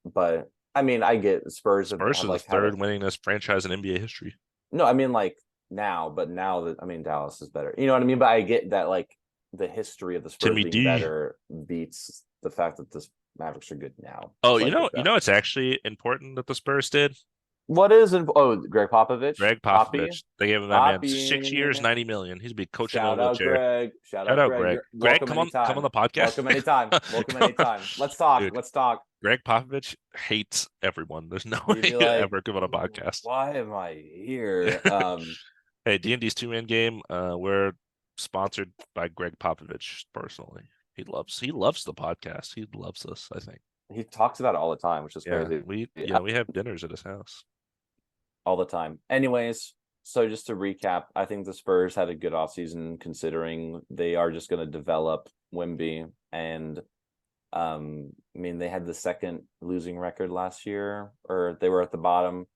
but I mean, I get Spurs Spurs have are the like had a third winningest franchise in NBA history. no. I mean, like now, but now that I mean Dallas is better. You know what I mean? But I get that like the history of the Spurs Timmy being D. better beats the fact that the Mavericks are good now. Oh, So I get you that. know, it's actually important that the Spurs did. What is in Greg Popovich? Greg Poppy? Popovich. They gave him that man 6 years, Poppy. 90 million. He's be coaching in a Shout out wheelchair. Greg. Shout Shout out out Greg. Greg. You're Greg, welcome come on anytime. the podcast. Welcome anytime. Welcome Come on. anytime. Let's talk. Dude, Let's talk. Greg Popovich hates everyone. There's no He'd way be he'd like, ever come on a podcast. why am I here? Hey, D&D's two-man game. We're sponsored by Greg Popovich personally. He loves the podcast. He loves us, I think. He talks about it all the time, which is Yeah, crazy. we have dinners at his house. All the time. Anyways, so just to recap, I think the Spurs had a good offseason considering they are just going to develop Wimby. And I mean, they had the second losing record last year, or they were at the bottom.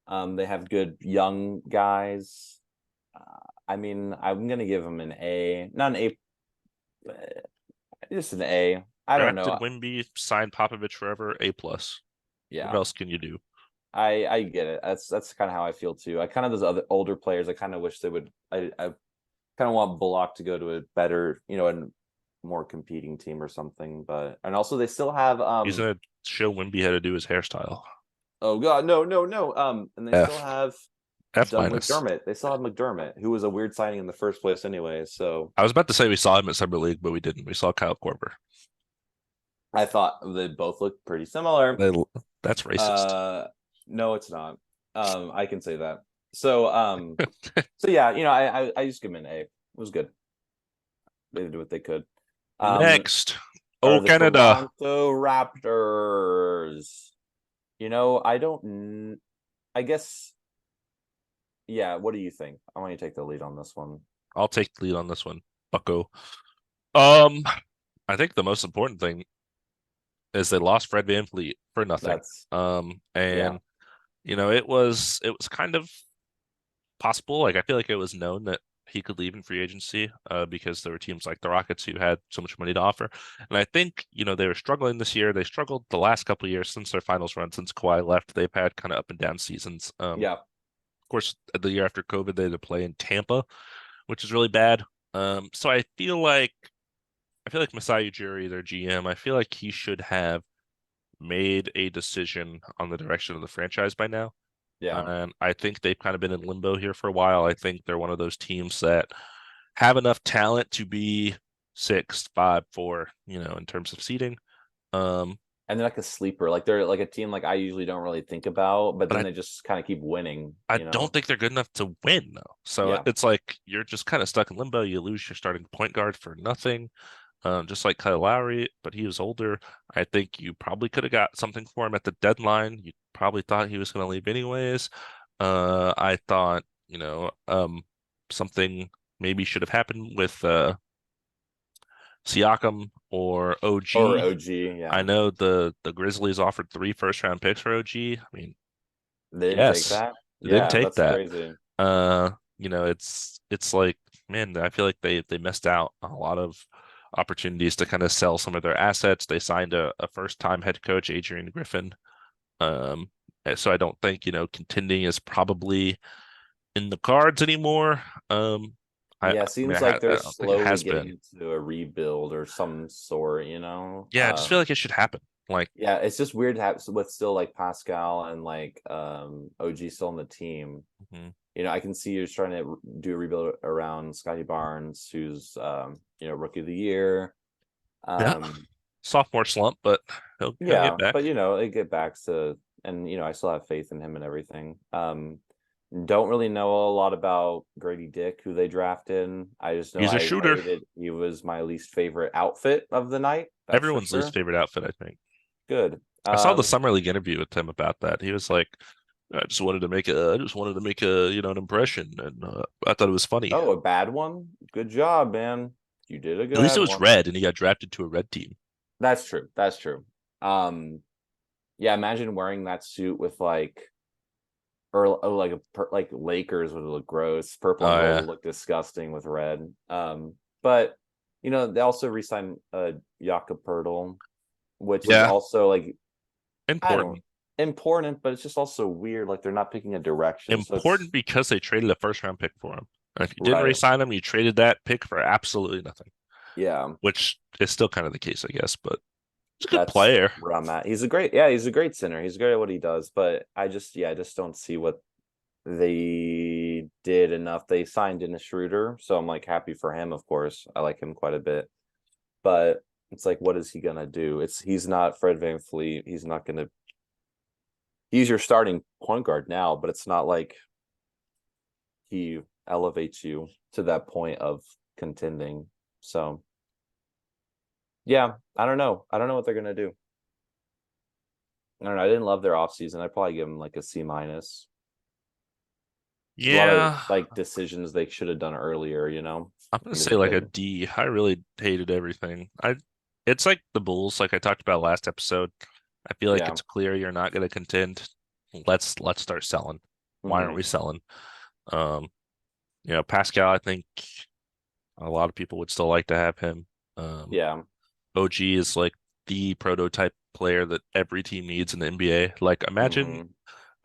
They have good young guys. I mean, I'm going to give them an A, not an A, just an A. I don't Drafted know. Wimby, signed Popovich forever, A plus. What Yeah. else can you do? I get it. That's kind of how I feel too. I kind of those other older players. I kind of wish they would. I kind of want Bullock to go to a better, a more competing team or something. But and also they still have He's gonna show Wimby how to do his hairstyle. oh god no and they still F. have F Doug minus. McDermott. They still have McDermott, who was a weird signing in the first place anyway. So I was about to say we saw him at Summer League, but we didn't. We saw Kyle Korver. I thought they both looked pretty similar. They, that's racist. No, it's not. I can say that. So yeah, I just give them an A. It was good. They did what they could. Next, Are oh the Canada. Toronto Raptors. I don't. I guess. Yeah. What do you think? I want you to take the lead on this one. I'll take the lead on this one, Bucko. Um, I think the most important thing is they lost Fred VanVleet for nothing. That's yeah, And it was kind of possible. Like I feel like it was known that he could leave in free agency because there were teams like the Rockets who had so much money to offer. And I think, they were struggling this year. They struggled the last couple of years since their finals run, since Kawhi left. They've had kind of up and down seasons. yeah. Of course, the year after COVID, they had to play in Tampa, which is really bad. So I feel like Masai Ujiri, their GM, I feel like he should have made a decision on the direction of the franchise by now. Yeah. And I think they've kind of been in limbo here for a while. I think they're one of those teams that have enough talent to be 6, 5, 4, in terms of seeding. And they're like a sleeper. Like they're like a team like I usually don't really think about, but But then they just kind of keep winning, I don't think they're good enough to win though. So Yeah. it's like you're just kind of stuck in limbo. You lose your starting point guard for nothing. Just like Kyle Lowry, but he was older. I think you probably could have got something for him at the deadline. You probably thought he was going to leave anyways. I thought, something maybe should have happened with Siakam or Or OG. OG, I yeah. know the Grizzlies offered 3 first-round picks for OG. I mean, They didn't take yes, that. they didn't Yeah, take that's that. crazy. It's like, man, I feel like they missed out on a lot of opportunities to kind of sell some of their assets. They signed a first-time head coach, Adrian Griffin. Um, so I don't think, contending is probably in the cards anymore. Yeah, I mean, seems like they're I don't think it slowly has getting been. into a rebuild or some sort. Yeah, I just feel like it should happen. Like, Yeah, it's just weird to have with still like Pascal and like OG still on the team. mhm. I can see you're trying to do a rebuild around Scotty Barnes, who's rookie of the year. Yeah, Um sophomore slump, but he'll get yeah, back. but it get back to and I still have faith in him and everything. Don't really know a lot about Grady Dick, who they drafted. I just know He's a I shooter. hated he was my least favorite outfit of the night, that's for Everyone's sure. least favorite outfit, I think. Good. I saw the summer league interview with him about that. He was like, I just wanted to make a, an impression, and I thought it was funny. Oh, a bad one? Good job, man. you did a At least it good was one. red, and he got drafted to a red team. That's true. That's true. Um, yeah, imagine wearing that suit with like, or oh, like like Lakers would look gross. Purple and Oh gold yeah, would look disgusting with red. But they also re-signed Jakob Pertl, which is yeah, also like, I don't important. important, but it's just also weird. Like they're not picking a direction, so Important it's because they traded a first round pick for him. And if you didn't right. re-sign him, you traded that pick for absolutely nothing, Yeah, which is still kind of the case, I guess. But he's a good that's player. where I'm at. He's a great center. He's great at what he does, but I just don't see what they did enough. They signed in a Schroeder, so I'm like happy for him, of course. I like him quite a bit. But it's like, what is he gonna do? He's not Fred VanVleet. He's your starting point guard now, but it's not like he elevates you to that point of contending. So yeah, I don't know. I don't know what they're gonna do. I don't know. I didn't love their offseason. I'd probably give them like a C minus. There's a lot of Yeah, like decisions they should have done earlier, I'm gonna and say just like a didn't. D. I really hated everything. It's like the Bulls, like I talked about last episode. I feel like Yeah. it's clear you're not gonna contend. Let's start selling. Why aren't Hmm. we selling? Um, Pascal, I think a lot of people would still like to have him. Um, Yeah. OG is like the prototype player that every team needs in the NBA. Like imagine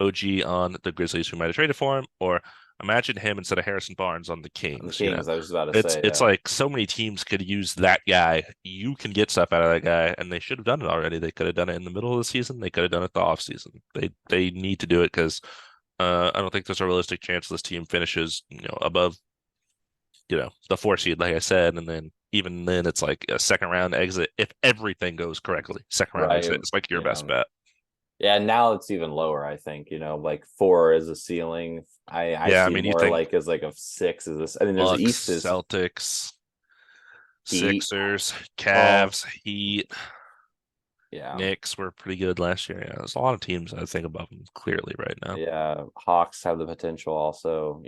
Hmm. OG on the Grizzlies who might have traded for him, or imagine him instead of Harrison Barnes on the The Kings. Kings, I was just about to It's say, it's yeah. like so many teams could use that guy. You can get stuff out of that guy, and they should have done it already. They could have done it in the middle of the season. They could have done it the off season. They need to do it because I don't think there's a realistic chance this team finishes, above, the 4 seed, like I said, and then even then it's like a second round exit if everything goes correctly. Second round Right. exit is like your Yeah. best bet. Yeah, now it's even lower, I think, like 4 is a ceiling. I Yeah, I see mean, you more think like as like a 6 is this. I mean, there's the Bucks, East is Celtics, Heat. Sixers, Oh, Cavs, Heat, yeah. Knicks were pretty good last year. Yeah, there's a lot of teams I think above them clearly right now. Yeah. Hawks have the potential also,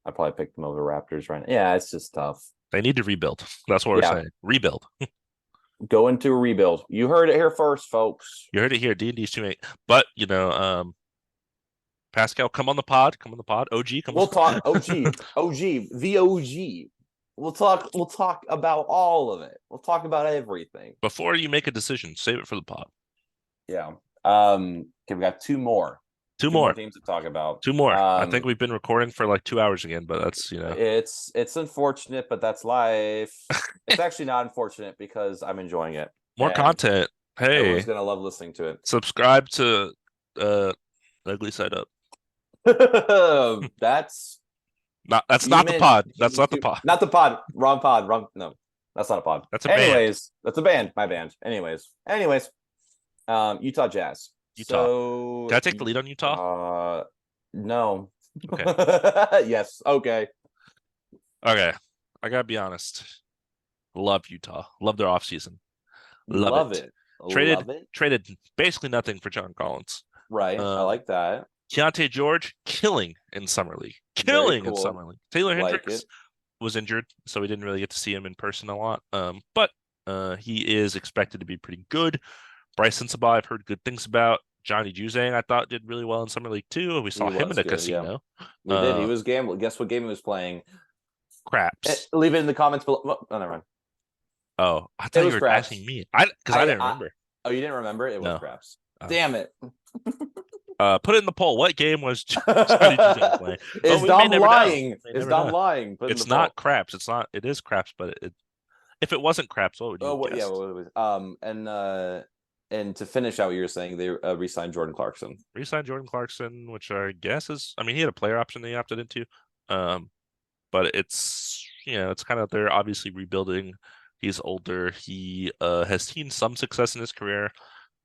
I probably picked them over Raptors right now. Yeah, it's just tough. They need to rebuild. That's what we're Yeah. saying. Rebuild. Go into a rebuild. You heard it here first, folks. You heard it here. D&D's too many. But Pascal, come on the pod. Come on the pod. OG, come We'll talk on. the OG. We'll talk about all of it. We'll talk about everything. Before you make a decision, save it for the pod. Yeah. Okay, we got two more. Two Two more more. teams to talk about. Two more. I think we've been recording for like 2 hours again, but that's. It's unfortunate, but that's life. It's actually not unfortunate because I'm enjoying it More and content. everyone's Hey, gonna love listening to subscribe to uh Ugly Side Up. it. That's That's not the pod. That's Demon not the Soup. pod. Not the pod. Wrong pod. Wrong. No, that's not a pod. That's a band. Anyways, that's a band. My band. Anyways. Utah Jazz. Utah. Can So, I take the lead on Utah? no. Okay. Yes. Okay. Okay. I gotta be honest. Love Utah. Love their offseason. Love Love it. it. Traded Love it. traded basically nothing for John Collins. Right. I Um like that. Keontae George killing in summer league. Very Killing in cool. summer league. Taylor Like Hendricks it. was injured, so we didn't really get to see him in person a lot. But he is expected to be pretty good. Bryson Sabah, I've heard good things about. Johnny Juzang, I thought did really well in summer league too. We He saw him in was a good. Yeah. casino. We did. He Uh, was gambling. Guess what game he was playing? Craps. Leave it in the comments below. Oh, never mind. Oh, I It thought you was were asking craps. me. I didn't I remember. Oh, you didn't remember? It was No. craps. Oh. Damn it. Put it in the poll. What game was Johnny Juzang playing? But Is we may Dom never know. lying? We may Is never Dom know. lying? Put in the It's not poll. craps. It's not. It is craps, but if it wasn't craps, what would you Oh, have what? Yeah. guessed? What was and to finish out what you were saying, they re-signed Jordan Clarkson. Re-signed Jordan Clarkson, which I guess is. I mean, he had a player option that he opted into. Um, but it's kind of they're obviously rebuilding. He's older. He has seen some success in his career.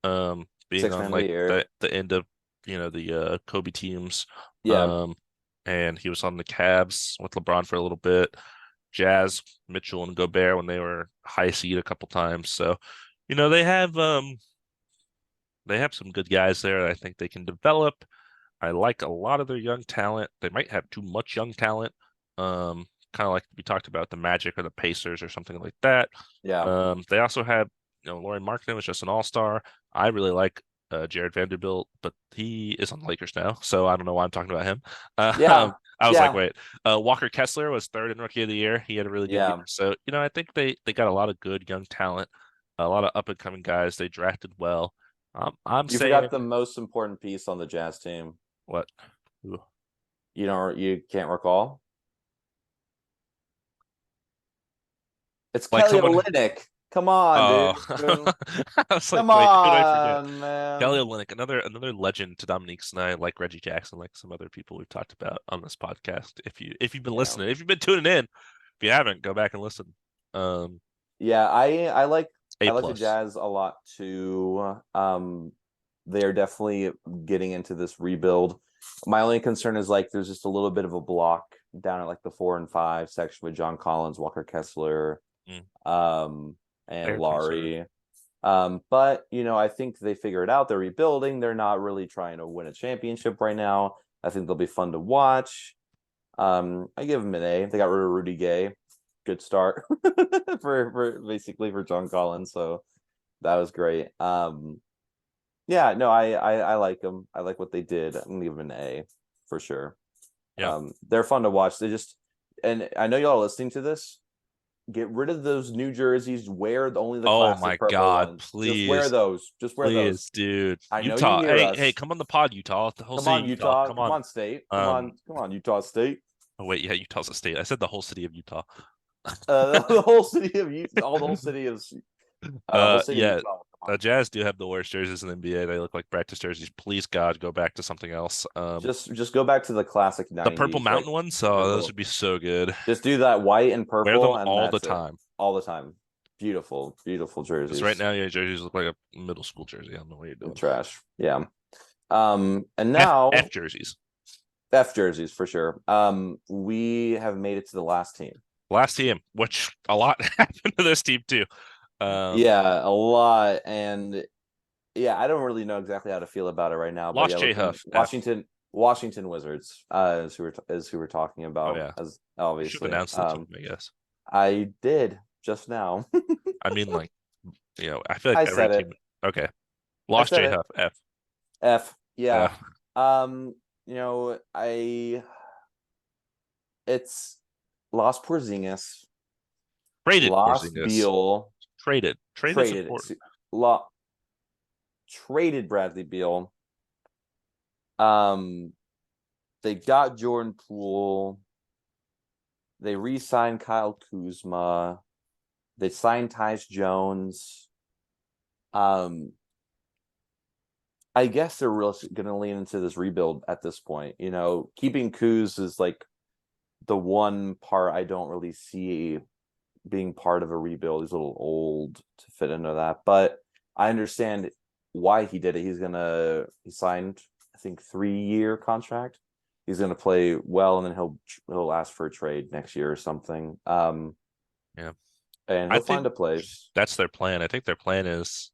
Being Six on man of the like year. the end of the Kobe teams. Yeah. Um, and he was on the Cavs with LeBron for a little bit. Jazz, Mitchell, and Gobert when they were high seed a couple times. So, you know, they have some good guys there. I think they can develop. I like a lot of their young talent. They might have too much young talent. kind of like we talked about the Magic or the Pacers or something like that. Yeah. They also had, Lauren Markkinen was just an all-star. I really like Jared Vanderbilt, but he is on the Lakers now, so I don't know why I'm talking about him. Yeah. I was like, Yeah. wait, Walker Kessler was third in Rookie of the Year. He had a really good year. Yeah. So, I think they got a lot of good young talent, a lot of up and coming guys. They drafted well. I'm You forgot saying the most important piece on the Jazz team. what? Ooh. You can't recall? It's Like Kelly someone. Olynyk. Come on, dude. Oh, I was like, Come wait, who did I forget? on, Kelly man. Olynyk, another legend to Dominique's and I, like Reggie Jackson, like some other people we've talked about on this podcast. If you've been Yeah. listening, if you've been tuning in, if you haven't, go back and listen. Um, Yeah, I A like the plus. Jazz a lot too. They are definitely getting into this rebuild. My only concern is like there's just a little bit of a block down at like the 4 and 5 section with John Collins, Walker Kessler, Mm, um, and fair concern. Laurie. But I think they figure it out. They're rebuilding. They're not really trying to win a championship right now. I think they'll be fun to watch. I give them an A. They got rid of Rudy Gay. Good start for basically for John Collins. So that was great. Yeah, no, I like them. I like what they did. I'm gonna give them an A for sure. Yeah. They're fun to watch. And I know y'all are listening to this. Get rid of those new jerseys. Wear only the Oh classic my purple God, ones. Just wear please, those. Just wear those. please, dude. I know you Utah. hear Hey, us. come on the pod, Utah. The whole Come city, on, of Utah. Utah. Come Come on. on, state. Um, Come on, Utah State. oh wait, yeah, Utah's a state. I said the whole city of Utah. The whole city of Utah, all the whole city of whole city of Yeah, Utah. Come the on. Jazz do have the worst jerseys in the NBA. They look like practice jerseys. Please, God, go back to something else. Just go back to the classic The Purple 90s, like Mountain ones, oh, those would be so good. just do that white and Wear them purple, and all the that's it. time. All the time. Beautiful, beautiful Because right jerseys. now, your jerseys look like a middle school jersey. I don't know what you're And doing. trash. Yeah. And F now jerseys. F jerseys for sure. We have made it to the last team. Last team, which a lot happened to this team too. Yeah, a lot. And yeah, I don't really know exactly how to feel about it right now. But Lost yeah, J looking Huff. F. Washington Wizards, is who we're talking Oh about, yeah, as you should have obviously. announced the team. I guess. I did just now. I mean, like, I feel like I every said it. team. Okay, I Lost said J it. Huff. F. F. Yeah. F. I it's lost Porzingis, Traded lost Porzingis. Beal, Traded's traded important. lo- traded Bradley Beal. Um, they got Jordan Poole. They re-signed Kyle Kuzma. They signed Tyus Jones. Um, I guess they're really going to lean into this rebuild at this point. Keeping Kuz is like the one part I don't really see being part of a rebuild. He's a little old to fit into that, but I understand why he did it. He signed, I think, 3-year contract. He's gonna play well, and then he'll ask for a trade next year or something. Yeah, And I he'll find think a place. that's their plan. I think their plan is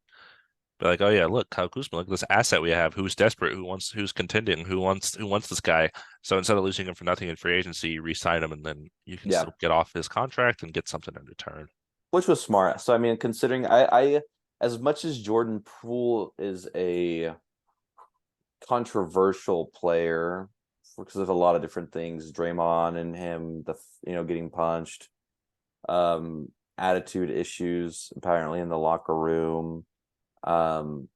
be like, oh yeah, look, Kyle Kuzma, look at this asset we have. Who's desperate? Who's contending? Who wants this guy? So instead of losing him for nothing in free agency, you re-sign him, and then you can Yeah, still get off his contract and get something in return. which was smart. So I mean, considering I as much as Jordan Poole is a controversial player because of a lot of different things, Draymond and him, getting punched, attitude issues apparently in the locker room. Um,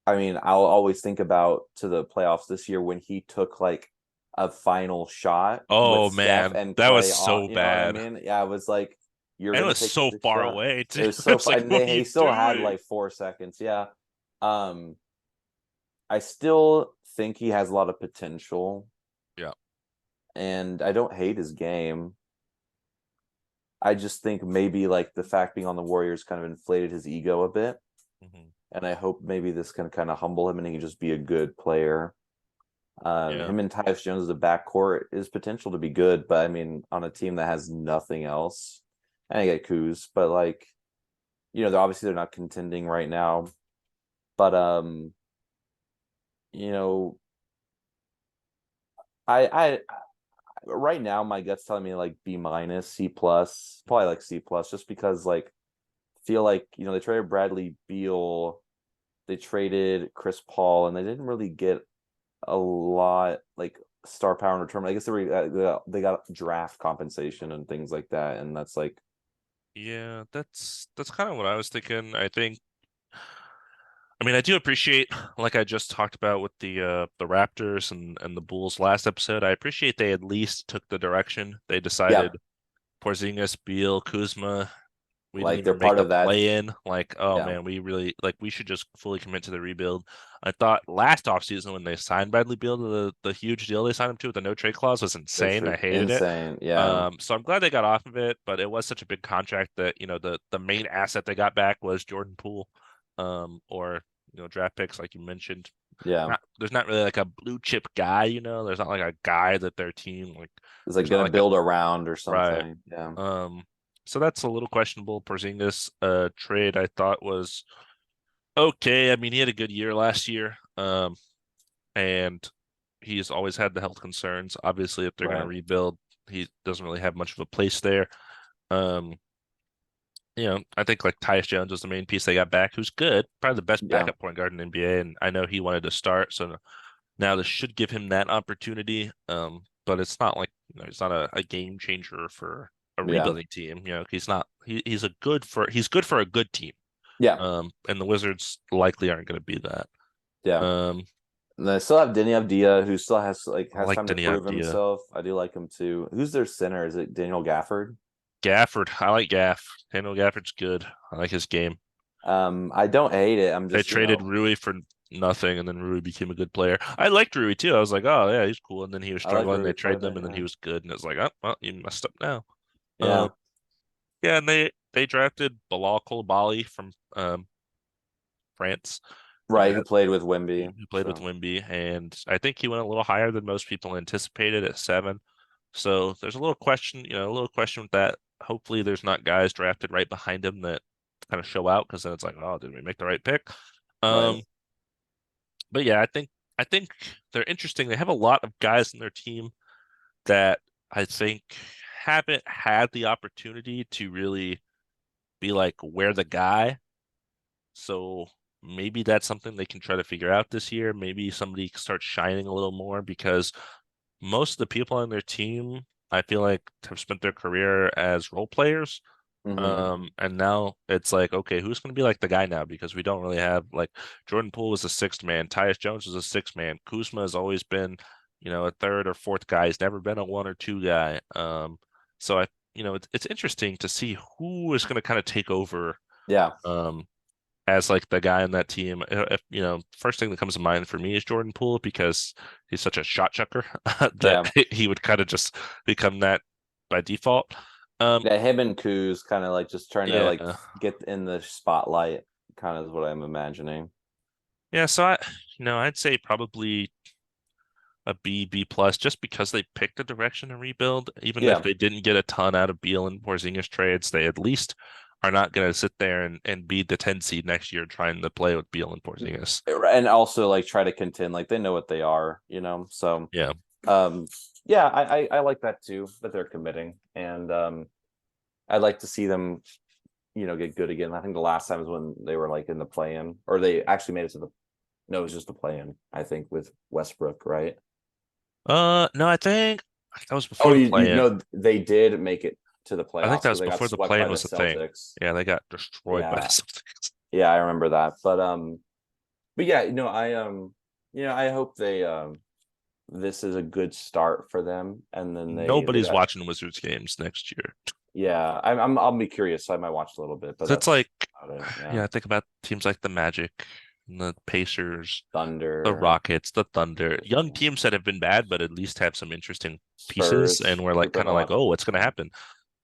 I mean, I'll always think about to the playoffs this year when he took like a final shot with Oh Steph man, and that was Clay. so You know what I bad, mean? Yeah, it was like you're and it gonna was take the so big far shot. away It too. was so It's fun, like, and what are he you still had doing? like 4 seconds. Yeah. Um, I still think he has a lot of potential, Yeah. and I don't hate his game. I just think maybe like the fact being on the Warriors kind of inflated his ego a bit. Hmm. And I hope maybe this can kind of humble him and he can just be a good player. Yeah. Him and Tyus Jones, the backcourt is potential to be good, but I mean, on a team that has nothing else, and I get Kuz, but like, they're not contending right now. But you know, I right now my gut's telling me like B minus, C plus, probably like C plus, just because like feel like they traded Bradley Beal, they traded Chris Paul, and they didn't really get a lot like star power in return. I guess they got draft compensation and things like that, and that's like Yeah, that's kind of what I was thinking. I mean, I do appreciate, like I just talked about with the Raptors and the Bulls last episode, I appreciate they at least took the direction. They yeah, decided Porzingis, Beal, Kuzma, we didn't like they're even make part the of that. play in. Like, oh Yeah, man, we really like we should just fully commit to the rebuild. I thought last offseason when they signed Bradley Beal to the huge deal they signed him to with the no trade clause was that's insane. I hated it. insane. Yeah, So I'm glad they got off of it, but it was such a big contract that, the main asset they got back was Jordan Poole, or draft picks like you mentioned. yeah. There's not really like a blue chip guy, There's not like a guy that their team like. It's like There's not gonna like a build around or right. something. Yeah, Um, so that's a little questionable. Porzingis trade I thought was okay. I mean, he had a good year last year. And he's always had the health concerns. Obviously, if they're going to right. rebuild, he doesn't really have much of a place there. Um, I think like Tyus Jones was the main piece they got back, who's good, probably the best Yeah, backup point guard in the NBA. And I know he wanted to start, so now this should give him that opportunity. But it's not like he's not a game changer for a yeah, rebuilding team. He's not. He's good for a good team. yeah, And the Wizards likely aren't going to be that. yeah. Um, And they still have Denny Avdia, who still I has like time to Denny prove Avdija. himself. I do like him too. Who's their center? Is it Daniel Gafford? Gafford, I like Gaff. Daniel Gafford's good. I like his game. I don't hate it. I'm They just, traded Rui for nothing, and then Rui became a good player. I liked Rui too. I was like, oh yeah, he's cool. And then he was I like struggling. They Rui quite a traded bit. him, and then he Yeah, was good. And it's like, oh, well, you messed up now. yeah, Um, yeah, and they drafted Bilal Coulibaly from France, right. Who played with who Wimby? played with So Wimby, and I think he went a little higher than most people anticipated at 7. So there's a little question with that. Hopefully, there's not guys drafted right behind him that kind of show out because then it's like, oh, did we make the right pick? right. Um, but yeah, I think they're interesting. They have a lot of guys in their team that I think haven't had the opportunity to really be like, we're the guy. So maybe that's something they can try to figure out this year. Maybe somebody starts shining a little more because most of the people on their team, I feel like, have spent their career as role players. Hmm. And now it's like, okay, who's going to be like the guy now? Because we don't really have like Jordan Poole was a sixth man, Tyus Jones was a sixth man, Kuzma has always been, a third or fourth guy. He's never been a one or two guy. So it's interesting to see who is going to kind of take over. Yeah, Um, as like the guy on that team. If first thing that comes to mind for me is Jordan Poole because he's such a shot chucker that yeah, he would kind of just become that by default. Um, yeah. Him and Kuz kind of like just trying to yeah, like get in the spotlight. Kind of is what I'm imagining. yeah. So I'd say probably a B plus just because they picked a direction to rebuild. Even if Yeah, they didn't get a ton out of Beal and Porzingis trades, they at least are not going to sit there and be the 10 seed next year trying to play with Beal and Porzingis. and also like try to contend. Like they know what they are. So Yeah. um, yeah, I like that too. That they're committing, and I'd like to see them get good again. I think the last time was when they were like in the play-in, or they actually made it to the. No, it was just the play-in. I think with Westbrook, right? No, I think that was Oh, before the you play-in. know they did make it to the I think playoffs that because was they got before the swept by play-in the was a thing. Celtics. Yeah, they got destroyed by the Yeah, Celtics. yeah, I remember that. But yeah, I hope they this is a good start for them, and then they Nobody's got watching Wizards games next year. yeah. I'll be curious. So I might watch a little bit, but 'Cause it's that's like, about it. Yeah, yeah, I think about teams like the Magic, and the Pacers, the Thunder, Rockets, the Thunder, young teams that have been bad, but at least have some interesting pieces, and Spurs. we're like They've been kind a of like, lot. oh, what's gonna happen?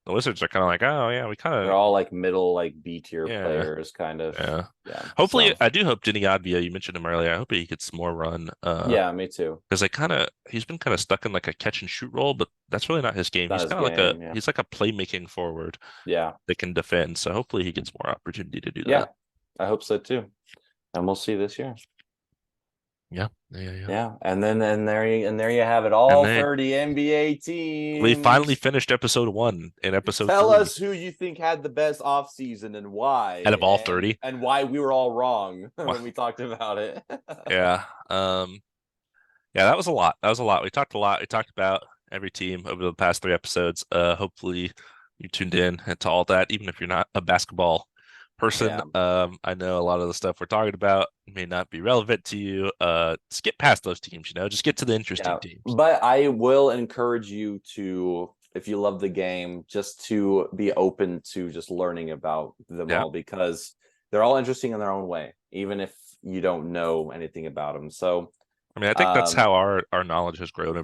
The Wizards are kind of like, oh yeah, we kind They're of, all like middle, like B tier yeah, players, kind of. yeah. Yeah. Hopefully, So I do hope Denny Advia, you mentioned him earlier. I hope he gets more run. yeah, me too. Because he's been kind of stuck in like a catch and shoot role, but that's really not his game. Not He's his kind of like a game. Yeah. he's like a playmaking forward Yeah. that can defend. So hopefully he gets more opportunity to do Yeah. that. I hope so too. And we'll see this year. Yeah, yeah, yeah. Yeah, and there you have it, And all then 30 NBA we finally teams. finished episode 1 in episode Tell 3 us who you think had the best offseason and why, out of all 30. and why we were all wrong when we talked about it. Yeah. Yeah, that was a lot. That was a lot. We talked a lot. We talked about every team over the past 3 episodes. Hopefully you tuned in to all that, even if you're not a basketball person. Yeah. I know a lot of the stuff we're talking about may not be relevant to you. Skip past those teams, just get to the interesting Yeah, teams. but I will encourage you to, if you love the game, just to be open to just learning about them Yeah. all, because they're all interesting in their own way, even if you don't know anything about them. So, I mean, I think that's um, how our knowledge has grown,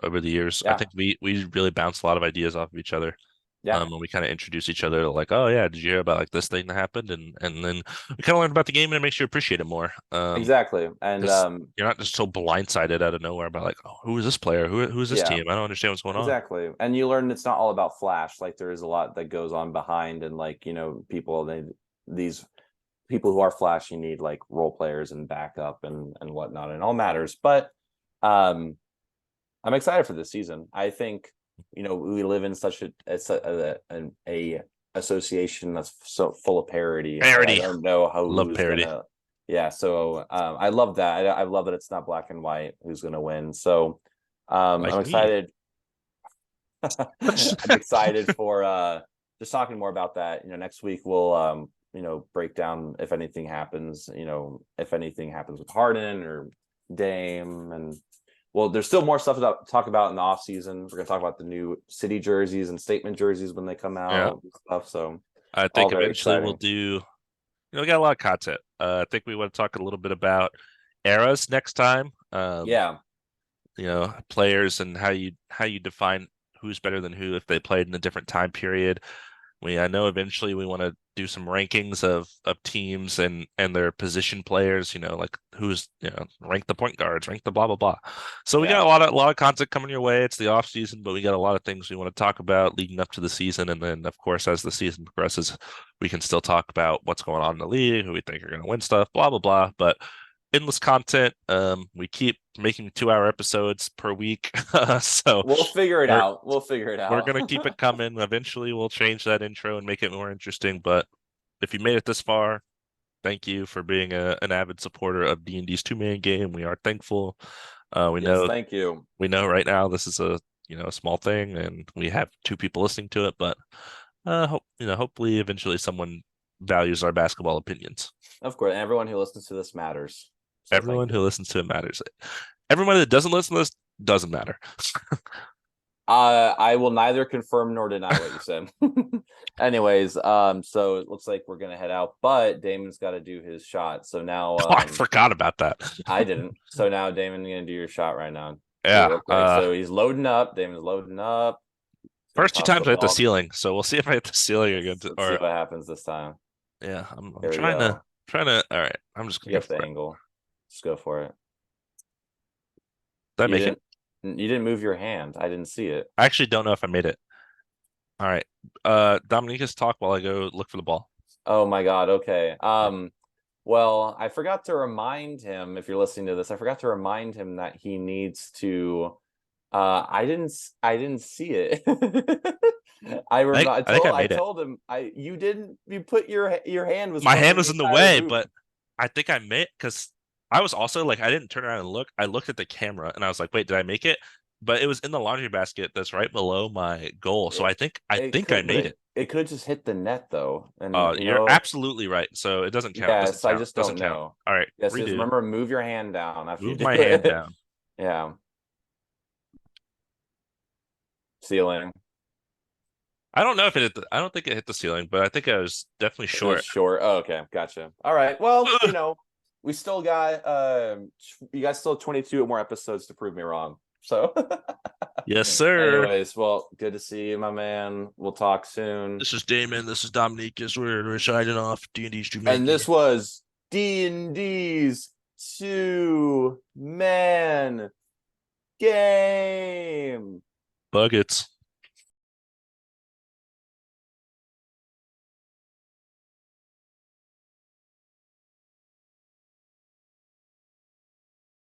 over the years. I yeah, think we really bounce a lot of ideas off of each other. yeah, And we kind of introduce each other to like, oh yeah, did you hear about like this thing that happened? And then we kind of learn about the game and it makes you appreciate it more. exactly. And Because you're not just so blindsided out of nowhere about like, oh, who is this player? Who is this yeah, team? I don't understand what's going on. exactly. And you learn it's not all about flash. Like there is a lot that goes on behind, and like people these people who are flashy need like role players and backup and whatnot, and all matters. But um I'm excited for this season. I think we live in such a association that's so full of parody that I Parody. don't know Love who's parody. gonna. Yeah, so I love that. I love that it's not black and white who's gonna win. So I'm Like me. excited. I'm excited for just talking more about that. Next week we'll break down if anything happens. If anything happens with Harden or Dame, and well, there's still more stuff to talk about in the off season. We're gonna talk about the new city jerseys and statement jerseys when they come Yeah. out and stuff. So I all think very eventually we'll exciting. do, we got a lot of content. I think we want to talk a little bit about eras next time. Yeah, Players and how you define who's better than who if they played in a different time period. I know eventually we want to do some rankings of teams and their position players, like who's, rank the point guards, rank the blah blah blah. So we got yeah, a lot of content coming your way. It's the off season, but we got a lot of things we want to talk about leading up to the season. And then of course, as the season progresses, we can still talk about what's going on in the league, who we think are going to win stuff, blah blah blah. But endless content. We keep making 2-hour episodes per week. So we'll figure it we're out. We'll figure it we're out. gonna keep it coming. Eventually, we'll change that intro and make it more interesting. But if you made it this far, thank you for being an avid supporter of D&D's two-man game. We are thankful. We Yes, know thank you. we know right now this is a small thing, and we have 2 people listening to it. But hopefully, eventually, someone values our basketball opinions. Of course, everyone who listens to this matters. So thank Everyone you. who listens to it matters. Everyone that doesn't listen to this doesn't matter. I will neither confirm nor deny what you said. Anyways, so it looks like we're gonna head out, but Damon's got to do his shot. So now, Oh, I forgot about that. I didn't. So now, Damon's gonna do your shot right now. Do it Yeah. real quick. So he's loading up. Damon's loading up. He's gonna First two toss the times I hit the ball. ceiling, so we'll see if I hit the ceiling again. Let's see Or what happens this time. yeah, I'm Here we trying to go. trying to. All right, I'm just You gonna go get the for it. angle. Just go for it. Did I You make it? didn't. You didn't move your hand. I didn't see it. I actually don't know if I made it. All right. Dominiquez, talk while I go look for the ball. Oh my God. Okay. Well, I forgot to remind him, if you're listening to this, I forgot to remind him that he needs to I didn't see it. I think I I made it. told him you didn't you put your hand was My hand covering was the in the entire way, hoop. but I think I made because I was also like I didn't turn around and look. I looked at the camera and I was like, wait, did I make it? But it was in the laundry basket that's right below my goal. So It I think I could, but made it. it could just hit the net though. And You're absolutely right. So it doesn't count. Doesn't yes, I count. just Doesn't don't count. know. All right, Yes, just redo. remember, move your hand down after you Move do my hand it. down. Yeah. Ceiling. I don't know if it hit I don't think it hit the ceiling, but I think I was definitely It was short. short. Oh, okay, gotcha. All right. Well, we still got you guys still have 22 more episodes to prove me wrong. So Yes, sir. anyways, well, good to see you, my man. We'll talk soon. This is Damon. This is Dominique. We're signing off. D&D's two-man And game. this was D&D's two-man game. Buckets.